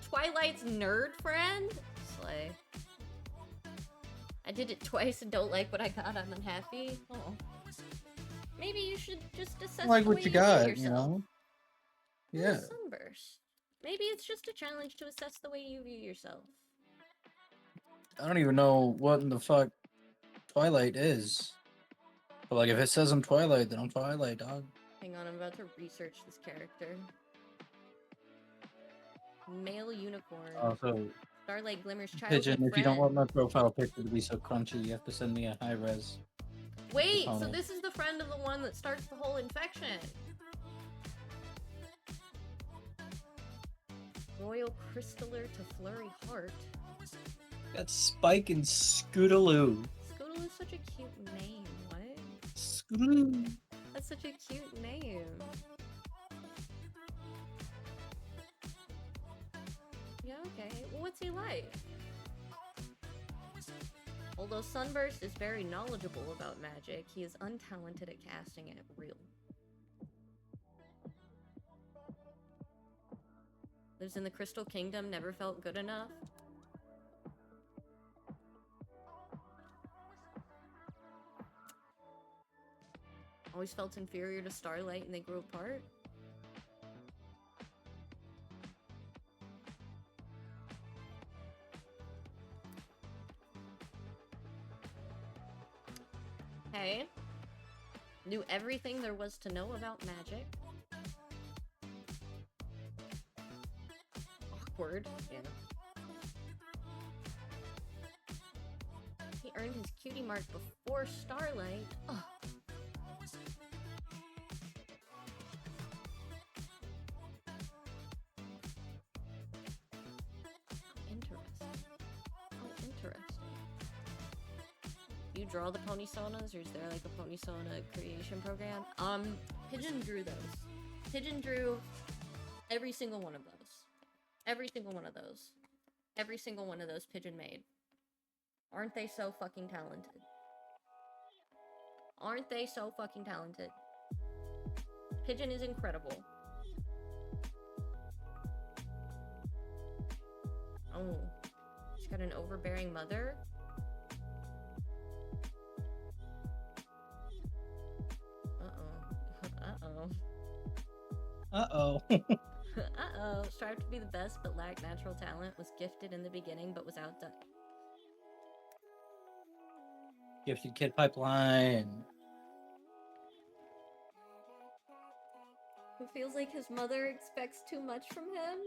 A: Twilight's nerd friend? Slay. I did it twice and don't like what I got. I'm unhappy. Oh. Maybe you should just assess
B: Like
A: the
B: what
A: way
B: you
A: view
B: got,
A: yourself.
B: you know?
A: What a
B: Yeah.
A: sunburst. Maybe it's just a challenge to assess the way you view yourself.
B: I don't even know what in the fuck Twilight is. But like if it says I'm Twilight, then I'm Twilight, dog.
A: Hang on, I'm about to research this character. Male unicorn.
B: Also,
A: Starlight Glimmer's childhood
B: Pigeon, if you don't
A: friend.
B: want my profile picture to be so crunchy, you have to send me a high res.
A: Wait, so
B: opponent.
A: this is the friend of the one that starts the whole infection. Royal Crystaller to Flurry Heart.
B: Got Spike and Scootaloo.
A: Scootaloo is such a cute name. What?
B: Scootaloo.
A: That's such a cute name. Yeah, okay. Well, what's he like? Although Sunburst is very knowledgeable about magic, he is untalented at casting it real. Lives in the Crystal Kingdom, never felt good enough. Always felt inferior to Starlight and they grew apart. Hey. Knew everything there was to know about magic. Awkward, yeah. He earned his cutie mark before Starlight. Ugh. Interesting. You draw the ponysonas, or is there like a ponysona creation program? Pigeon drew those. Pigeon drew every single one of those. Every single one of those. Every single one of those Pigeon made. Aren't they so fucking talented? Aren't they so fucking talented? Pigeon is incredible. Oh. She's got an overbearing mother. Uh-oh.
B: Uh-oh.
A: Uh-oh. Strived to be the best, but lacked natural talent. Was gifted in the beginning, but was outdone.
B: Gifted Kid Pipeline.
A: Who feels like his mother expects too much from him?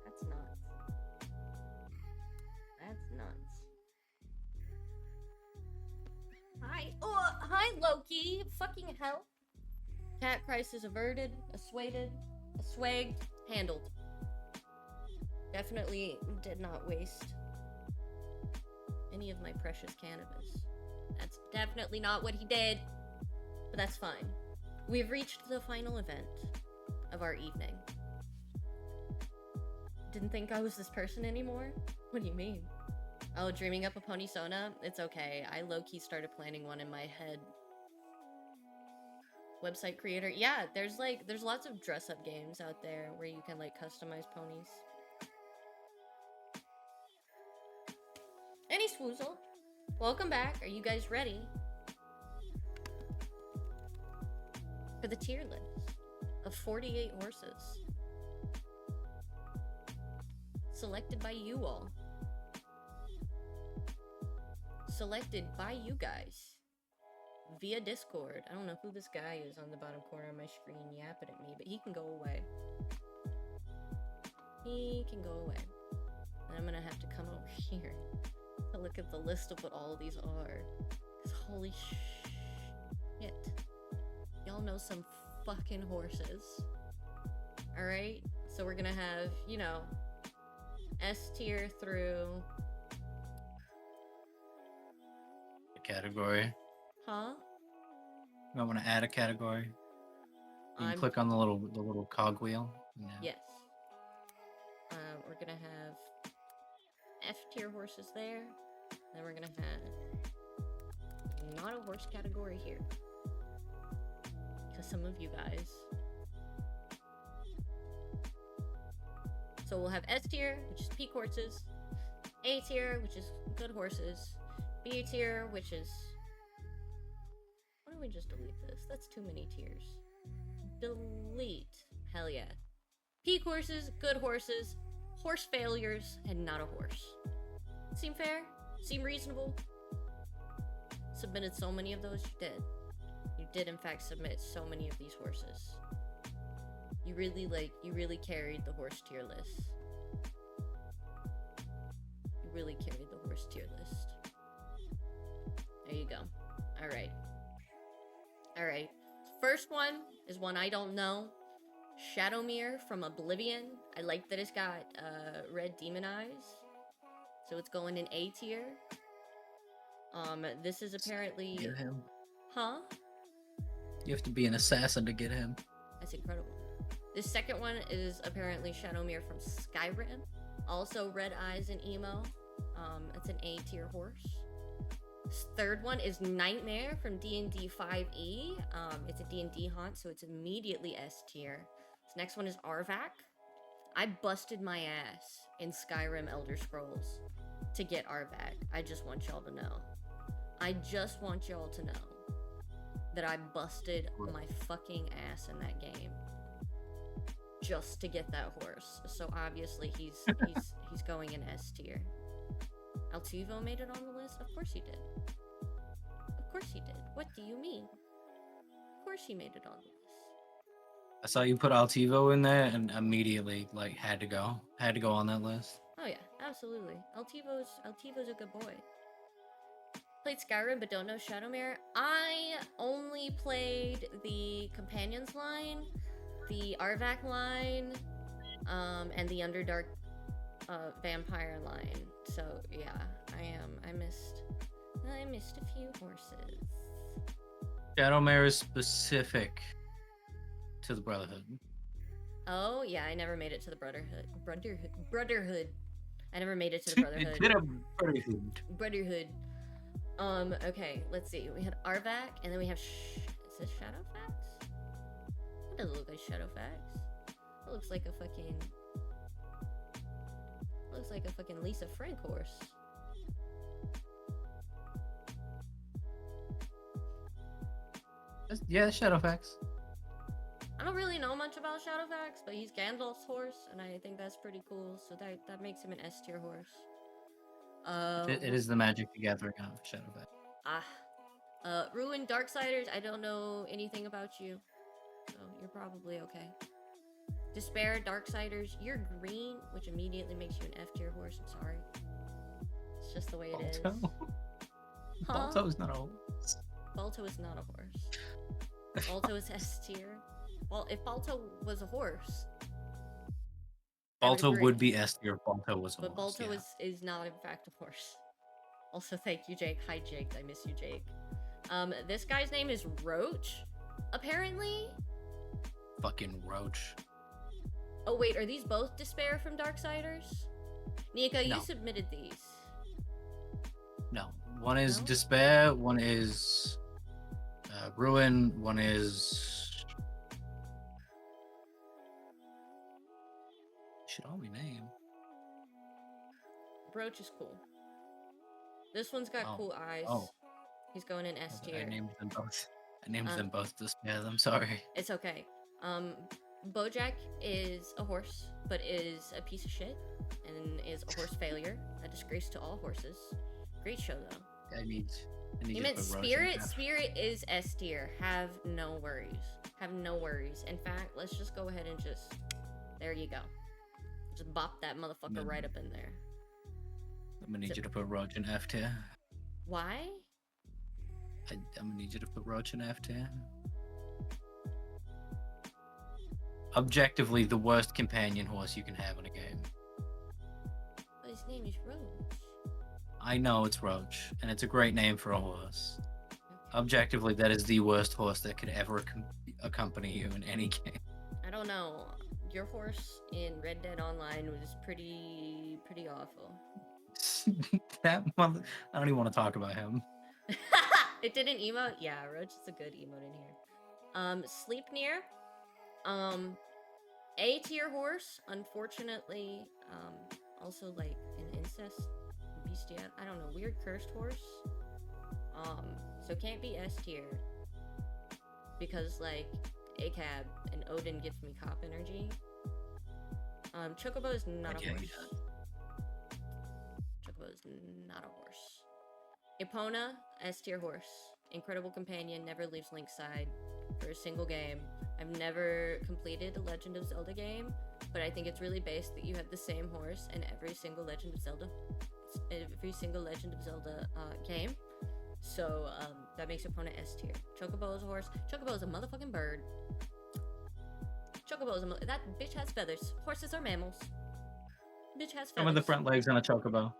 A: That's nuts. That's nuts. Hi. Oh, hi, Loki. Fucking hell. Cat crisis averted, assuaded, assuaged, handled. Definitely did not waste any of my precious cannabis. That's definitely not what he did, but that's fine. We've reached the final event of our evening. Didn't think I was this person anymore? What do you mean? Oh, dreaming up a ponysona? It's okay. I low-key started planning one in my head. Website creator. Yeah, there's lots of dress-up games out there where you can like customize ponies. Any swoozle. Welcome back. Are you guys ready for the tier list of 48 horses selected by you all? Selected by you guys via Discord. I don't know who this guy is on the bottom corner of my screen yapping at me, but he can go away. He can go away. And I'm gonna have to come over here to look at the list of what all of these are. Because holy shit. Y'all know some fucking horses. Alright? So we're gonna have, you know, S tier through
B: category.
A: Huh?
B: I want to add a category. You can
A: I'm
B: click on the little cogwheel. Yeah.
A: Yes. We're gonna have F tier horses there. Then we're gonna have not a horse category here. Because some of you guys. So we'll have S tier, which is peak horses. A tier, which is good horses. B tier, which is. Why don't we just delete this? That's too many tiers. Delete. Hell yeah. Peak horses, good horses, horse failures, and not a horse. Seem fair? Seem reasonable? Submitted so many of those? You did. You did in fact submit so many of these horses. You really carried the horse tier list. You really carried the horse tier list. There you go. Alright. Alright. First one is one I don't know. Shadowmere from Oblivion. I like that it's got red demon eyes. So it's going in A tier. This is apparently...
B: Get him.
A: Huh?
B: You have to be an assassin to get him.
A: That's incredible. This second one is apparently Shadowmere from Skyrim. Also red eyes and emo. It's an A tier horse. This third one is Nightmare from D&D 5e. It's a D&D haunt, so it's immediately S tier. This next one is Arvak. I busted my ass in Skyrim Elder Scrolls to get Arvak. I just want y'all to know. I just want y'all to know that I busted my fucking ass in that game just to get that horse. So obviously he's going in S tier. Altivo made it on the list? Of course he did. Of course he did. What do you mean? Of course he made it on the list.
B: I saw you put Altivo in there and immediately had to go on that list.
A: Oh yeah, absolutely. Altivo's a good boy. Played Skyrim but don't know Shadowmere. I only played the Companions line, the Arvak line, and the Underdark vampire line. So yeah, I missed a few horses.
B: Shadowmere is specific to the Brotherhood.
A: Oh yeah, I never made it to the Brotherhood. I never made it to the Brotherhood.
B: It did a Brotherhood.
A: Okay, let's see. We had Arvak, and then we have is this Shadowfax? It doesn't look like Shadowfax. It looks like a fucking Lisa Frank horse.
B: Yeah, Shadowfax.
A: I don't really know much about Shadowfax, but he's Gandalf's horse, and I think that's pretty cool. So that makes him an S tier horse.
B: It is the Magic the Gathering of Shadowfax.
A: Ruined Darksiders. I don't know anything about you, so you're probably okay. Despair Darksiders. You're green, which immediately makes you an F tier horse. I'm sorry. It's just the way it is. Huh?
B: Balto is not a horse.
A: Balto is not a horse. Balto is S tier. Well, if Balto was a horse,
B: Balto
A: agree.
B: would be S tier if Balto was a
A: but
B: horse.
A: Balto
B: Yeah.
A: is not in fact a horse. Also, thank you, Jake. Hi, Jake. I miss you, Jake. This guy's name is Roach, apparently.
B: Fucking Roach.
A: Oh wait, are these both Despair from Darksiders? Nika, you
B: No.
A: submitted these.
B: No. One is
A: No?
B: Despair, one is Ruin, one is... Should all be named.
A: Roach is cool. This one's got
B: Oh.
A: cool eyes.
B: Oh.
A: He's going in S
B: I
A: tier.
B: named them both. I named
A: Um,
B: them both Despair. I'm sorry.
A: It's okay. Bojack is a horse, but is a piece of shit and is a horse failure. A disgrace to all horses. Great show though.
B: I need
A: You
B: to
A: meant
B: put Roach in
A: Spirit?
B: F.
A: Spirit is S tier. Have no worries. Have no worries. In fact, let's just go ahead and just... There you go. Just bop that motherfucker
B: Mm.
A: right up in there.
B: I'm gonna need
A: So-
B: you to put Roach in F tier.
A: Why?
B: I'm gonna need you to put Roach in F tier. Objectively, the worst companion horse you can have in a game.
A: But his name is Roach.
B: I know it's Roach, and it's a great name for a horse. Objectively, that is the worst horse that could ever accompany you in any game.
A: I don't know. Your horse in Red Dead Online was pretty awful.
B: That mother... I don't even want to talk about him.
A: It didn't emote? Yeah, Roach is a good emote in here. Sleep Near. A tier horse, unfortunately, also like an incest bestiality. I don't know, weird cursed horse. So can't be S tier because like ACAB and Odin gives me cop energy. Chocobo is not a
B: Yeah,
A: horse. Chocobo is not a horse. Epona, S tier horse. Incredible companion, never leaves Link's side for a single game. I've never completed a Legend of Zelda game, but I think it's really based that you have the same horse in every single Legend of Zelda game. So that makes Epona S tier. Chocobo is a horse. Chocobo is a motherfucking bird. Chocobo is that bitch has feathers. Horses are mammals. Bitch has feathers.
B: Some of the front legs on a chocobo.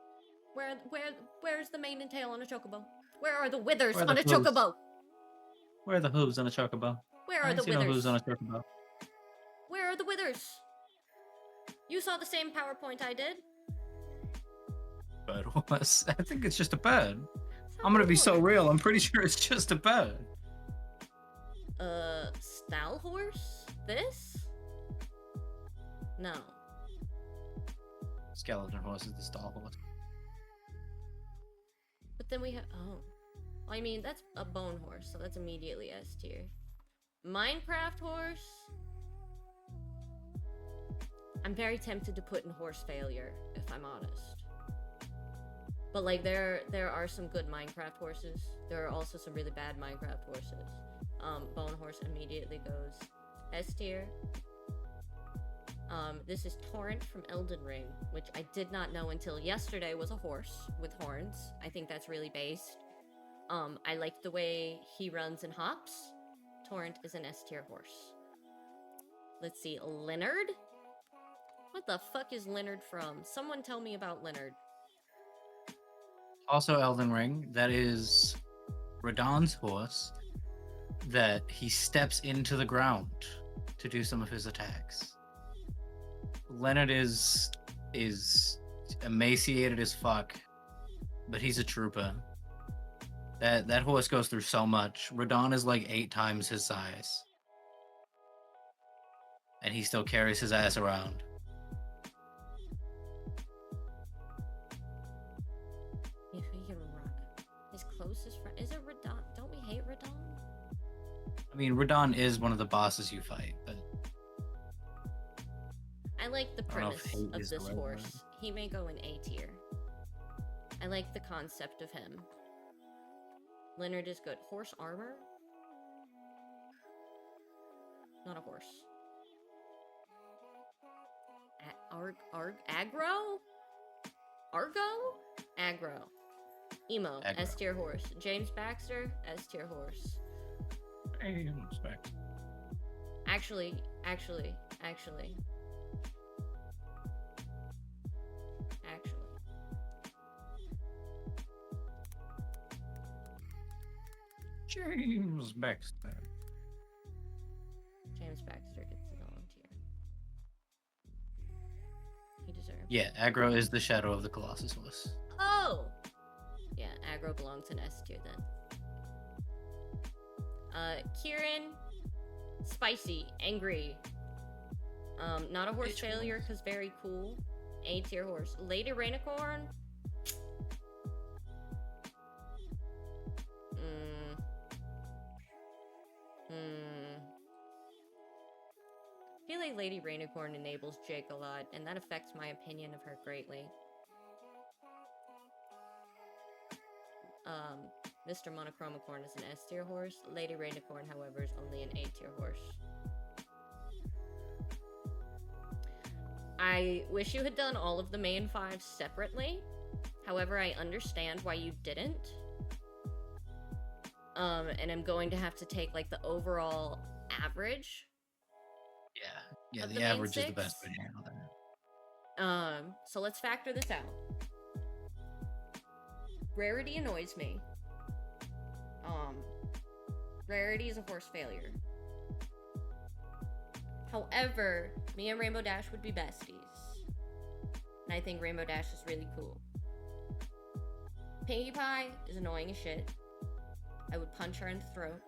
A: Where's the mane and tail on a chocobo? Where are the withers
B: Where are
A: on
B: the
A: a
B: hooves?
A: chocobo?
B: Where are the hooves on a chocobo?
A: Where
B: I
A: are the
B: ain't seen no hooves
A: withers?
B: on a chocobo.
A: Where are the withers? You saw the same PowerPoint I did.
B: Bird horse. I think it's just a bird.
A: It's not
B: I'm gonna be so
A: horse.
B: real. I'm pretty sure it's just a bird.
A: Stall horse? This? No.
B: Skeleton horse is the stall horse.
A: But then we have well, I mean that's a bone horse, so that's immediately S tier. Minecraft horse. I'm very tempted to put in horse failure, if I'm honest. But like there are some good Minecraft horses. There are also some really bad Minecraft horses. Bone horse immediately goes S tier. This is Torrent from Elden Ring, which I did not know until yesterday was a horse with horns. I think that's really based. I like the way he runs and hops. Torrent is an S tier horse. Let's see, Leonard? What the fuck is Leonard from? Someone tell me about Leonard.
B: Also Elden Ring, that is Radahn's horse that he steps into the ground to do some of his attacks. Leonard is emaciated as fuck, but he's a trooper. That horse goes through so much. Radahn is like 8 times his size. And he still carries his ass around.
A: If he can run. His closest friend. Is it Radahn? Don't we hate Radahn?
B: I mean, Radahn is one of the bosses you fight, but
A: I like the
B: I don't know if
A: premise
B: hate
A: of
B: is the
A: this
B: right
A: horse.
B: word.
A: He may go in A tier. I like the concept of him. Leonard is good. Horse armor? Not a horse. Aggro? Argo? Aggro. Emo,
B: Aggro.
A: S tier horse. James Baxter, S tier horse.
B: hey, respect.
A: Actually.
B: James Baxter.
A: James Baxter gets his own tier. He deserves.
B: Yeah, Aggro is the shadow of the Colossus horse.
A: Oh! Yeah, aggro belongs in S tier then. Kieran, spicy, angry. Not a horse
B: Bitch
A: failure
B: horse.
A: because very cool. A tier horse. Lady Rainicorn. I feel like Lady Rainicorn enables Jake a lot, and that affects my opinion of her greatly. Mr. Monochromicorn is an S tier horse. Lady Rainicorn, however, is only an A tier horse. I wish you had done all of the main 5 separately. However, I understand why you didn't. And I'm going to have to take like the overall average.
B: Yeah,
A: Of
B: the
A: the main
B: average is the
A: 6?
B: best way to handle that.
A: So let's factor this out. Rarity annoys me. Rarity is a horse failure. However, me and Rainbow Dash would be besties. And I think Rainbow Dash is really cool. Pinkie Pie is annoying as shit. I would punch her in the throat.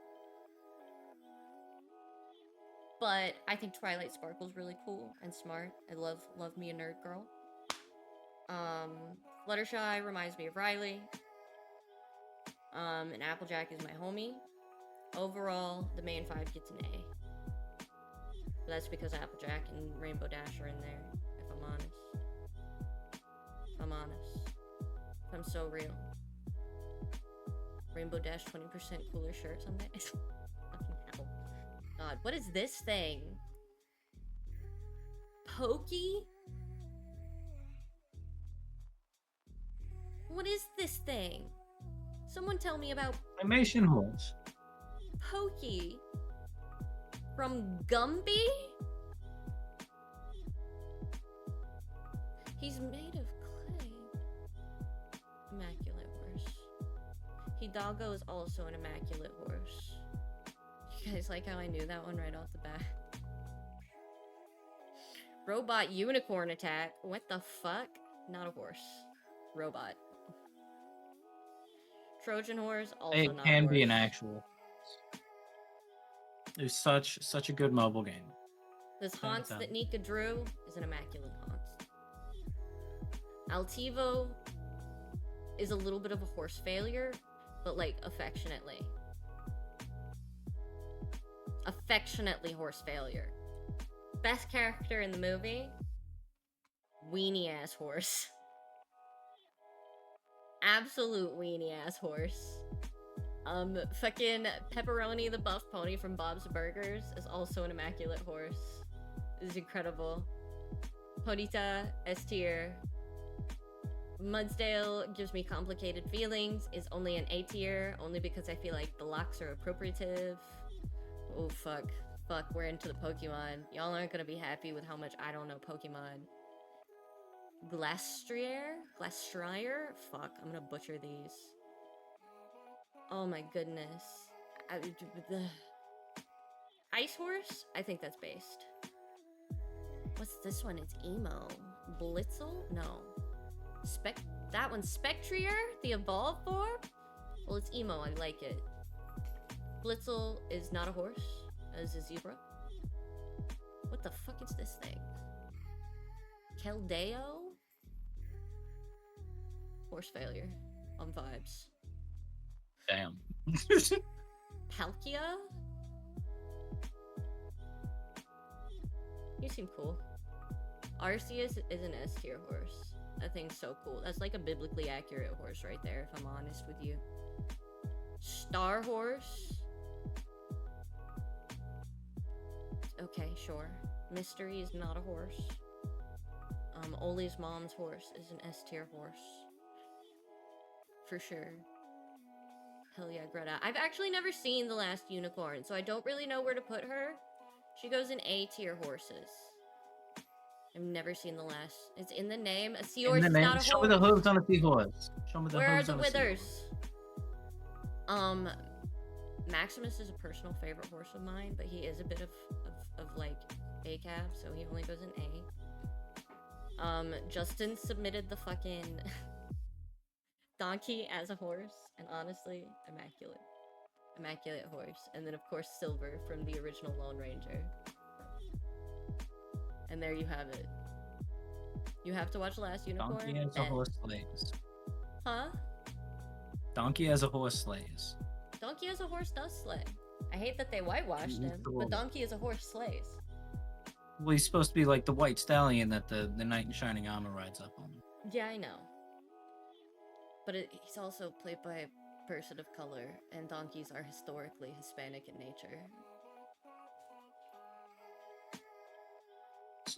A: But I think Twilight Sparkle's really cool and smart. I love me a nerd girl. Fluttershy reminds me of Riley. And Applejack is my homie. Overall, the main 5 gets an A. But that's because Applejack and Rainbow Dash are in there, if I'm honest. If I'm honest. If I'm so real. Rainbow Dash 20% cooler shirt someday. Fucking hell. God, what is this thing? Pokey? What is this thing? Someone tell me about
B: Animation horse.
A: Pokey from Gumby? He's made of clay. Immaculate horse. Hidalgo is also an immaculate horse. You guys like how I knew that one right off the bat? Robot unicorn attack. What the fuck? Not a horse. Robot. Trojan horse, also
B: It
A: not
B: can
A: a horse.
B: be an actual. It's such a good mobile game.
A: This
B: Done,
A: Haunts
B: done.
A: that Nika drew is an immaculate Haunts. Altivo is a little bit of a horse failure, but like affectionately. Affectionately horse failure. Best character in the movie? Weenie ass horse. Absolute weenie ass horse. Fucking Pepperoni the buff pony from Bob's Burgers is also an immaculate horse. This is incredible. Ponyta, S tier. Mudsdale gives me complicated feelings, is only an A tier, only because I feel like the locks are appropriative. Oh fuck. Fuck, we're into the Pokemon. Y'all aren't gonna be happy with how much I don't know Pokemon. Glastrier? Fuck, I'm gonna butcher these. Oh my goodness. Ice Horse? I think that's based. What's this one? It's emo. Blitzel? No. That one's Spectrier? The evolved form? Well, it's emo. I like it. Blitzel is not a horse, as a zebra. What the fuck is this thing? Keldeo? Horse failure. On vibes.
B: Damn.
A: Palkia? You seem cool. Arceus is an S tier horse. That thing's so cool. That's like a biblically accurate horse right there, if I'm honest with you. Star Horse? Okay, sure. Mystery is not a horse. Oli's mom's horse is an S tier horse. For sure. Hell yeah, Greta. I've actually never seen The Last Unicorn, so I don't really know where to put her. She goes in A tier horses. I've never seen the last. It's in the name. A seahorse is not a
B: Show
A: horse.
B: me the hooves on a seahorse. Show me the
A: Where are
B: hooves
A: the
B: on a
A: withers?
B: seahorse.
A: Maximus is a personal favorite horse of mine, but he is a bit of like A cab, so he only goes in A. Justin submitted the fucking donkey as a horse, and honestly, immaculate. Immaculate horse. And then of course Silver from the original Lone Ranger. And there you have it. You have to watch The Last Unicorn.
B: Donkey as a horse slays.
A: Huh?
B: Donkey as a horse slays.
A: Donkey as a horse does slay. I hate that they whitewashed him, but Donkey as a horse slays.
B: Well, he's supposed to be like the white stallion that the knight in shining armor rides up on.
A: Yeah, I know. But he's also played by a person of color, and donkeys are historically Hispanic in nature.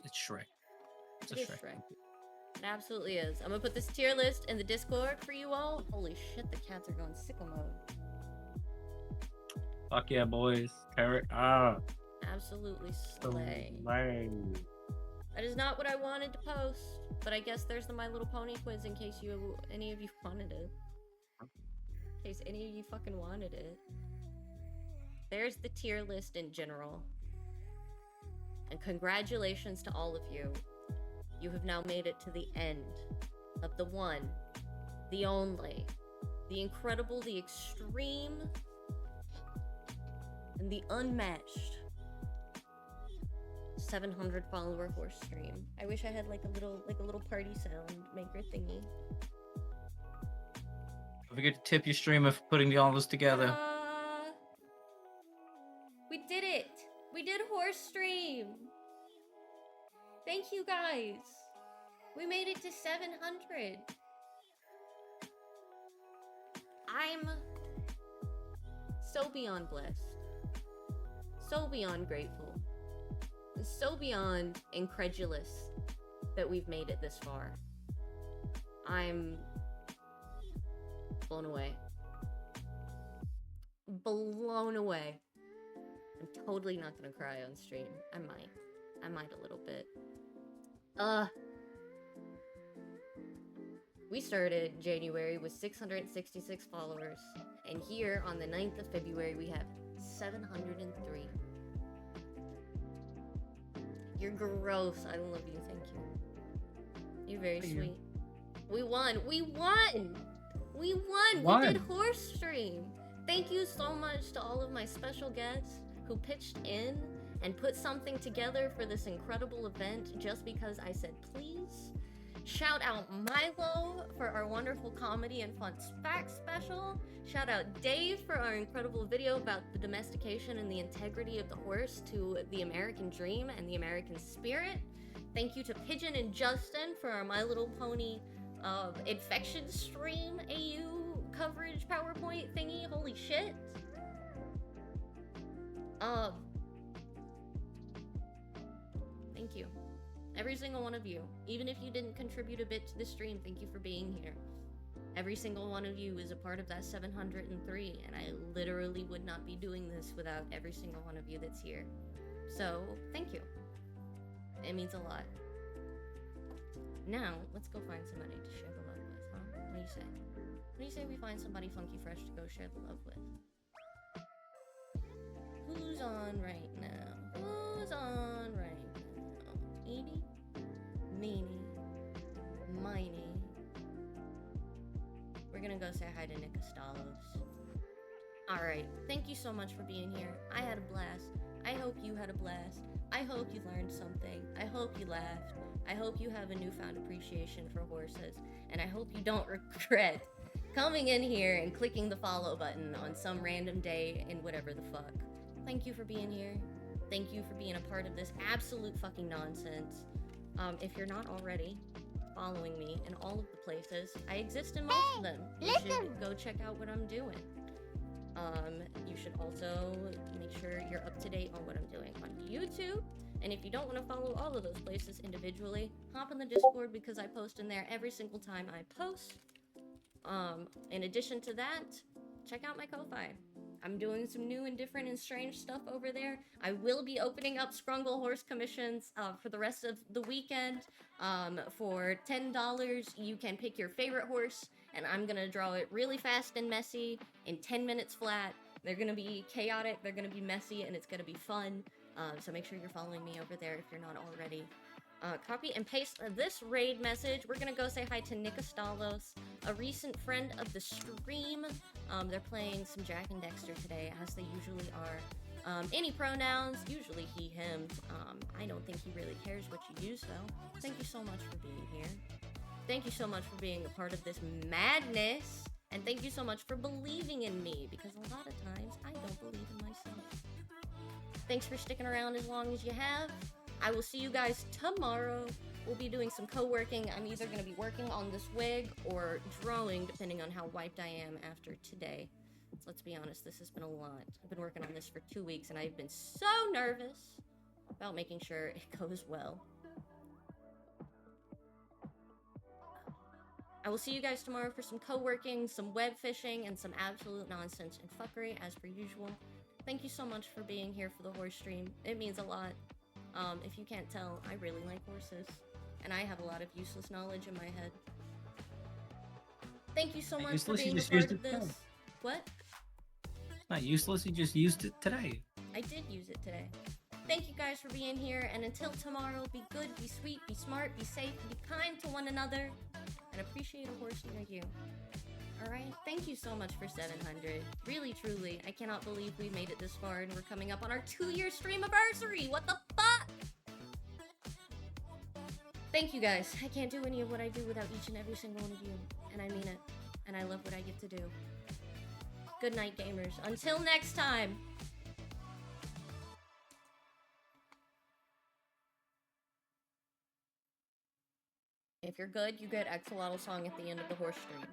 B: It's Shrek. It's a
A: It is
B: Shrek.
A: Shrek. It absolutely is. I'm gonna put this tier list in the Discord for you all. Holy shit, the cats are going sicko mode.
B: Fuck yeah, boys. Carrot. Ah.
A: Absolutely slay.
B: Slay.
A: That is not what I wanted to post, but I guess there's the My Little Pony quiz in case any of you wanted it. in case any of you fucking wanted it. There's the tier list in general. And congratulations to all of you. You have now made it to the end of the one, the only, the incredible, the extreme, and the unmatched 700 follower horse stream. I wish I had like a little party sound maker thingy.
B: Don't forget to tip your streamer for putting all this together.
A: We did it! We did horse stream! Thank you guys! We made it to 700! I'm so beyond blessed. So beyond grateful. So beyond incredulous that we've made it this far. I'm blown away. Blown away. I'm totally not gonna cry on stream. I might a little bit. We started January with 666 followers, and here on the 9th of February we have 703. You're gross. I love you. Thank you. You're very sweet. We won. We won. We won. We did horse stream. Thank you so much to all of my special guests who pitched in and put something together for this incredible event just because I said please. Shout out Milo for our wonderful comedy and fun facts special. Shout out Dave for our incredible video about the domestication and the integrity of the horse to the American dream and the American spirit. Thank you to Pigeon and Justin for our My Little Pony infection stream AU coverage PowerPoint thingy. Holy shit. Thank you. Every single one of you. Even if you didn't contribute a bit to the stream, thank you for being here. Every single one of you is a part of that 703, and I literally would not be doing this without every single one of you that's here. So, thank you. It means a lot. Now, let's go find somebody to share the love with, huh? What do you say? What do you say we find somebody funky fresh to go share the love with? Who's on right now? Who's on right now? Eeny, meeny, miny. We're gonna go say hi to Nick Costalos. Alright, thank you so much for being here. I had a blast. I hope you had a blast. I hope you learned something. I hope you laughed. I hope you have a newfound appreciation for horses. And I hope you don't regret coming in here and clicking the follow button on some random day in whatever the fuck. Thank you for being here. Thank you for being a part of this absolute fucking nonsense. If you're not already following me in all of the places, I exist in most of them. You should go check out what I'm doing. You should also make sure you're up to date on what I'm doing on YouTube. And if you don't want to follow all of those places individually, hop in the Discord because I post in there every single time I post. In addition to that, check out my Ko-Fi. I'm doing some new and different and strange stuff over there. I will be opening up Scrungle horse commissions for the rest of the weekend. For $10, you can pick your favorite horse, and I'm gonna draw it really fast and messy in 10 minutes flat. They're gonna be chaotic, they're gonna be messy, and it's gonna be fun. So make sure you're following me over there if you're not already. Copy and paste this raid message. We're gonna go say hi to Nick Costalos, a recent friend of the stream. They're playing some Jack and Dexter today, as they usually are. Any pronouns, usually he, him. I don't think he really cares what you use, though. Thank you so much for being here. Thank you so much for being a part of this madness. And thank you so much for believing in me, because a lot of times I don't believe in myself. Thanks for sticking around as long as you have. I will see you guys tomorrow. We'll be doing some co-working. I'm either going to be working on this wig or drawing, depending on how wiped I am after today. So let's be honest, this has been a lot. I've been working on this for 2 weeks, and I've been so nervous about making sure it goes well. I will see you guys tomorrow for some co-working, some web fishing, and some absolute nonsense and fuckery, as per usual. Thank you so much for being here for the horse stream. It means a lot. If you can't tell, I really like horses, and I have a lot of useless knowledge in my head. Thank you so much for being a part of this. What?
B: It's not useless. You just used it today.
A: I did use it today. Thank you guys for being here, and until tomorrow, be good, be sweet, be smart, be safe, be kind to one another, and appreciate a horse near you. Alright? Thank you so much for 700. Really, truly, I cannot believe we made it this far, and we're coming up on our 2-year stream anniversary! What the fuck?! Thank you guys. I can't do any of what I do without each and every single one of you, and I mean it. And I love what I get to do. Good night, gamers. Until next time! If you're good, you get Axolotl song at the end of the horse stream.